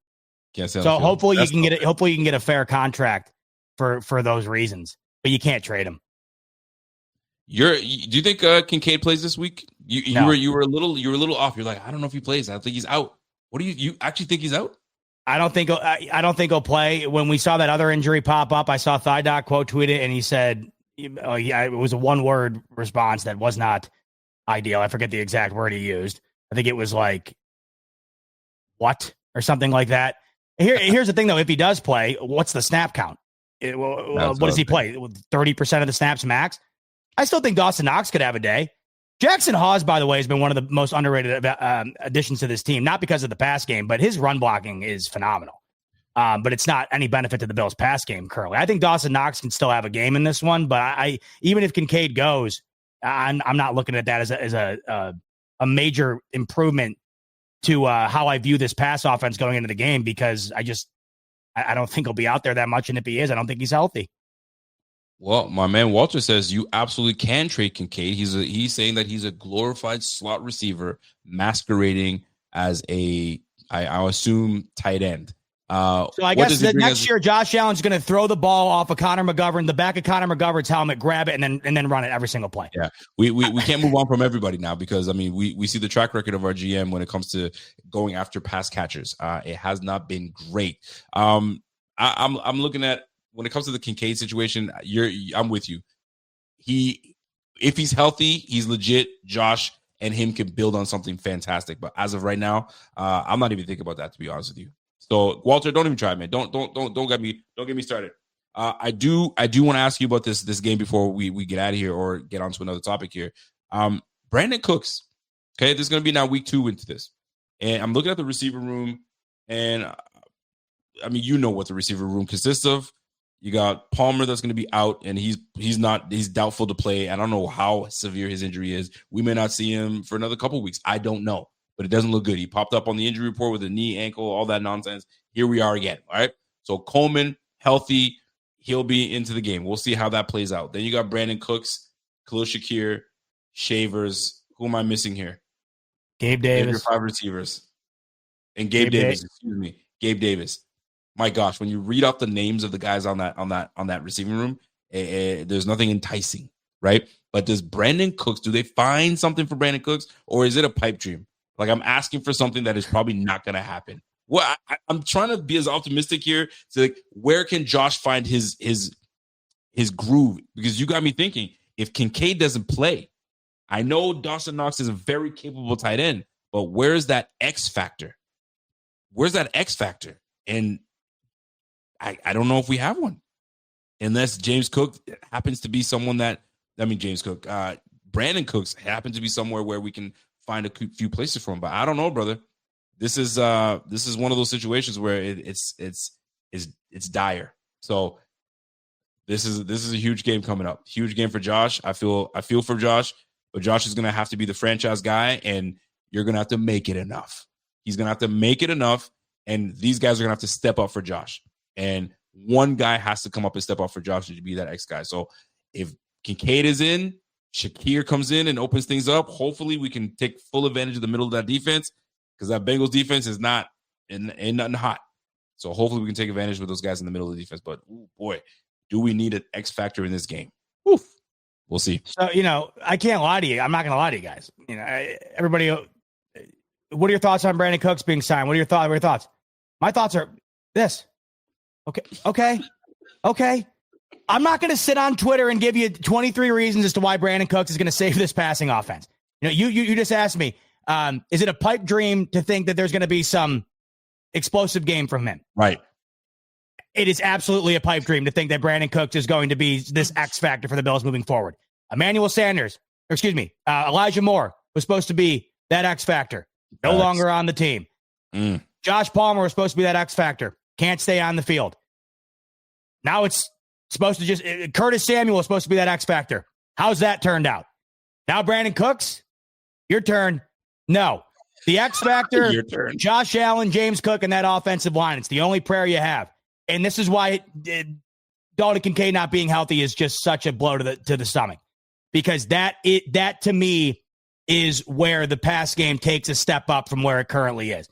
So hopefully you can get it. Hopefully you can get a fair contract for those reasons, but you can't trade him. Do you think Kincaid plays this week? You were a little off. You're like, I don't know if he plays. I think he's out. What do you actually think he's out? I don't think he'll play. When we saw that other injury pop up, I saw Thigh Doc quote tweet it, and he said, it was a one-word response that was not ideal. I forget the exact word he used. I think it was like what? Or something like that. Here's the thing, though. If he does play, what's the snap count? What does he play? 30% of the snaps max? I still think Dawson Knox could have a day. Jackson Hawes, by the way, has been one of the most underrated additions to this team, not because of the pass game, but his run blocking is phenomenal. But it's not any benefit to the Bills' pass game currently. I think Dawson Knox can still have a game in this one, but I even if Kincaid goes, I'm not looking at that as a major improvement to how I view this pass offense going into the game, because I don't think he'll be out there that much, and if he is, I don't think he's healthy. Well, my man Walter says you absolutely can trade Kincaid. He's saying that he's a glorified slot receiver masquerading as I assume, tight end. So I guess that next year Josh Allen's going to throw the ball off of Connor McGovern, the back of Connor McGovern's helmet, grab it, and then run it every single play. Yeah, we can't move on from everybody now, because I mean we see the track record of our GM when it comes to going after pass catchers. It has not been great. I'm looking at, when it comes to the Kincaid situation, I'm with you. If he's healthy, he's legit. Josh and him can build on something fantastic. But as of right now, I'm not even thinking about that, to be honest with you. So Walter, don't even try, man. Don't get me started. I do want to ask you about this game before we get out of here or get on to another topic here. Brandon Cooks. Okay, this is going to be now week 2 into this, and I'm looking at the receiver room, and I mean, you know what the receiver room consists of. You got Palmer that's going to be out, and he's doubtful to play. I don't know how severe his injury is. We may not see him for another couple weeks. I don't know, but it doesn't look good. He popped up on the injury report with a knee, ankle, all that nonsense. Here we are again. All right. So Coleman, healthy, he'll be into the game. We'll see how that plays out. Then you got Brandon Cooks, Khalil Shakir, Shavers. Who am I missing here? Gabe Davis. Your 5 receivers. And Gabe Davis. Excuse me. Gabe Davis. My gosh, when you read off the names of the guys on that receiving room, there's nothing enticing, right? But does Brandon Cooks, do they find something for Brandon Cooks, or is it a pipe dream? Like, I'm asking for something that is probably not going to happen. Well, I'm trying to be as optimistic here. So, like, where can Josh find his groove? Because you got me thinking, if Kincaid doesn't play, I know Dawson Knox is a very capable tight end, but where's that X factor? Where's that X factor? And I don't know if we have one, unless James Cook happens to be someone Brandon Cooks happens to be somewhere where we can find a few places for him. But I don't know, brother. This is one of those situations where it's dire. So this is a huge game coming up. Huge game for Josh. I feel for Josh, but Josh is going to have to be the franchise guy, and you're going to have to make it enough. He's going to have to make it enough, and these guys are going to have to step up for Josh. And one guy has to come up and step up for Josh to be that X guy. So if Kincaid is in, Shakir comes in and opens things up, hopefully we can take full advantage of the middle of that defense, because that Bengals defense is ain't nothing hot. So hopefully we can take advantage with those guys in the middle of the defense. But boy, do we need an X factor in this game? Oof. We'll see. So, I can't lie to you. I'm not going to lie to you guys. Everybody, what are your thoughts on Brandon Cooks being signed? What are your thoughts? My thoughts are this. Okay. I'm not going to sit on Twitter and give you 23 reasons as to why Brandon Cooks is going to save this passing offense. You just asked me, is it a pipe dream to think that there's going to be some explosive game from him? Right. It is absolutely a pipe dream to think that Brandon Cooks is going to be this X factor for the Bills moving forward. Elijah Moore was supposed to be that X factor. No longer on the team. Josh Palmer was supposed to be that X factor. Can't stay on the field. Now it's supposed to Curtis Samuel is supposed to be that X factor. How's that turned out? Now Brandon Cooks, your turn. No. The X factor, your turn. Josh Allen, James Cook, and that offensive line. It's the only prayer you have. And this is why Dalton Kincaid not being healthy is just such a blow to the stomach. Because that to me is where the pass game takes a step up from where it currently is.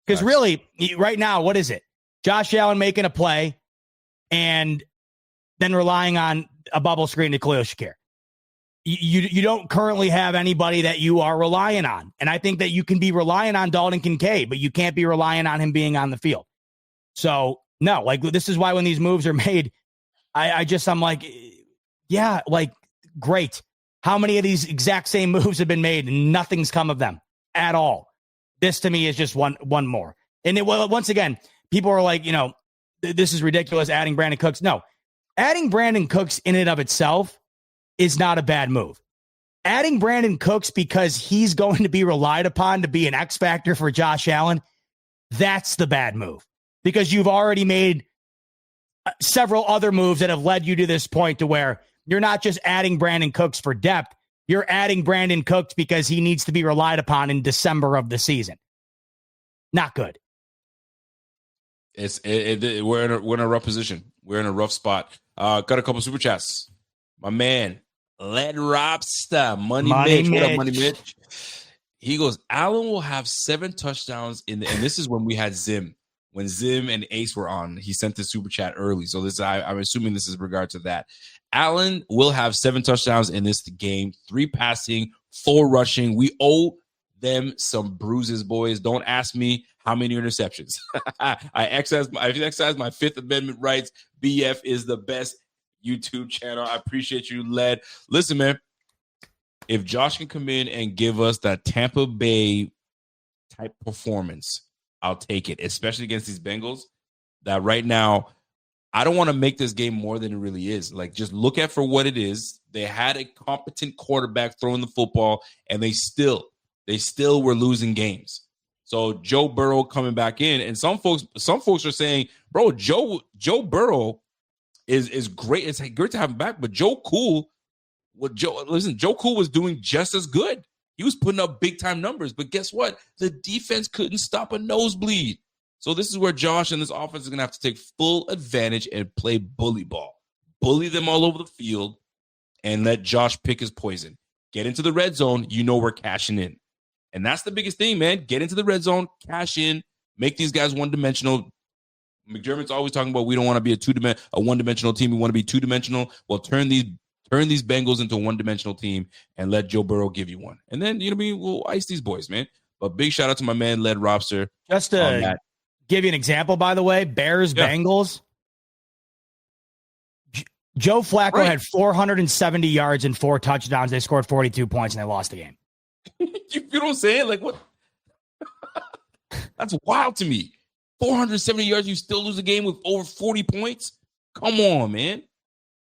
Because really, right now, what is it? Josh Allen making a play and then relying on a bubble screen to Khalil Shakir. You don't currently have anybody that you are relying on. And I think that you can be relying on Dalton Kincaid, but you can't be relying on him being on the field. So, no, this is why when these moves are made, I'm like, yeah, great. How many of these exact same moves have been made and nothing's come of them at all? This to me is just one more. And once again, people are like, this is ridiculous adding Brandon Cooks. No, adding Brandon Cooks in and of itself is not a bad move. Adding Brandon Cooks because he's going to be relied upon to be an X factor for Josh Allen, that's the bad move. Because you've already made several other moves that have led you to this point to where you're not just adding Brandon Cooks for depth, you're adding Brandon Cooks because he needs to be relied upon in December of the season. Not good. We're in a rough position. We're in a rough spot. Got a couple super chats. My man, Led Robster, Money Mitch. What up, Money Mitch? He goes, Allen will have 7 touchdowns and this is when we had Zim. When Zim and Ace were on, he sent the super chat early. So I'm assuming this is in regard to that. Allen will have 7 touchdowns in this game, 3 passing, 4 rushing. We owe them some bruises, boys. Don't ask me how many interceptions. I exercise my Fifth Amendment rights. BF is the best YouTube channel. I appreciate you, Led. Listen, man, if Josh can come in and give us that Tampa Bay type performance, I'll take it, especially against these Bengals. That right now, I don't want to make this game more than it really is. Like, just look at for what it is. They had a competent quarterback throwing the football, and they still were losing games. So Joe Burrow coming back in, and some folks are saying, bro, Joe Burrow is great. It's great to have him back, but Joe Cool was doing just as good. He was putting up big-time numbers, but guess what? The defense couldn't stop a nosebleed. So this is where Josh and this offense is going to have to take full advantage and play bully ball. Bully them all over the field and let Josh pick his poison. Get into the red zone, we're cashing in. And that's the biggest thing, man. Get into the red zone, cash in, make these guys one-dimensional. McDermott's always talking about we don't want to be a one-dimensional team. We want to be two-dimensional. Well, turn these Bengals into a one-dimensional team and let Joe Burrow give you one. And then, we'll ice these boys, man. But big shout out to my man, Led Robster. Just to give you an example, by the way, Bengals. Joe Flacco had 470 yards and 4 touchdowns. They scored 42 points and they lost the game. You know what I'm saying? Like, what? That's wild to me. 470 yards, you still lose a game with over 40 points? Come on, man.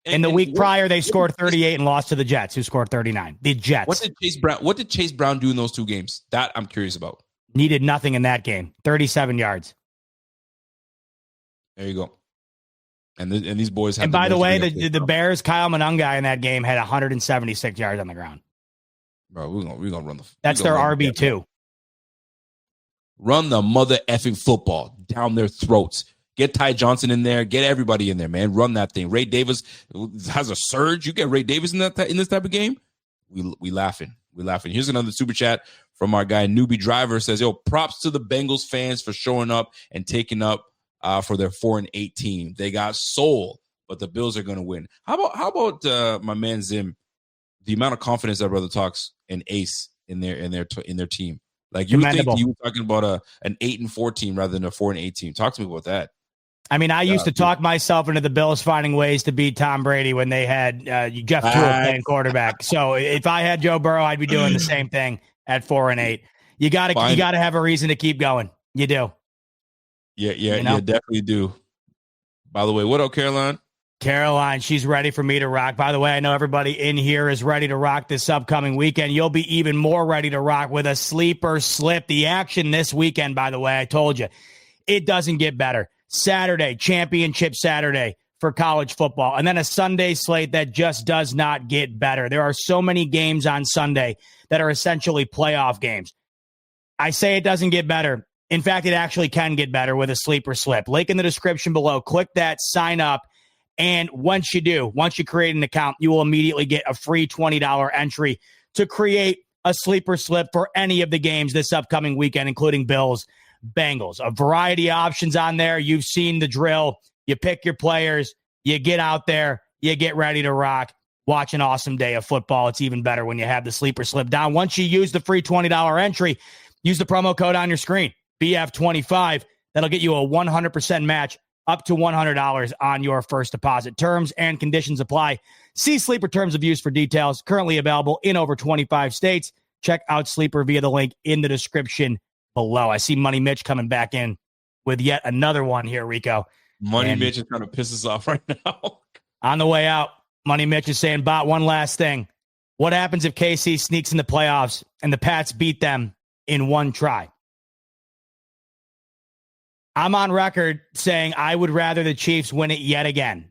And the week prior, they scored 38 and lost to the Jets, who scored 39. The Jets. What did Chase Brown do in those 2 games? That I'm curious about. Needed nothing in that game. 37 yards. There you go. And these boys have. And by the way, the Bears, Kyle Monangai in that game had 176 yards on the ground. Bro, we're gonna run the. That's their RB2. Run the mother effing football down their throats. Get Ty Johnson in there. Get everybody in there, man. Run that thing. Ray Davis has a surge. You get Ray Davis in this type of game. We laughing. We laughing. Here's another super chat from our guy Newbie Driver. Says, "Yo, props to the Bengals fans for showing up and taking up for their 4-8 team. They got soul, but the Bills are going to win." How about my man Zim? The amount of confidence that brother talks and Ace in their team. Like, you would think you were talking about an 8-4 team rather than a 4-8 team. Talk to me about that. I mean, I used to talk myself into the Bills finding ways to beat Tom Brady when they had Jeff Tua playing quarterback. So if I had Joe Burrow, I'd be doing the same thing at 4-8. You got to have a reason to keep going. You do. Yeah, you definitely do. By the way, what up, Caroline? Caroline, she's ready for me to rock. By the way, I know everybody in here is ready to rock this upcoming weekend. You'll be even more ready to rock with a sleeper slip. The action this weekend, by the way, I told you, it doesn't get better. Saturday, championship Saturday for college football, and then a Sunday slate that just does not get better. There are so many games on Sunday that are essentially playoff games. I say it doesn't get better. In fact, it actually can get better with a sleeper slip. Link in the description below. Click that, sign up, and once you create an account, you will immediately get a free $20 entry to create a sleeper slip for any of the games this upcoming weekend, including Bills, Bengals. A variety of options on there. You've seen the drill. You pick your players. You get out there. You get ready to rock. Watch an awesome day of football. It's even better when you have the sleeper slip down. Once you use the free $20 entry, use the promo code on your screen, BF25. That'll get you a 100% match up to $100 on your first deposit. Terms and conditions apply. See Sleeper Terms of Use for details. Currently available in over 25 states. Check out Sleeper via the link in the description below. I see Money Mitch coming back in. with yet another one here, Rico. Money Mitch is trying to piss us off right now. On the way out, Money Mitch is saying, Bot, one last thing. What happens if KC sneaks in the playoffs and the Pats beat them in one try? I'm on record saying I would rather the Chiefs win it yet again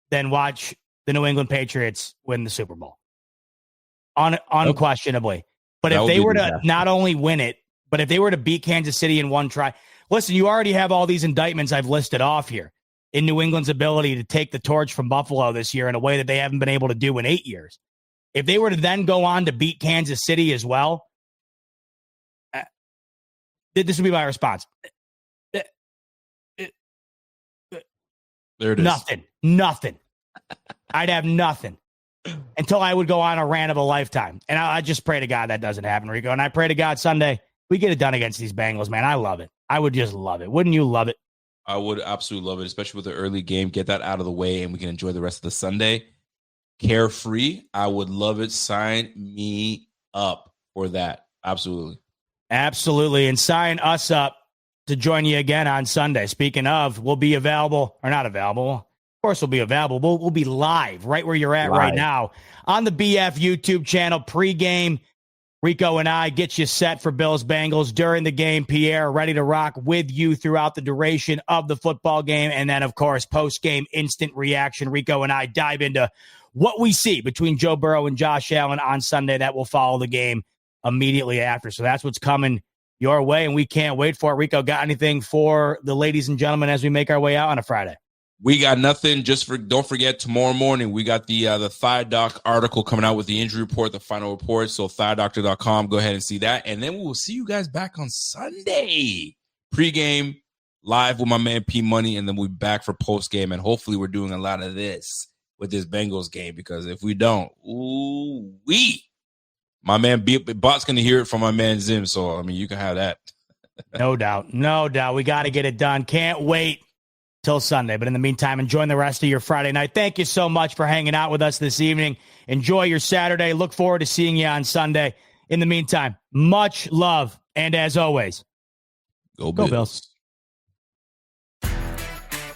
than watch the New England Patriots win the Super Bowl. Unquestionably. But if they were to not only win it, but if they were to beat Kansas City in one try, listen, you already have all these indictments I've listed off here in New England's ability to take the torch from Buffalo this year in a way that they haven't been able to do in 8 years. If they were to then go on to beat Kansas City as well, this would be my response. There it is. Nothing. I'd have nothing until I would go on a rant of a lifetime. And I just pray to God that doesn't happen, Rico. And I pray to God Sunday we get it done against these Bengals, man. I love it. I would just love it. Wouldn't you love it? I would absolutely love it, especially with the early game. Get that out of the way, and we can enjoy the rest of the Sunday. Carefree. I would love it. Sign me up for that. Absolutely. Absolutely. And sign us up to join you again on Sunday. Speaking of, we'll be available or not available. Of course, we'll be available. We'll be live right where you're at right now on the BF YouTube channel. Pre-game, Rico and I get you set for Bills Bengals during the game. Pierre ready to rock with you throughout the duration of the football game. And then, of course, post-game instant reaction. Rico and I dive into what we see between Joe Burrow and Josh Allen on Sunday that will follow the game immediately after. So that's what's coming your way, and we can't wait for it. Rico, got anything for the ladies and gentlemen as we make our way out on a Friday? We got nothing. Don't forget, tomorrow morning we got the Thigh Doc article coming out with the injury report, the final report. So thighdoctor.com, go ahead and see that, and then we will see you guys back on Sunday pre-game live with my man P Money, and then we'll be back for post-game, and hopefully we're doing a lot of this with this Bengals game, because if we don't, my man Bot's going to hear it from my man Zim. So, I mean, you can have that. No doubt. We got to get it done. Can't wait till Sunday. But in the meantime, enjoy the rest of your Friday night. Thank you so much for hanging out with us this evening. Enjoy your Saturday. Look forward to seeing you on Sunday. In the meantime, much love. And as always, go Bills.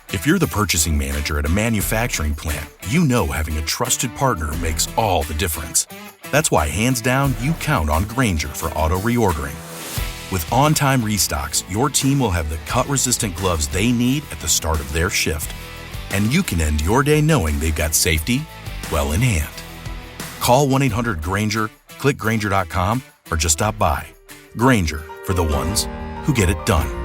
If you're the purchasing manager at a manufacturing plant, you know having a trusted partner makes all the difference. That's why, hands down, you count on Grainger for auto reordering. With on-time restocks, your team will have the cut-resistant gloves they need at the start of their shift. And you can end your day knowing they've got safety well in hand. Call 1-800-GRAINGER, click Grainger.com, or just stop by. Grainger, for the ones who get it done.